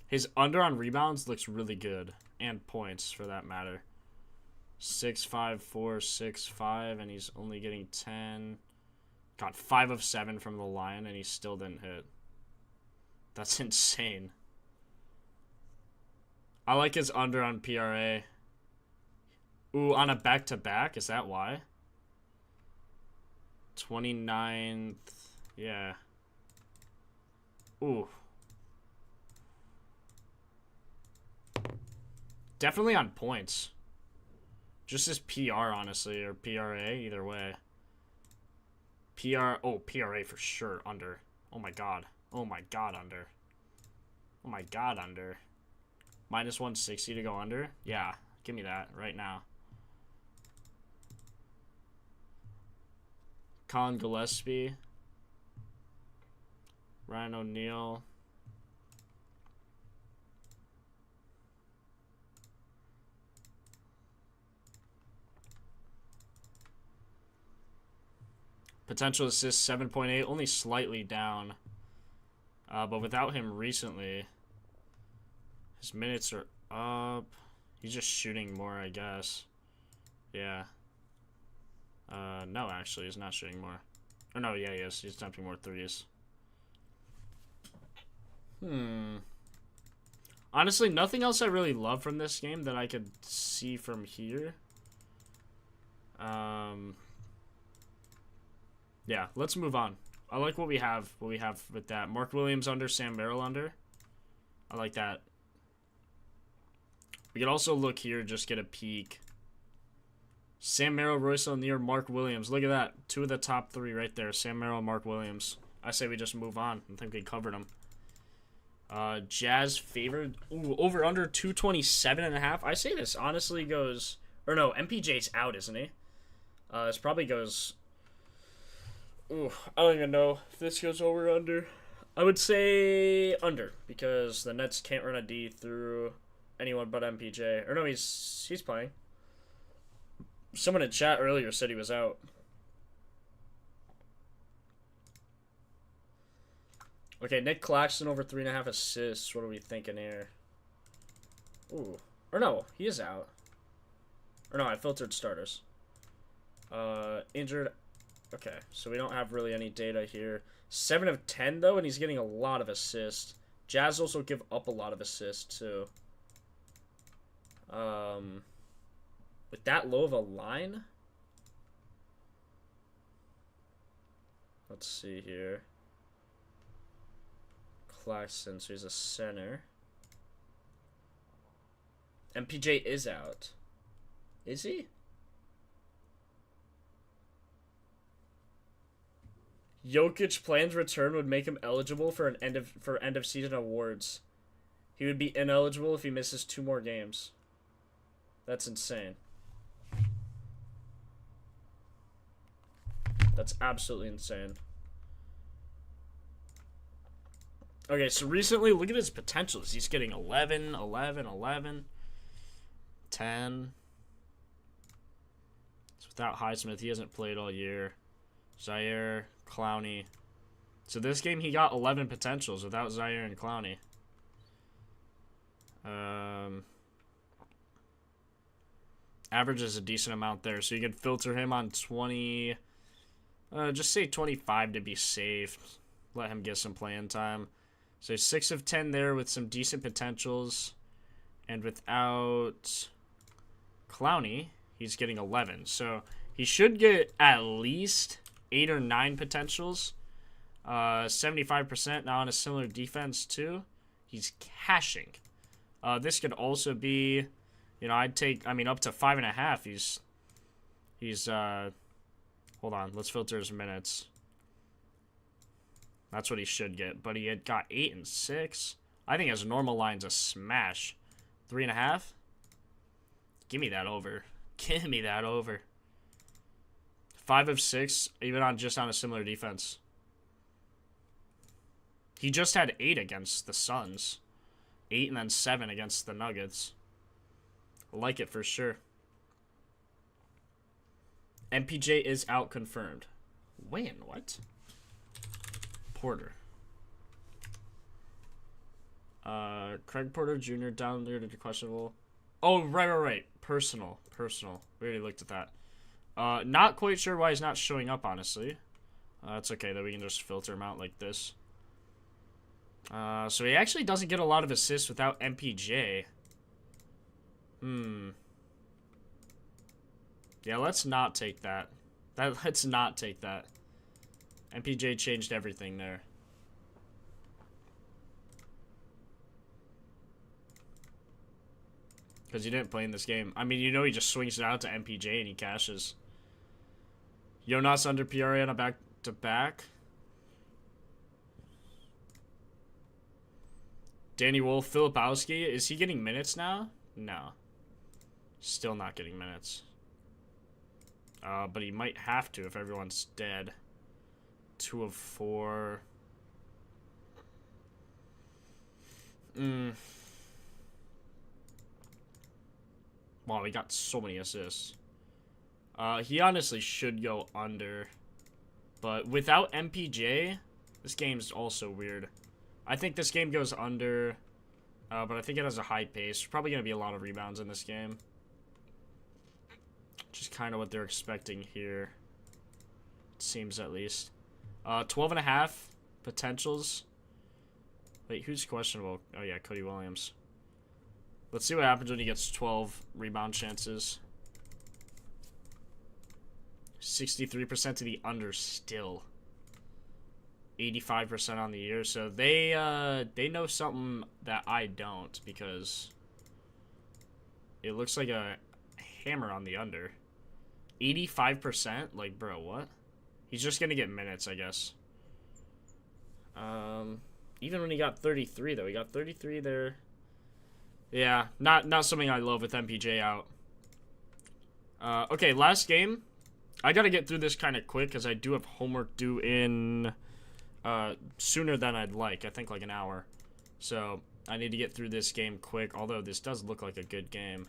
A: His under on rebounds looks really good. And points, for that matter. 6-5, 4, 6-5, and he's only getting 10. Got 5 of 7 from the line, and he still didn't hit. That's insane. I like his under on PRA. Ooh, on a back-to-back? Is that why? 29th. Yeah. Ooh. Definitely on points. Just his PR, honestly, or PRA, either way. PRA for sure, under. Oh my god. Oh my god, under. Oh my god, under. -160 to go under? Yeah, give me that right now. Colin Gillespie. Ryan O'Neal. Potential assist 7.8, only slightly down. But without him recently, his minutes are up. He's just shooting more, I guess. Yeah. No, actually, he's not shooting more. Or no, yeah, he is. He's attempting more threes. Honestly, nothing else I really love from this game that I could see from here. Yeah, let's move on. I like what we have with that. Mark Williams under, Sam Merrill under. I like that. We could also look here, just get a peek. Sam Merrill, Royce O'Neal, Mark Williams. Look at that. 2 of the top 3 right there. Sam Merrill and Mark Williams. I say we just move on. I think we covered them. Jazz favored. Ooh, over under 227.5. I say this honestly goes, or no, MPJ's out, isn't he? This probably goes. Ooh, I don't even know if this goes over or under. I would say under because the Nets can't run a D through anyone but MPJ. Or no, he's playing. Someone in chat earlier said he was out. Okay, Nick Claxton over 3.5 assists. What are we thinking here? Ooh. Or no, he is out. Or no, I filtered starters. Injured. Okay, so we don't have really any data here. 7 of 10, though, and he's getting a lot of assists. Jazz also give up a lot of assists, too. With that low of a line? Let's see here. Claxton, so he's a center. MPJ is out. Is he? Jokic planned return would make him eligible for end of season awards. He would be ineligible if he misses 2 more games. That's insane. That's absolutely insane. Okay, so recently, look at his potentials. He's getting 11, 11, 11, 10. So without Highsmith, he hasn't played all year. Zaire, Clowney. So this game, he got 11 potentials without Zaire and Clowney. Average is a decent amount there, so you can filter him on 20. Just say 25 to be safe. Let him get some playing time. So 6 of 10 there with some decent potentials. And without Clowney, he's getting 11. So he should get at least 8 or 9 potentials. 75% now on a similar defense too. He's cashing. This could also be, you know, I'd take, I mean, up to 5.5. He's hold on, let's filter his minutes. That's what he should get, but he had got 8 and 6. I think his normal line's a smash. 3.5. Give me that over. Give me that over. 5 of 6, even on just on a similar defense. He just had 8 against the Suns. 8 and then 7 against the Nuggets. I like it for sure. MPJ is out confirmed. When? What? Porter. Craig Porter Jr. down there to questionable. Oh, right. Personal. We already looked at that. Not quite sure why he's not showing up, honestly. That's okay, though. We can just filter him out like this. So he actually doesn't get a lot of assists without MPJ. Yeah, let's not take that. Let's not take that. MPJ changed everything there. Because he didn't play in this game. I mean, you know he just swings it out to MPJ and he cashes. Jonas under PRA on a back-to-back. Danny Wolf, Filipowski. Is he getting minutes now? No. Still not getting minutes. But he might have to if everyone's dead. 2 of 4. Wow, he got so many assists. He honestly should go under. But without MPJ, this game's also weird. I think this game goes under. But I think it has a high pace. There's probably going to be a lot of rebounds in this game. Which is kind of what they're expecting here. It seems at least. 12.5 potentials. Wait, who's questionable? Oh, yeah, Cody Williams. Let's see what happens when he gets 12 rebound chances. 63% to the under still. 85% on the year. So they know something that I don't because it looks like a hammer on the under. 85%? Like, bro, what? He's just going to get minutes, I guess. even when he got 33, though. He got 33 there. Yeah, not something I love with MPJ out. Okay, last game. I got to get through this kind of quick because I do have homework due in sooner than I'd like. I think like an hour. So I need to get through this game quick, although this does look like a good game.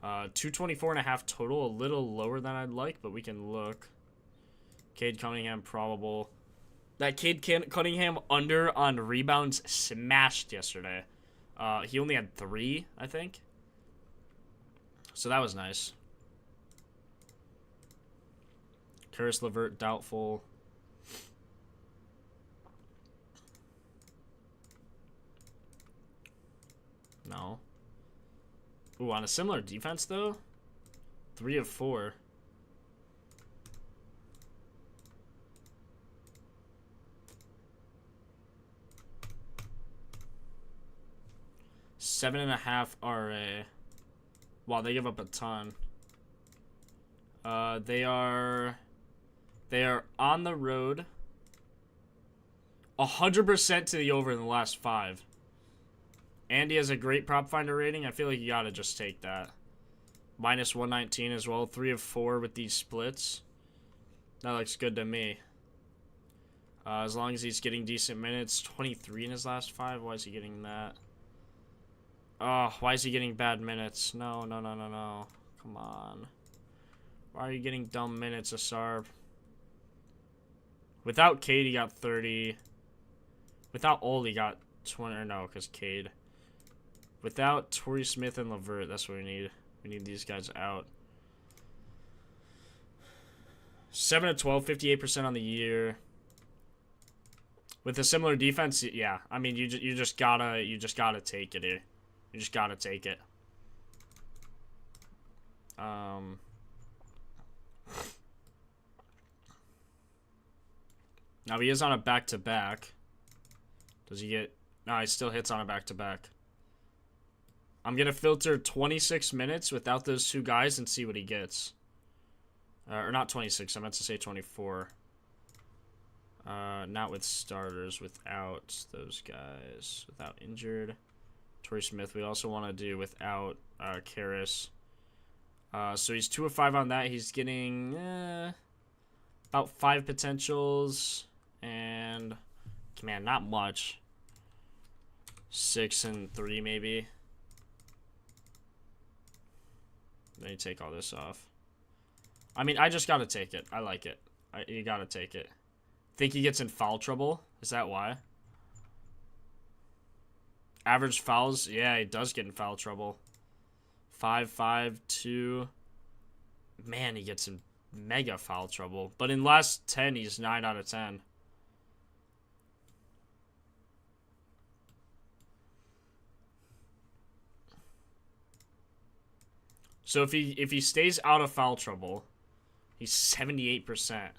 A: 224.5 total, a little lower than I'd like, but we can look. Cade Cunningham probable. That Cade Cunningham under on rebounds smashed yesterday. He only had 3, I think. So that was nice. Karis LeVert, doubtful. No. Ooh, on a similar defense, though? 3 of 4. Seven and a half RA. Wow, they give up a ton. They are on the road. 100% to the over in the last 5. And he has a great Propfinder rating. I feel like you gotta just take that. Minus 119 as well. 3 of 4 with these splits. That looks good to me. As long as he's getting decent minutes. 23 in his last 5. Why is he getting that? Oh, why is he getting bad minutes? No. Come on. Why are you getting dumb minutes, Asarb? Without Cade, he got 30. Without Old, he got 20. Or no, because Cade. Without Torrey Smith and LeVert, that's what we need. We need these guys out. 7 of 12, 58% on the year. With a similar defense, yeah. I mean, you just gotta take it here. You just gotta take it. Now he is on a back-to-back. Does he get... No, he still hits on a back-to-back. I'm going to filter 26 minutes without those 2 guys and see what he gets. Or not 26, I meant to say 24. Not with starters, without those guys. Without injured. Torrey Smith, we also want to do without Karis. So he's 2 of 5 on that. He's getting about 5 potentials. And, man, not much. 6 and 3 maybe. Then you take all this off. I mean, I just got to take it. I like it. You got to take it. Think he gets in foul trouble? Is that why? Average fouls? Yeah, he does get in foul trouble. 5, 5, 2. Man, he gets in mega foul trouble. But in last 10, he's 9 out of 10. So if he stays out of foul trouble, he's 78%.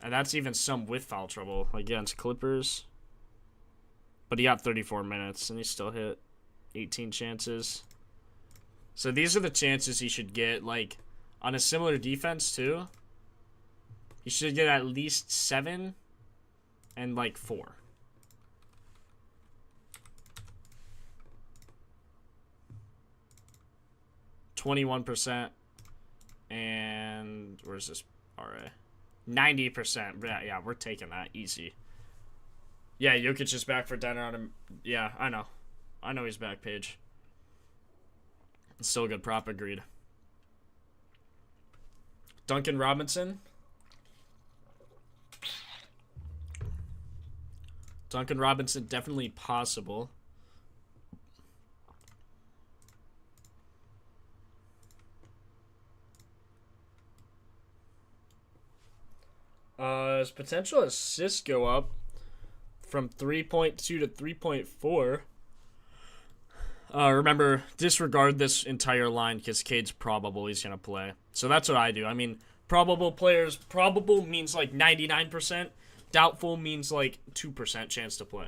A: And that's even some with foul trouble against Clippers. But he got 34 minutes, and he still hit 18 chances. So these are the chances he should get, like, on a similar defense, too. He should get at least 7 and, like, 4. %, and where's this RA? 90%. Yeah, we're taking that easy. Yeah, Jokic is back for dinner on him. Yeah, I know. I know he's back, Paige. Still a good prop, agreed. Duncan Robinson. Duncan Robinson, definitely possible. His potential assists go up from 3.2 to 3.4. Remember, disregard this entire line because Cade's probable he's going to play. So that's what I do. I mean, probable players, probable means like 99%. Doubtful means like 2% chance to play.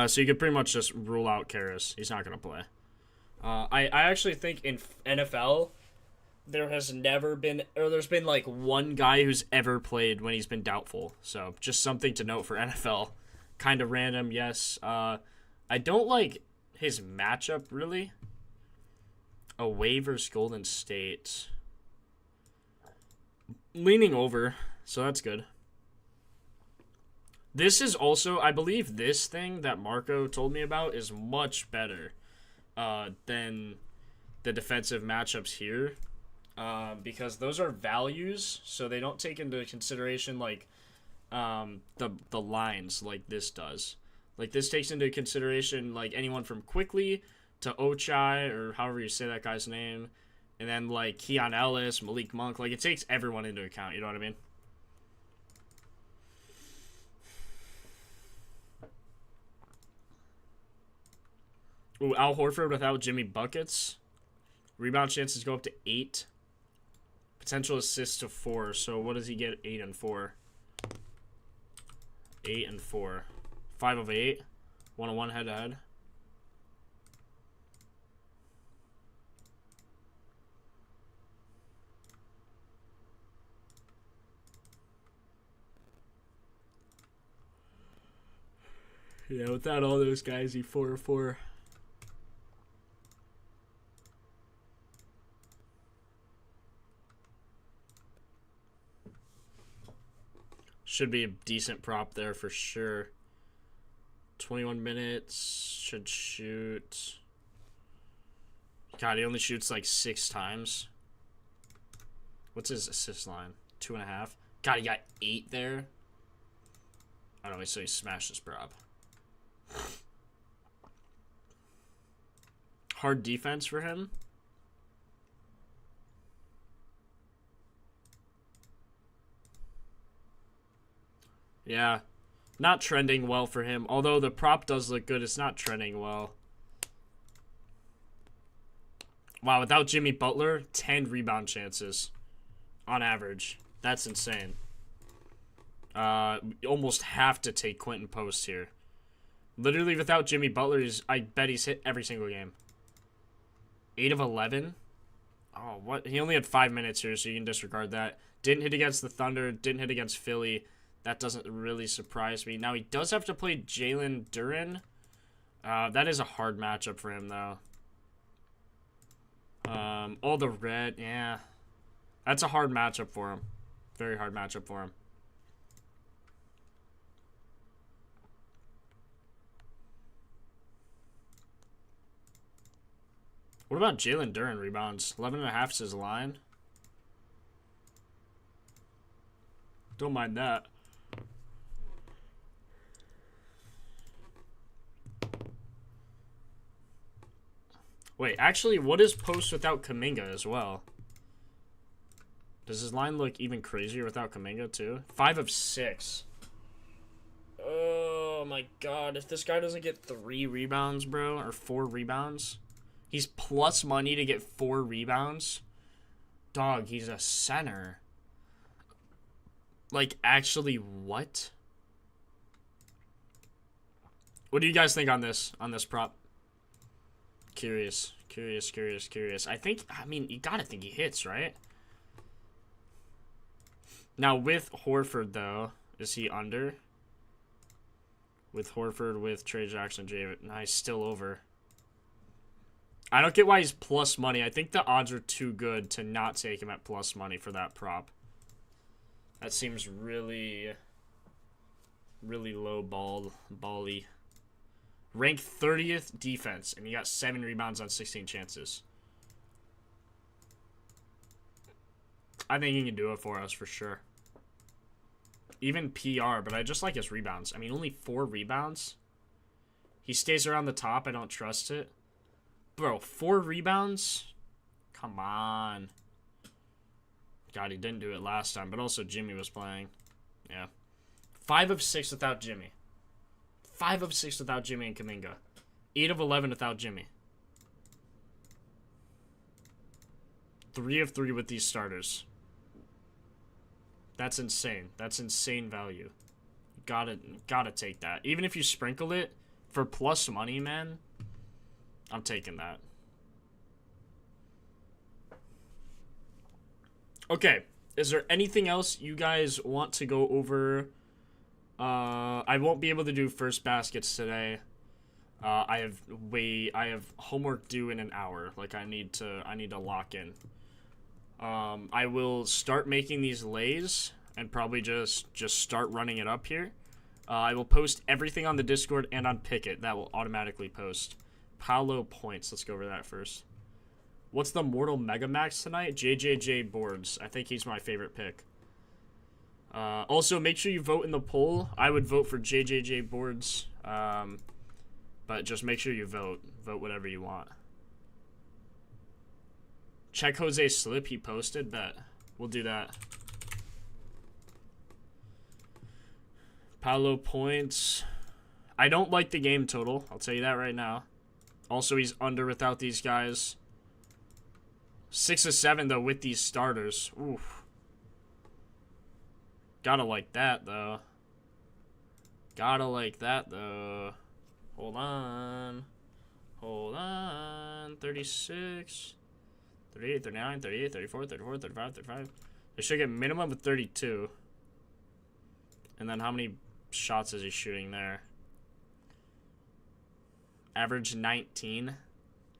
A: So you could pretty much just rule out Karis. He's not going to play. I actually think in NFL, there has never been, or there's been like one guy who's ever played when he's been doubtful. So just something to note for NFL. Kind of random, yes. I don't like his matchup really. Away versus Golden State. Leaning over, so that's good. This is also, I believe this thing that Marco told me about is much better than the defensive matchups here. Because those are values, so they don't take into consideration like the lines like this does. Like this takes into consideration like anyone from Quickly to Ochai, or however you say that guy's name, and then like Keon Ellis, Malik Monk. Like it takes everyone into account. You know what I mean? Ooh, Al Horford without Jimmy buckets. Rebound chances go up to 8. Potential assists to 4. So what does he get? 8 and 4. 8 and 4. 5 of 8. 1-on-1 head-to-head. Yeah, without all those guys, he 4 of 4. Should be a decent prop there for sure. 21 minutes. Should shoot. God, he only shoots like 6 times. What's his assist line? 2.5. God, he got 8 there. I don't know, so he smashed his prop. Hard defense for him. Yeah. Not trending well for him. Although the prop does look good, it's not trending well. Wow, without Jimmy Butler, 10 rebound chances on average. That's insane. We almost have to take Quentin Post here. Literally without Jimmy Butler, I bet he's hit every single game. 8 of 11. Oh, what? He only had 5 minutes here, so you can disregard that. Didn't hit against the Thunder. Didn't hit against Philly. That doesn't really surprise me. Now, he does have to play Jalen Duren. That is a hard matchup for him, though. All the red, yeah. That's a hard matchup for him. Very hard matchup for him. What about Jalen Duren rebounds? 11.5 is his line. Don't mind that. Wait, actually, what is Post without Kuminga as well? Does his line look even crazier without Kuminga, too? 5 of 6. Oh, my God. If this guy doesn't get 3 rebounds, bro, or 4 rebounds, he's plus money to get 4 rebounds. Dog, he's a center. Like, actually, what? What do you guys think on this prop? Curious. I mean, you gotta think he hits, right? Now, with Horford, though, is he under? With Horford, with Trey Jackson, Jay, nice, still over. I don't get why he's plus money. I think the odds are too good to not take him at plus money for that prop. That seems really, really low bally. Ranked 30th defense, and he got 7 rebounds on 16 chances. I think he can do it for us for sure. Even PR, but I just like his rebounds. I mean, only 4 rebounds. He stays around the top. I don't trust it. Bro, 4 rebounds? Come on. God, he didn't do it last time, but also Jimmy was playing. Yeah. 5 of 6 without Jimmy. 5 of 6 without Jimmy and Kuminga. 8 of 11 without Jimmy. 3 of 3 with these starters. That's insane. That's insane value. Gotta take that. Even if you sprinkle it for plus money, man, I'm taking that. Okay, is there anything else you guys want to go over? I won't be able to do first baskets today. I have homework due in an hour. Like I need to lock in. I will start making these lays and probably just start running it up here. I will post everything on the Discord and on Picket. That will automatically post. Paolo points. Let's go over that first. What's the Mortal Mega Max tonight? JJJ Boards. I think he's my favorite pick. Also, make sure you vote in the poll. I would vote for JJJ Boards. But just make sure you vote. Vote whatever you want. Check Jose's slip he posted. Bet. We'll do that. Paolo points. I don't like the game total. I'll tell you that right now. Also, he's under without these guys. 6 of 7, though, with these starters. Oof. Gotta like that, though. Gotta like that, though. Hold on. Hold on. 36. 38, 39, 38, 34, 34, 35, 35. They should get minimum of 32. And then how many shots is he shooting there? Average 19. I'd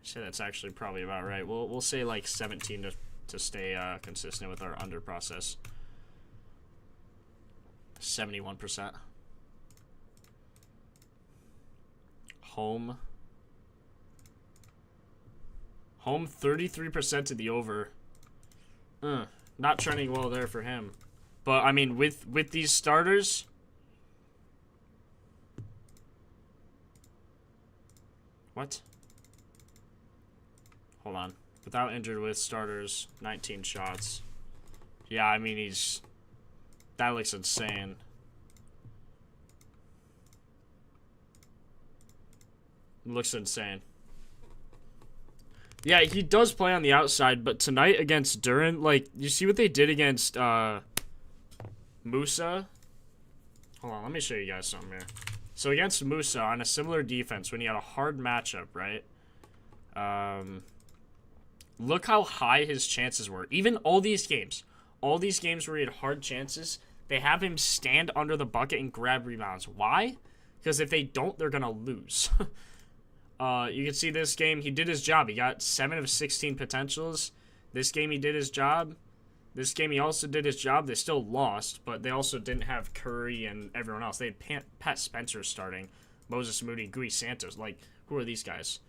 A: say that's actually probably about right. We'll say like 17 to stay consistent with our under process. 71%. Home 33% to the over. Not trending well there for him. But I mean with these starters, what? Hold on. Without injured with starters, 19 shots. Yeah, I mean that looks insane. Looks insane. Yeah, he does play on the outside, but tonight against Duran, like, you see what they did against Musa? Hold on, let me show you guys something here. So against Musa, on a similar defense, when he had a hard matchup, right? Look how high his chances were. Even all these games where he had hard chances, they have him stand under the bucket and grab rebounds. Why? Because if they don't, they're going to lose. You can see this game, he did his job. He got 7 of 16 potentials. This game, he did his job. This game, he also did his job. They still lost, but they also didn't have Curry and everyone else. They had Pat Spencer starting, Moses Moody, Gui Santos. Like, who are these guys?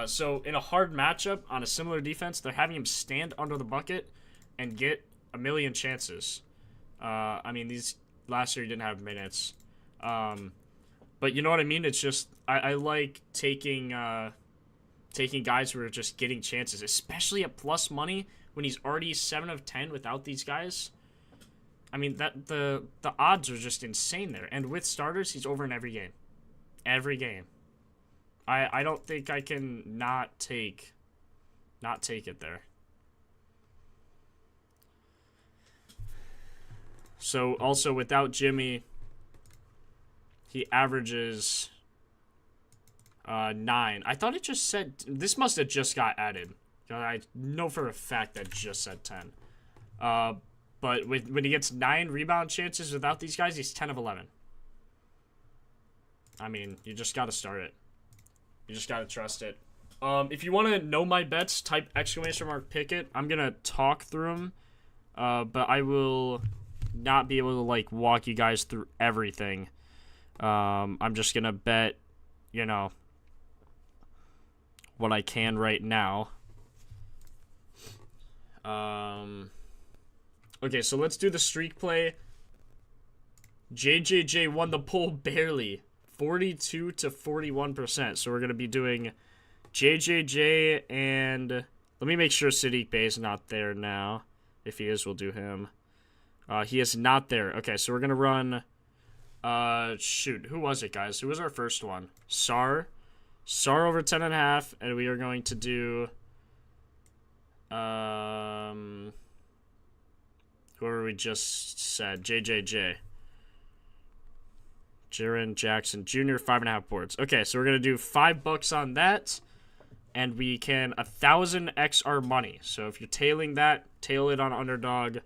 A: So in a hard matchup on a similar defense, they're having him stand under the bucket and get a million chances. I mean, these last year he didn't have minutes. But you know what I mean? It's just I like taking guys who are just getting chances, especially at plus money when he's already 7 of 10 without these guys. I mean that the odds are just insane there. And with starters, he's over in every game. Every game. I don't think I can not take it there. So also without Jimmy, he averages 9. I thought it just said this must have just got added. I know for a fact that just said 10. But when he gets 9 rebound chances without these guys, he's 10 of 11. I mean, you just got to start it. You just got to trust it. If you want to know my bets, type ! Pickett. I'm going to talk through them. But I will not be able to, like, walk you guys through everything. I'm just going to bet, you know, what I can right now. Okay, so let's do the streak play. JJJ won the poll barely. 42 to 41%. So we're going to be doing JJJ and let me make sure Sadiq Bey is not there now. If he is, we'll do him. He is not there. Okay, so we're going to run... shoot, who was it, guys? Who was our first one? Sar over 10.5, and we are going to do... whoever we just said. JJJ. Jaren Jackson Jr., 5.5 boards. Okay, so we're going to do $5 on that. and we can 1,000x our money. So if you're tailing that, tail it on underdog.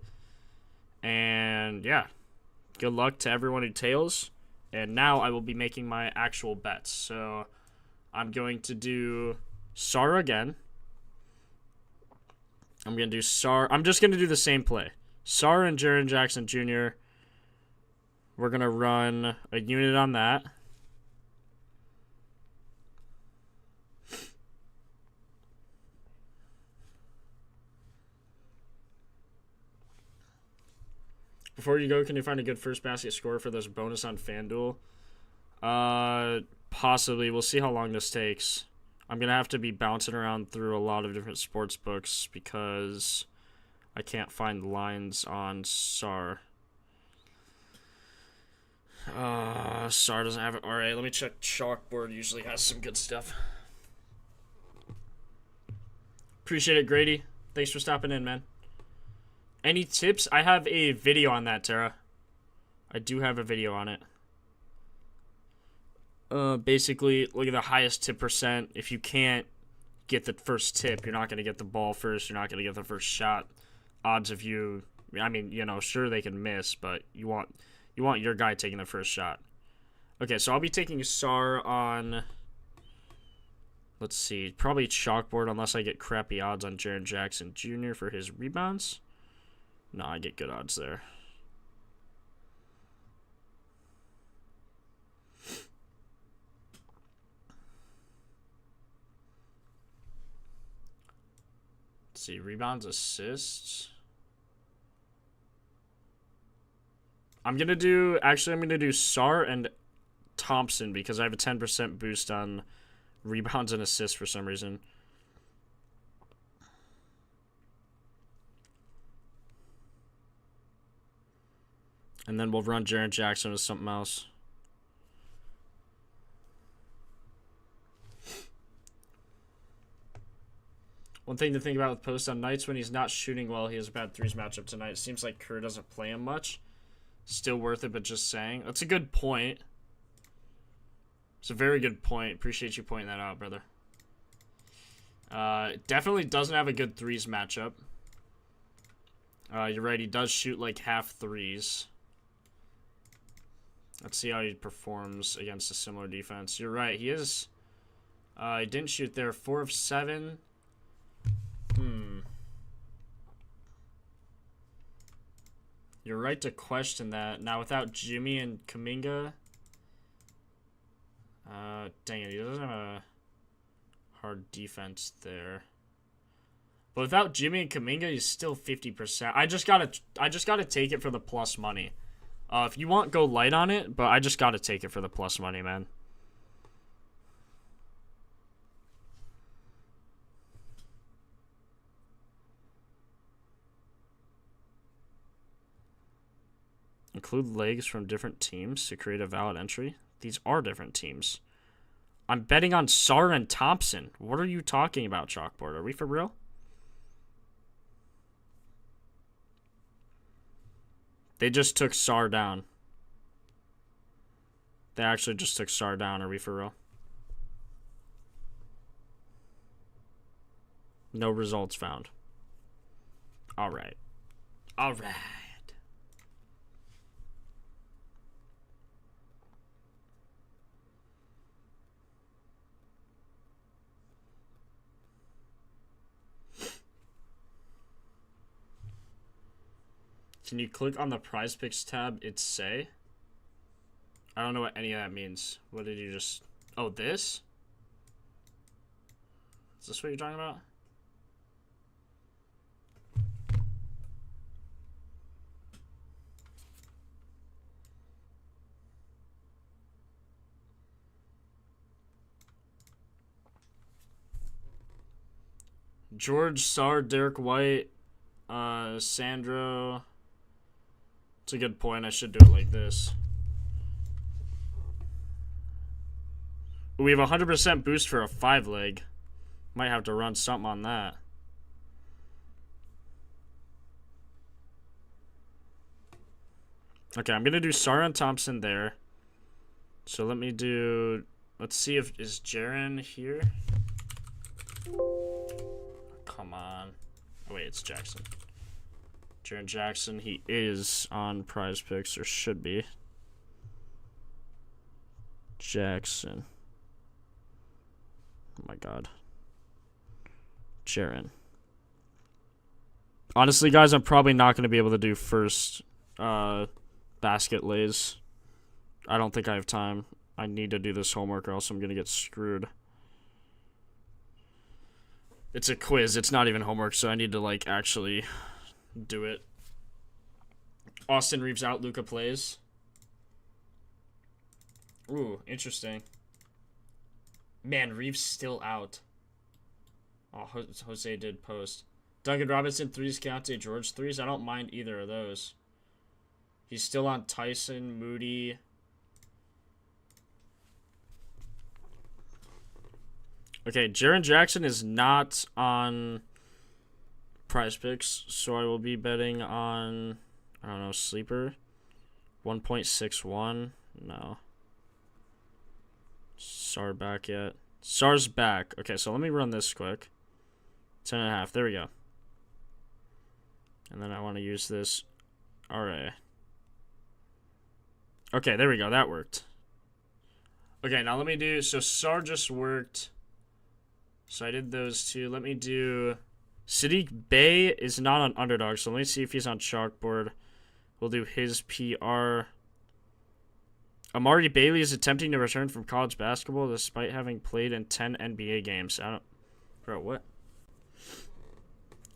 A: And yeah, good luck to everyone who tails. And now I will be making my actual bets. So I'm going to do Sar again. I'm going to do Sar. I'm just going to do the same play. Sar and Jaren Jackson Jr. We're going to run a unit on that. Before you go, can you find a good first basket score for this bonus on FanDuel? Possibly. We'll see how long this takes. I'm going to have to be bouncing around through a lot of different sports books because I can't find lines on SAR. SAR doesn't have it. All right, let me check. Chalkboard usually has some good stuff. Appreciate it, Grady. Thanks for stopping in, man. Any tips? I have a video on that, Tara. I do have a video on it. Basically, look at the highest tip percent. If you can't get the first tip, you're not going to get the ball first. You're not going to get the first shot. Odds of you, I mean, you know, sure they can miss, but you want your guy taking the first shot. Okay, so I'll be taking SAR on, let's see, probably chalkboard unless I get crappy odds on Jaren Jackson Jr. for his rebounds. No, I get good odds there. Let's see, rebounds, assists. I'm going to do SAR and Thompson because I have a 10% boost on rebounds and assists for some reason. And then we'll run Jaren Jackson with something else. One thing to think about with Post on nights when he's not shooting well, he has a bad threes matchup tonight. It seems like Kerr doesn't play him much. Still worth it, but just saying. That's a good point. It's a very good point. Appreciate you pointing that out, brother. Definitely doesn't have a good threes matchup. You're right, he does shoot like half threes. Let's see how he performs against a similar defense. You're right, he is. He didn't shoot there. 4 of 7. You're right to question that. Now, without Jimmy and Kuminga... dang it, he doesn't have a hard defense there. But without Jimmy and Kuminga, he's still 50%. I just gotta take it for the plus money. If you want, go light on it, but I just gotta take it for the plus money, man. Include legs from different teams to create a valid entry. These are different teams. I'm betting on SAR and Thompson. What are you talking about, Chalkboard? Are we for real? They just took SAR down. They actually just took SAR down. Are we for real? No results found. All right. All right. Can you click on the prize picks tab? It's say. I don't know what any of that means. What did you just... Oh, this? Is this what you're talking about? George, Sar, Derek White, Sandro... It's a good point. I should do it like this. We have a 100% boost for a 5-leg. Might have to run something on that. Okay, I'm going to do Sar and Thompson there. So let me do... Let's see if... Is Jaren here? Come on. Oh, wait, it's Jackson. Jaren Jackson, he is on Prize Picks, or should be. Jackson. Oh, my God. Jaren. Honestly, guys, I'm probably not going to be able to do first basket lays. I don't think I have time. I need to do this homework or else I'm going to get screwed. It's a quiz. It's not even homework, so I need to, like, actually do it. Austin Reeves out. Luka plays. Ooh, interesting. Man, Reeves still out. Oh, Jose did post. Duncan Robinson 3s, Keontae George 3s. I don't mind either of those. He's still on Tyson, Moody. Okay, Jaren Jackson is not on Prize Picks, so I will be betting on, I don't know, Sleeper. 1.61. No. Sar back yet. Sar's back. Okay, so let me run this quick. 10.5. There we go. And then I want to use this RA. Okay, there we go. That worked. Okay, now let me do... So Sar just worked. So I did those two. Let me do... Sadiq Bey is not on Underdog, so let me see if he's on Chalkboard. We'll do his PR. Amari Bailey is attempting to return from college basketball despite having played in 10 NBA games. I don't... Bro, what?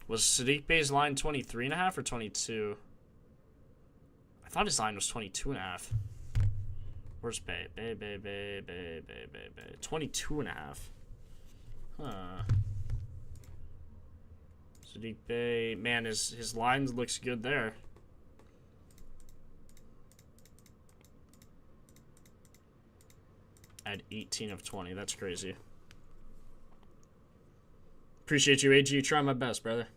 A: Was Sadiq Bey's line 23.5 or 22? I thought his line was 22.5. Where's Bey? Bey. 22.5. Huh. Sadiq Bey. Man, his line looks good there. At 18 of 20. That's crazy. Appreciate you, AG. Try my best, brother.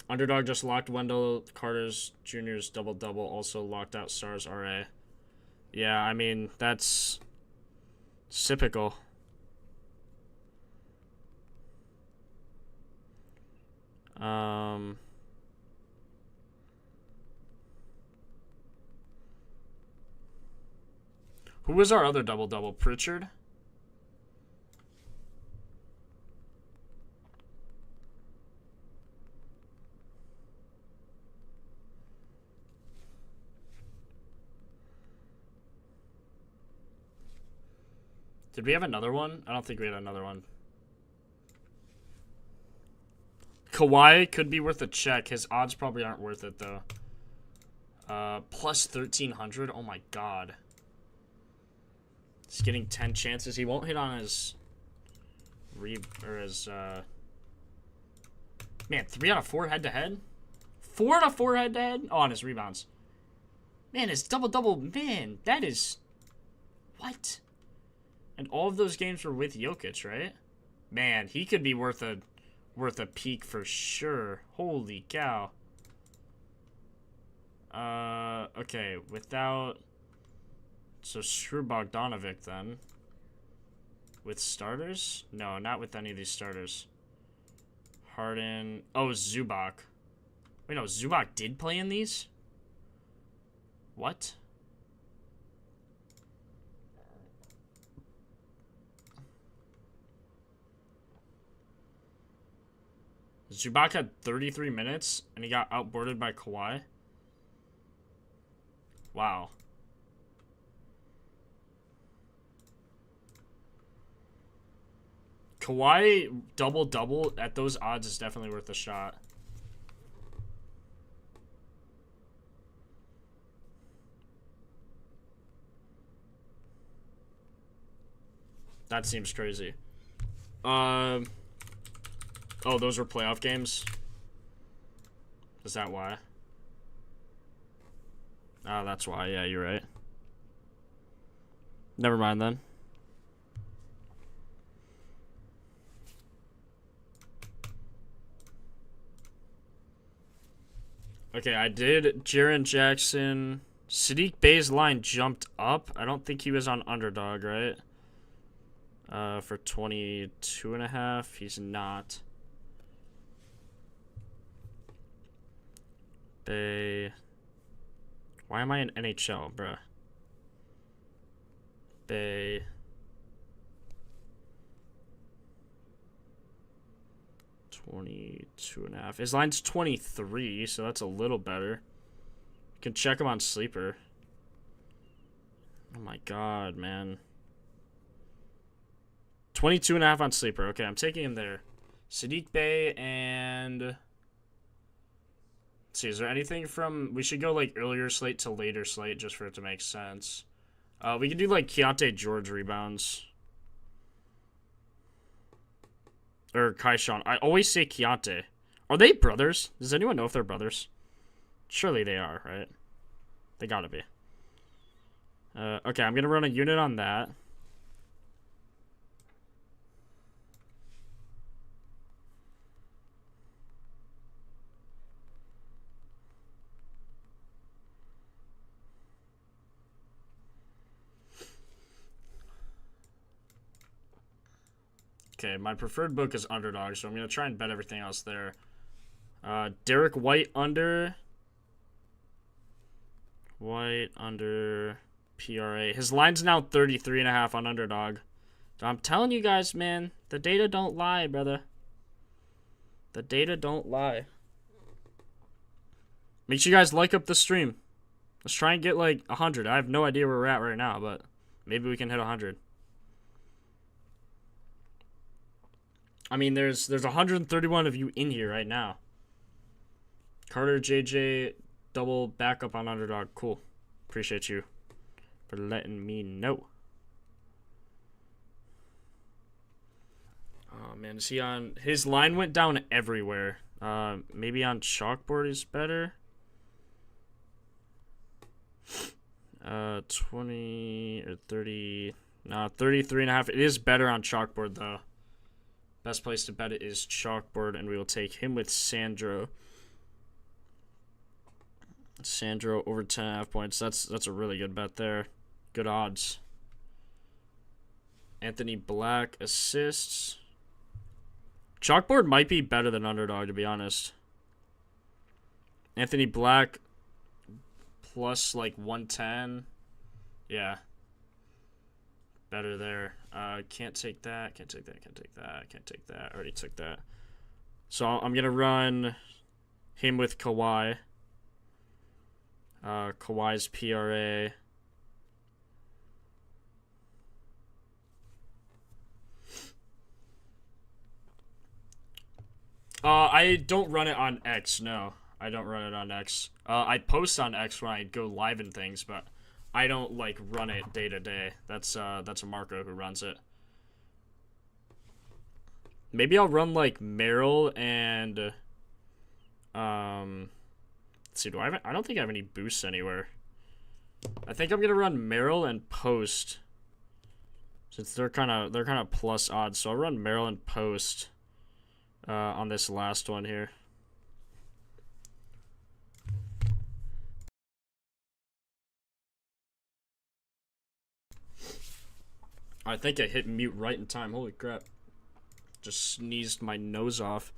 A: Underdog just locked Wendell Carter's Jr.'s double-double. Also locked out Stars RA. Yeah, I mean, that's typical. Who was our other double-double? Pritchard? Did we have another one? I don't think we had another one. Kawhi could be worth a check. His odds probably aren't worth it, though. Plus 1,300. Oh, my God. He's getting 10 chances. He won't hit on his... Man, 3 out of 4 head-to-head? 4 out of 4 head-to-head? Oh, on his rebounds. Man, his double-double... Man, that is... What? And all of those games were with Jokic, right? Man, he could be worth a peek for sure. Holy cow. Okay, without... So screw Bogdanovic then. With starters? No, not with any of these starters. Harden. Oh, Zubac. Wait, no, Zubac did play in these? What? Zubac had 33 minutes, and he got outboarded by Kawhi. Wow. Kawhi double-double at those odds is definitely worth a shot. That seems crazy. Oh, those were playoff games? Is that why? Oh, that's why. Yeah, you're right. Never mind then. Okay, I did Jaren Jackson. Sadiq Bey's line jumped up. I don't think he was on Underdog, right? For 22.5. He's not. Bay. Why am I in NHL, bruh? Bay. $22.5. His line's 23, so that's a little better. You can check him on Sleeper. Oh my god, man. 22.5 on Sleeper. Okay, I'm taking him there. Sadiq Bey and... Let's see, is there anything from... We should go, like, earlier slate to later slate just for it to make sense. We can do, like, Keontae George rebounds. Or Kaishan. I always say Keontae. Are they brothers? Does anyone know if they're brothers? Surely they are, right? They gotta be. Okay, I'm gonna run a unit on that. Okay, my preferred book is Underdog, so I'm going to try and bet everything else there. Derek White under. White under PRA. His line's now 33.5 on Underdog. So I'm telling you guys, man, the data don't lie, brother. The data don't lie. Make sure you guys like up the stream. Let's try and get like 100. I have no idea where we're at right now, but maybe we can hit 100. I mean, there's 131 of you in here right now. Carter, JJ, double backup on Underdog. Cool. Appreciate you for letting me know. Oh, man. Is he on... His line went down everywhere. Maybe on Chalkboard is better. 20 or 30... No, 33.5. It is better on Chalkboard, though. Best place to bet it is Chalkboard, and we will take him with Sandro. Sandro over 10.5 points. That's a really good bet there. Good odds. Anthony Black assists. Chalkboard might be better than Underdog, to be honest. Anthony Black plus like 110. Yeah. Better there. Can't take that. Can't take that. Can't take that. Can't take that. Already took that. So I'm going to run him with Kawhi. Kawhi's PRA. I don't run it on X, no. I don't run it on X. I post on X when I go live and things, but I don't, like, run it day to day. That's a Marco who runs it. Maybe I'll run, like, Merrill and, let's see, I don't think I have any boosts anywhere. I think I'm gonna run Merrill and Post, since they're kind of plus odds. So I'll run Merrill and Post on this last one here. I think I hit mute right in time. Holy crap. Just sneezed my nose off.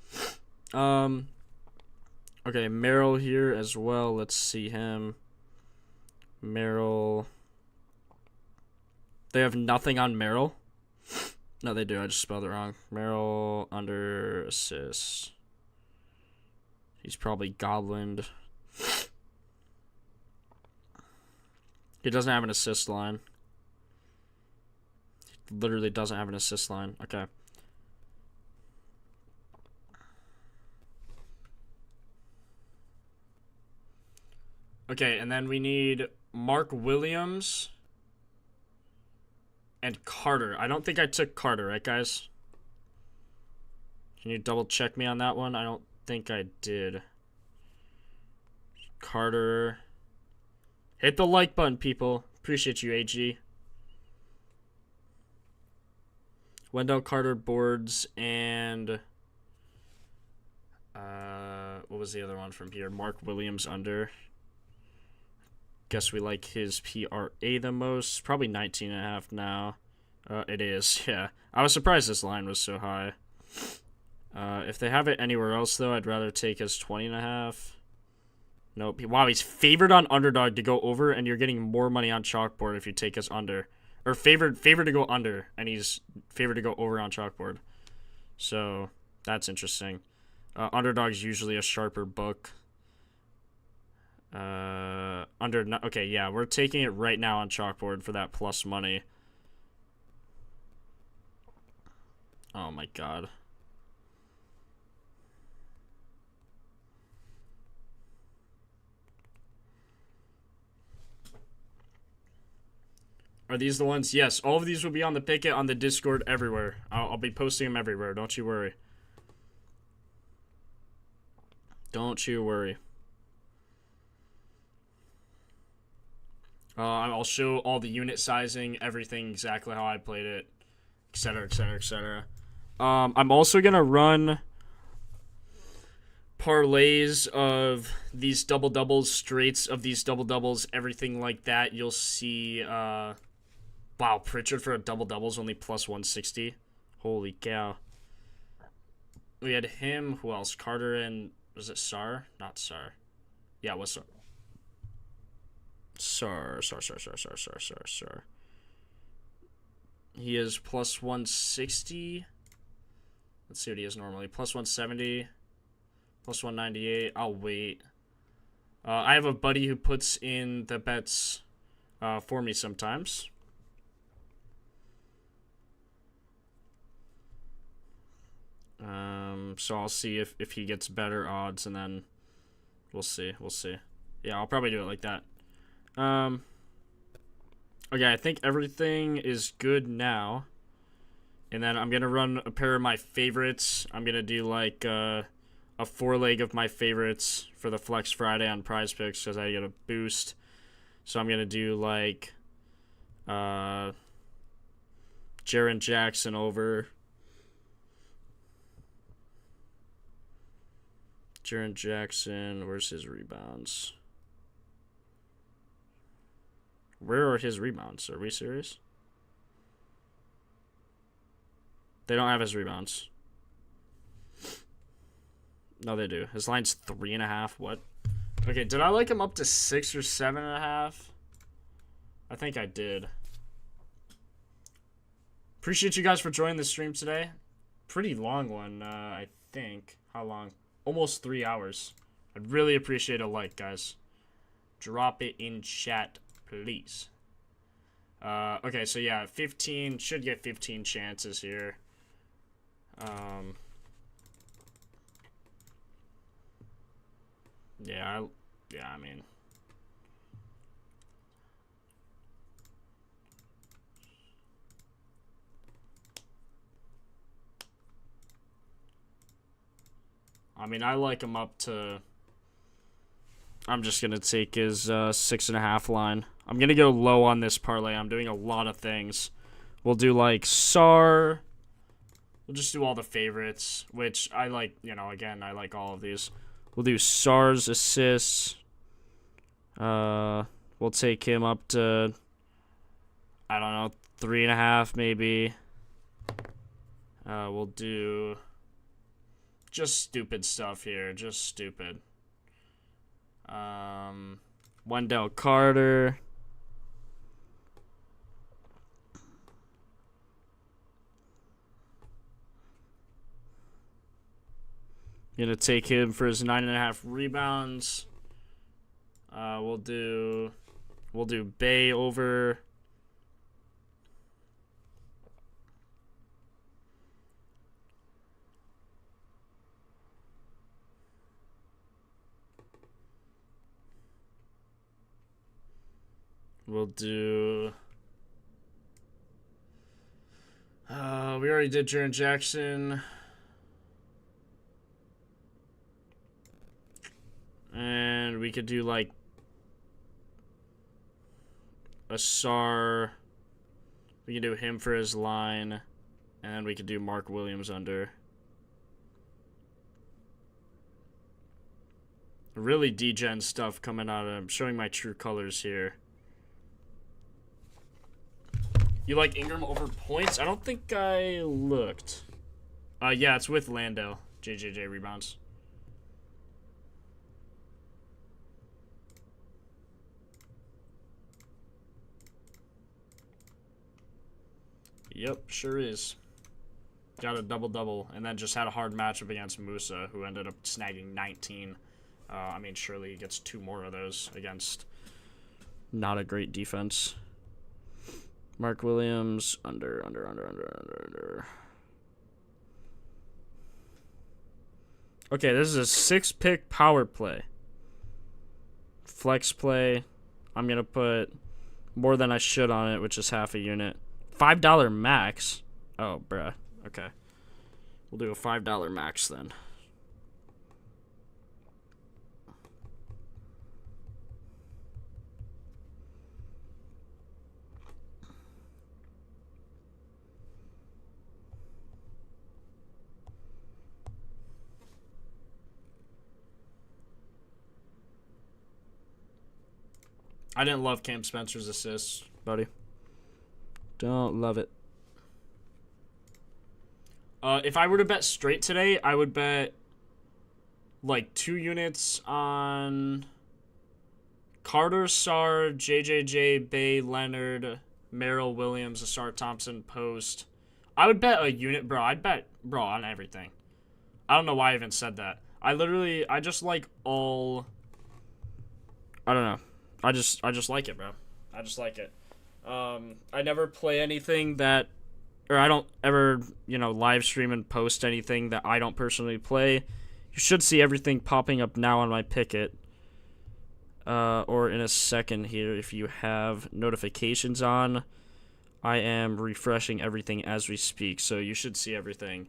A: Okay, Merrill here as well. Let's see him. Merrill. They have nothing on Merrill. No, they do. I just spelled it wrong. Merrill under assists. He's probably Goblined. He doesn't have an assist line. He literally doesn't have an assist line. Okay. Okay, and then we need Mark Williams and Carter. I don't think I took Carter, right, guys? Can you double check me on that one? I don't think I did. Carter. Hit the like button, people. Appreciate you, AG. Wendell Carter boards and what was the other one from here? Mark Williams under. Guess we like his PRA the most. Probably 19.5 now. It is, yeah. I was surprised this line was so high. If they have it anywhere else, though, I'd rather take his 20.5. Nope. Wow, he's favored on underdog to go over, and you're getting more money on chalkboard if you take us under. Or favored to go under, and he's favored to go over on chalkboard. So, that's interesting. Underdog's usually a sharper book. Okay, yeah, we're taking it right now on chalkboard for that plus money. Oh my god. Are these the ones? Yes, all of these will be on the Picket, on the Discord, everywhere. I'll be posting them everywhere. Don't you worry. Don't you worry. I'll show all the unit sizing, everything exactly how I played it, etc., etc., etc. I'm also going to run parlays of these double-doubles, straights of these double-doubles, everything like that. You'll see... Wow, Pritchard for a double-double is only plus 160. Holy cow. We had him. Who else? Carter and... Was it Sar? Not Sar. Yeah, it was Sar. Sar. He is plus 160. Let's see what he is normally. Plus 170. Plus 198. I'll wait. I have a buddy who puts in the bets for me sometimes. So I'll see if he gets better odds, and then we'll see. Yeah, I'll probably do it like that. Okay, I think everything is good now. And then I'm going to run a pair of my favorites. I'm going to do like a 4-leg of my favorites for the Flex Friday on Prize Picks because I get a boost. So I'm going to do like Jaren Jackson over. Jaren Jackson, where's his rebounds? Where are his rebounds? Are we serious? They don't have his rebounds. No, they do. His line's 3.5. What? Okay, did I like him up to 6 or 7.5? I think I did. Appreciate you guys for joining the stream today. Pretty long one, I think. How long? Almost 3 hours. I'd really appreciate a like, guys. Drop it in chat, please. Okay, so yeah, 15. Should get 15 chances here. Yeah, I mean... I like him up to... I'm just going to take his 6.5 line. I'm going to go low on this parlay. I'm doing a lot of things. We'll do, like, Sar. We'll just do all the favorites, which I like, again, I like all of these. We'll do Sar's assists. We'll take him up to, I don't know, 3.5 maybe. We'll do... Just stupid stuff here. Just stupid. Wendell Carter. Gonna take him for his 9.5 rebounds. We'll do Bay over. We'll do... we already did Jaren Jackson. And we could do, like, a Sar. We can do him for his line. And we could do Mark Williams under. Really degen stuff coming out of... I'm showing my true colors here. You like Ingram over points? I don't think I looked. Yeah, it's with Landale. JJJ rebounds. Yep, sure is. Got a double-double, and then just had a hard matchup against Musa, who ended up snagging 19. I mean, surely he gets 2 more of those against not a great defense. Mark Williams, under. Okay, this is a 6-pick power play. Flex play. I'm going to put more than I should on it, which is half a unit. $5 max. Oh, bruh. Okay. We'll do a $5 max then. I didn't love Cam Spencer's assists, buddy. Don't love it. If I were to bet straight today, I would bet like 2 units on Carter, Sarr, JJJ, Bay, Leonard, Merrill, Williams, Asar Thompson, Post. I would bet a unit, bro. I'd bet, bro, on everything. I don't know why I even said that. I just like all. I don't know. I just like it, bro. I just like it. I never play anything that, or I don't ever, live stream and post anything that I don't personally play. You should see everything popping up now on my Picket, or in a second here if you have notifications on. I am refreshing everything as we speak, so you should see everything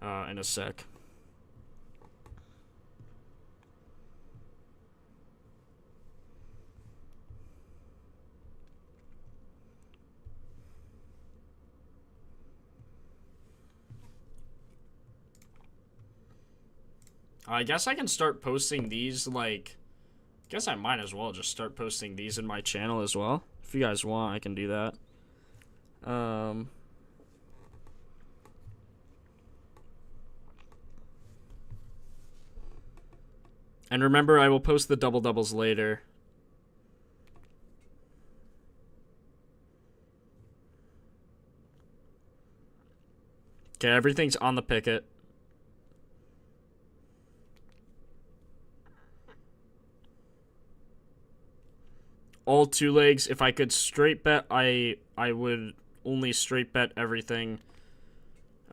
A: in a sec. I guess I can start posting these, guess I might as well just start posting these in my channel as well. If you guys want, I can do that. And remember, I will post the double-doubles later. Okay, everything's on the Picket. All 2 legs. If I could straight bet, I would only straight bet everything.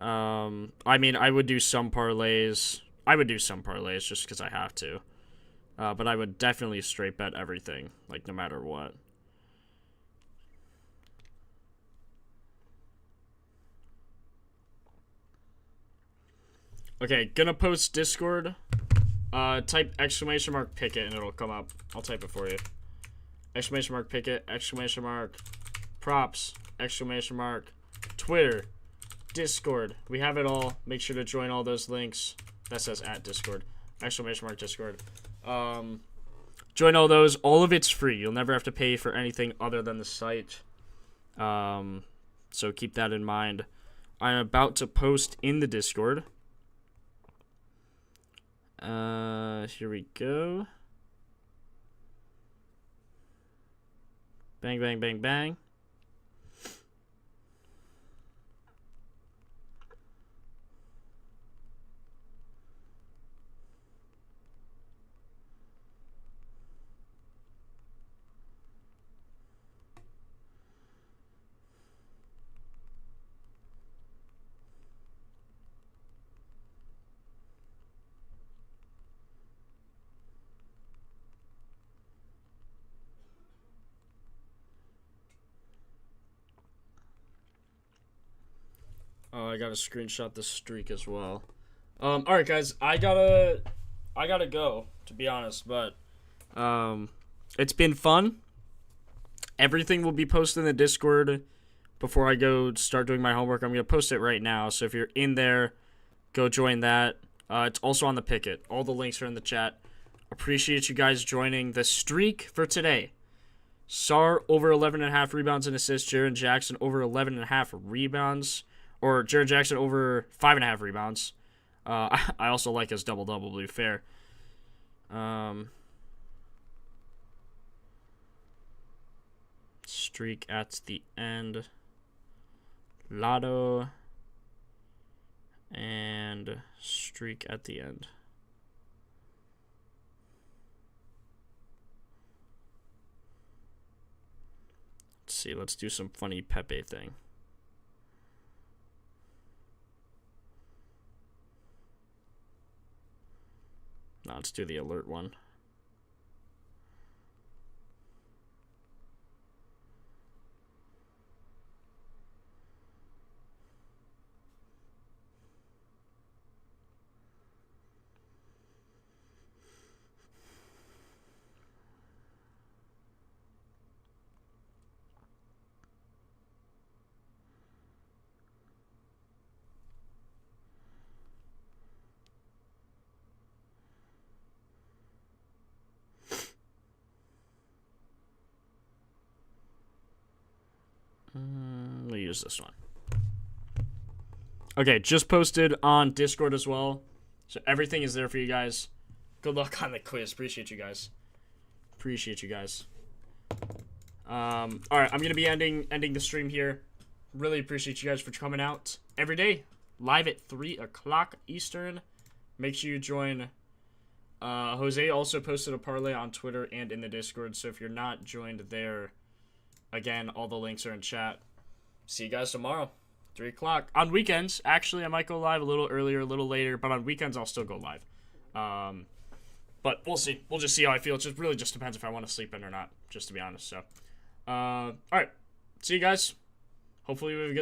A: I mean, I would do some parlays. I would do some parlays just because I have to. But I would definitely straight bet everything, no matter what. Okay, gonna post Discord. Type ! Picket and it'll come up. I'll type it for you. ! Picket, ! props, ! Twitter, Discord. We have it all. Make sure to join all those links. That says at Discord. ! Discord. Join all those. All of it's free. You'll never have to pay for anything other than the site. So keep that in mind. I'm about to post in the Discord. Here we go. Bang, bang, bang, bang. Oh, I gotta screenshot the streak as well. All right, guys, I gotta go, to be honest, but it's been fun. Everything will be posted in the Discord before I go start doing my homework. I'm gonna post it right now, so if you're in there, go join that. It's also on the Picket. All the links are in the chat. Appreciate you guys joining the streak for today. Sarr over 11.5 rebounds and assists. Jaren Jackson over 11.5 rebounds. Or Jaren Jackson over 5.5 rebounds. I also like his double-double, to be fair. Streak at the end. Lotto. And streak at the end. Let's see. Let's do some funny Pepe thing. No, let's do the alert one. We'll use this one. Okay, just posted on Discord as well. So everything is there for you guys. Good luck on the quiz. Appreciate you guys. All right, I'm going to be ending the stream here. Really appreciate you guys for coming out every day. Live at 3 o'clock Eastern. Make sure you join. Jose also posted a parlay on Twitter and in the Discord. So if you're not joined there, again, all the links are in chat. See you guys tomorrow, 3 o'clock. On weekends, actually, I might go live a little earlier, a little later, but on weekends, I'll still go live. But we'll see. We'll just see how I feel. It just really just depends if I want to sleep in or not, just to be honest. So, all right. See you guys. Hopefully we have a good